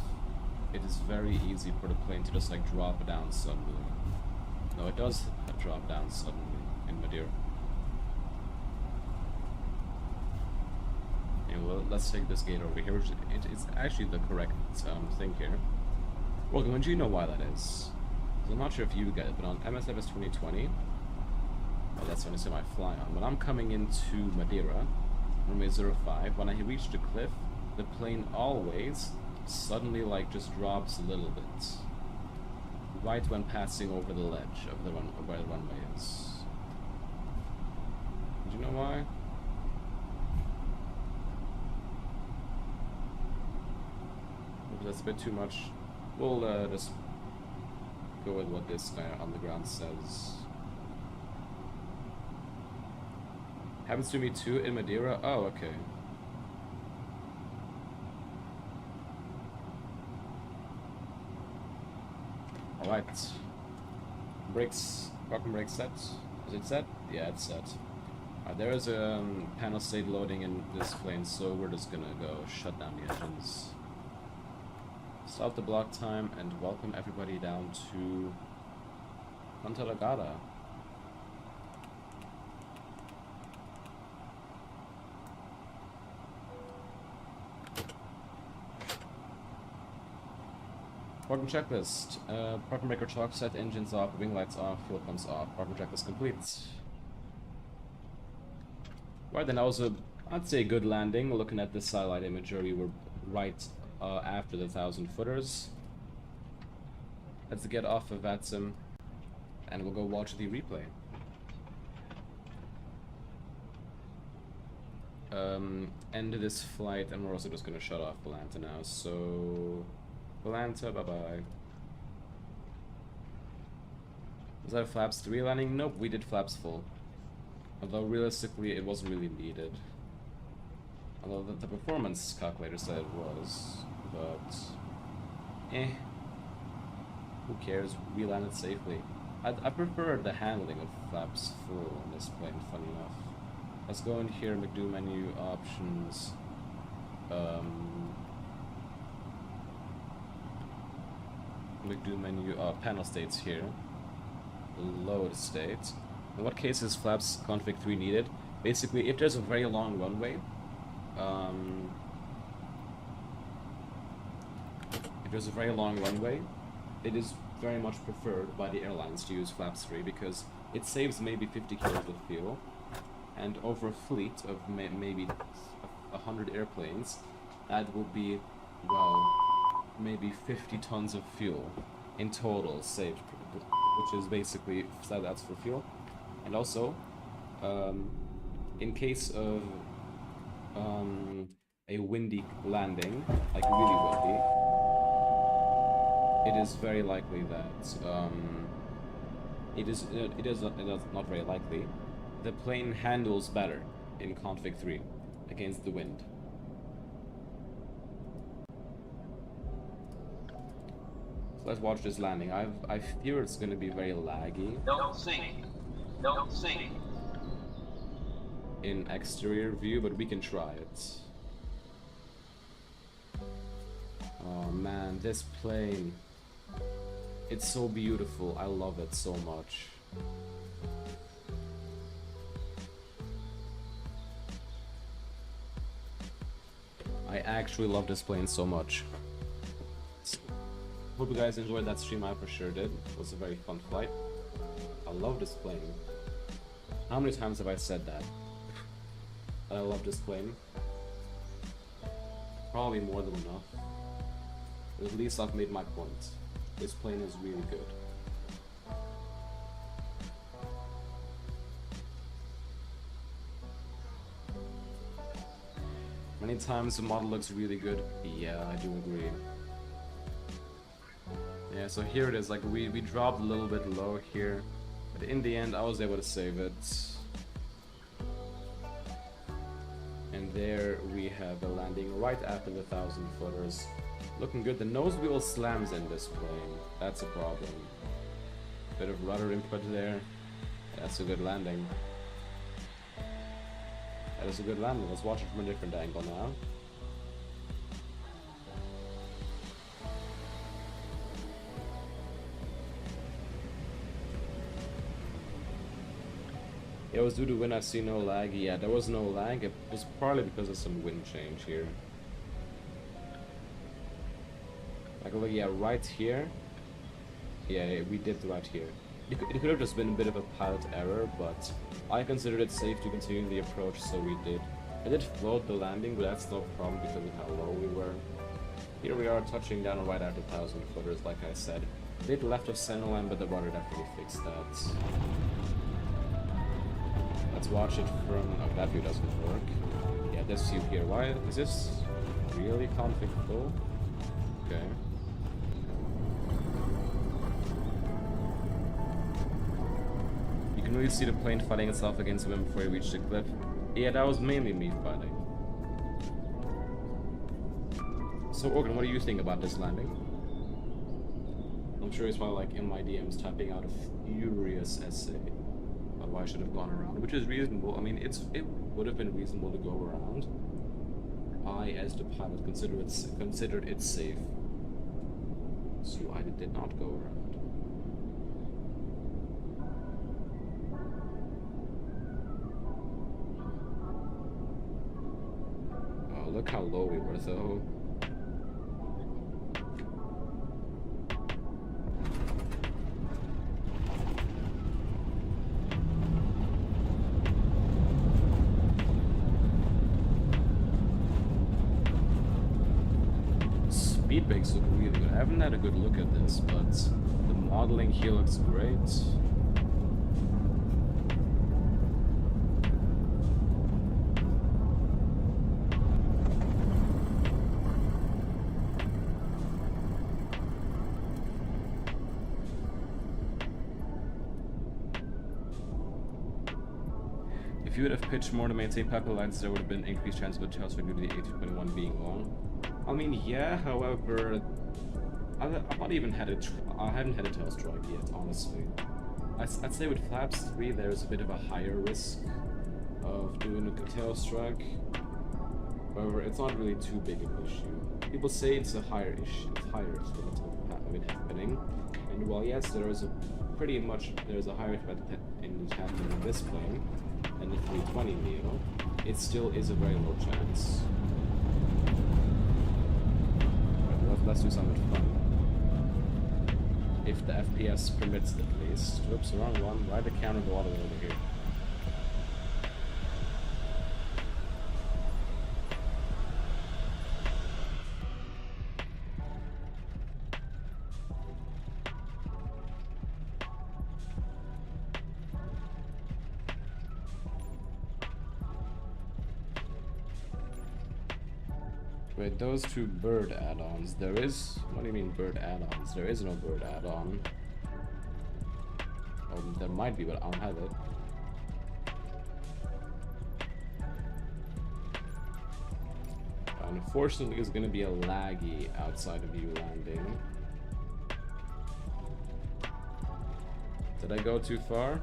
it is very easy for the plane to just like drop down suddenly. No, it does drop down suddenly in Madeira. Yeah, well, let's take this gate over here, which it's actually the correct thing here. Welcome, do you know why that is? So I'm not sure if you get it, but on MSFS 2020, well, that's the only sim I fly on. When I'm coming into Madeira, runway 05, when I reach the cliff, the plane always suddenly like just drops a little bit. Right when passing over the ledge of where the runway is. Do you know why? Maybe that's a bit too much. We'll just go with what this guy on the ground says. Happens to me too in Madeira. Oh, okay. Alright. Brakes, parking brake set. Is it set? Yeah, it's set. There is a panel state loading in this plane, so we're just gonna go shut down the engines. Stop the block time and welcome everybody down to Ponta Delgada. Parking checklist. Parking breaker chalk set, engines off, wing lights off, fuel pumps off. Parking checklist complete. Right then, that was I'd say, good landing. Looking at this satellite imagery, we're right after the 1,000 footers. Let's get off of VATSIM and we'll go watch the replay. End this flight, and we're also just gonna shut off Atlanta now. So Atlanta, bye-bye. Was that a flaps 3 landing? Nope, we did flaps full. Although realistically it wasn't really needed. Although the performance calculator said it was. But who cares? We landed safely. I prefer the handling of flaps full on this plane, funny enough. Let's go in here, McDo menu, options. McDo menu, panel states here. Load state. In what case is flaps config 3 needed? Basically, if there's a very long runway, it is very much preferred by the airlines to use flaps 3 because it saves maybe 50 kilos of fuel, and over a fleet of maybe 100 airplanes, that will be, well, maybe 50 tons of fuel in total saved, which is basically, that's for fuel. And also, in case of a windy landing, like really windy, it is very likely that it is not very likely. The plane handles better in config 3 against the wind. So let's watch this landing. I fear it's going to be very laggy. Don't sink. Don't sink. In exterior view, but we can try it. Oh man, this plane. It's so beautiful. I love it so much. I actually love this plane so much. Hope you guys enjoyed that stream. I for sure did. It was a very fun flight. I love this plane. How many times have I said that? I love this plane. Probably more than enough. But at least I've made my point. This plane is really good. Many times the model looks really good. Yeah, I do agree. Yeah, so here it is. Like we dropped a little bit low here, but in the end I was able to save it. And there we have a landing right after the 1,000 footers. Looking good. The nose wheel slams in this plane. That's a problem. Bit of rudder input there. That's a good landing. That is a good landing. Let's watch it from a different angle now. It was due to wind. I see no lag. Yeah, there was no lag. It was partly because of some wind change here. Like, look, yeah, right here. Yeah, we did right here. It could have just been a bit of a pilot error, but I considered it safe to continue the approach, so we did. I did float the landing, but that's no problem because of how low we were. Here we are touching down right after 1,000 footers, like I said. A bit left of centerline, but the rudder definitely fixed that. Let's watch it from... Oh, that view doesn't work. Yeah, this view here. Why is this really conflictable? Okay. You can really see the plane fighting itself against the wind before it reached the cliff. Yeah, that was mainly me fighting. So, Organ, what do you think about this landing? I'm sure he's probably like in my DMs typing out a furious essay of why I should have gone around, which is reasonable. I mean, it would have been reasonable to go around. I, as the pilot, considered it safe, so I did not go around. Oh, look how low we were, though. Speed brakes look really good. I haven't had a good look at this, but the modeling here looks great. If you would have pitched more to maintain pipeline lines, there would have been increased chance of a tail strike due to the A321 being long. I mean, yeah, however, I haven't had a tail strike yet, honestly. I'd say with flaps 3, there's a bit of a higher risk of doing a tail strike. However, it's not really too big of an issue. People say it's a higher issue, higher threat of it happening. And while yes, there's a higher threat in it happening in this plane than the 320neo, it still is a very low chance. Let's do something fun. If the FPS permits it, at least. Oops, wrong one. Why did the camera go all the way over here? Wait, those two bird add-ons. There is... What do you mean bird add-ons? There is no bird add-on. Oh, there might be, but I don't have it. Unfortunately, it's going to be a laggy outside of you landing. Did I go too far?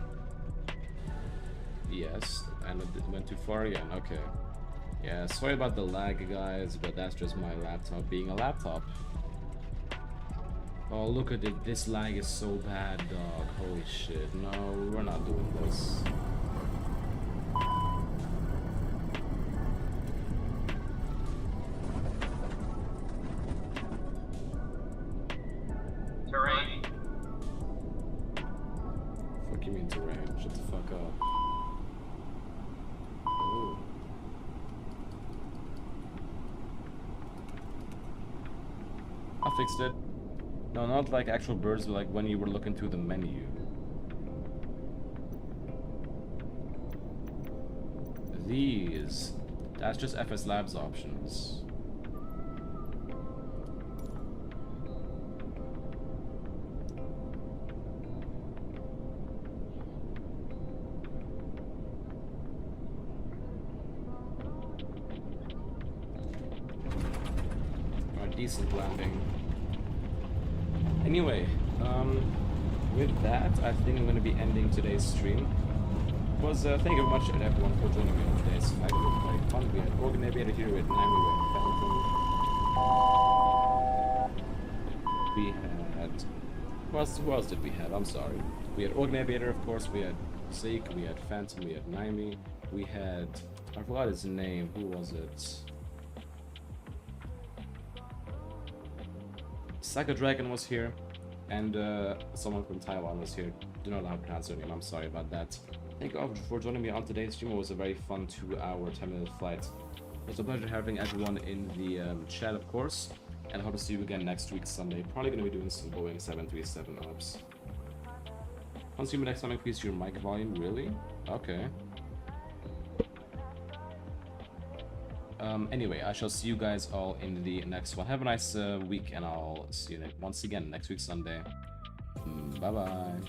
Yes, and it went too far again. Okay. Yeah, sorry about the lag, guys, but that's just my laptop being a laptop. Oh, look at it. This lag is so bad, dog. Holy shit. No, we're not doing this. Terrain. Fuck you mean terrain? Shut the fuck up. Oh. I fixed it. No, not like actual birds, but like when you were looking through the menu. These. That's just FSLabs options. decent landing. Anyway, with that, I think I'm going to be ending today's stream. It was, thank you very much everyone for joining me on today's flight. It was very fun. We had Organ Aviator here with 9, we had Phantom. We had... Who else did we have? I'm sorry. We had Organ Aviator, of course, we had Zeke, we had Phantom, we had Naimi, we had... I forgot his name, who was it? Saka Dragon was here, and someone from Taiwan was here. Do not know how to pronounce their name, I'm sorry about that. Thank you all for joining me on today's stream. It was a very fun 2-hour, 10-minute flight. It was a pleasure having everyone in the chat, of course, and I hope to see you again next week, Sunday. Probably going to be doing some Boeing 737 ops. Once you next time, increase your mic volume, really? Okay. Anyway, I shall see you guys all in the next one. Have a nice week, and I'll see you once again next week, Sunday. Bye-bye.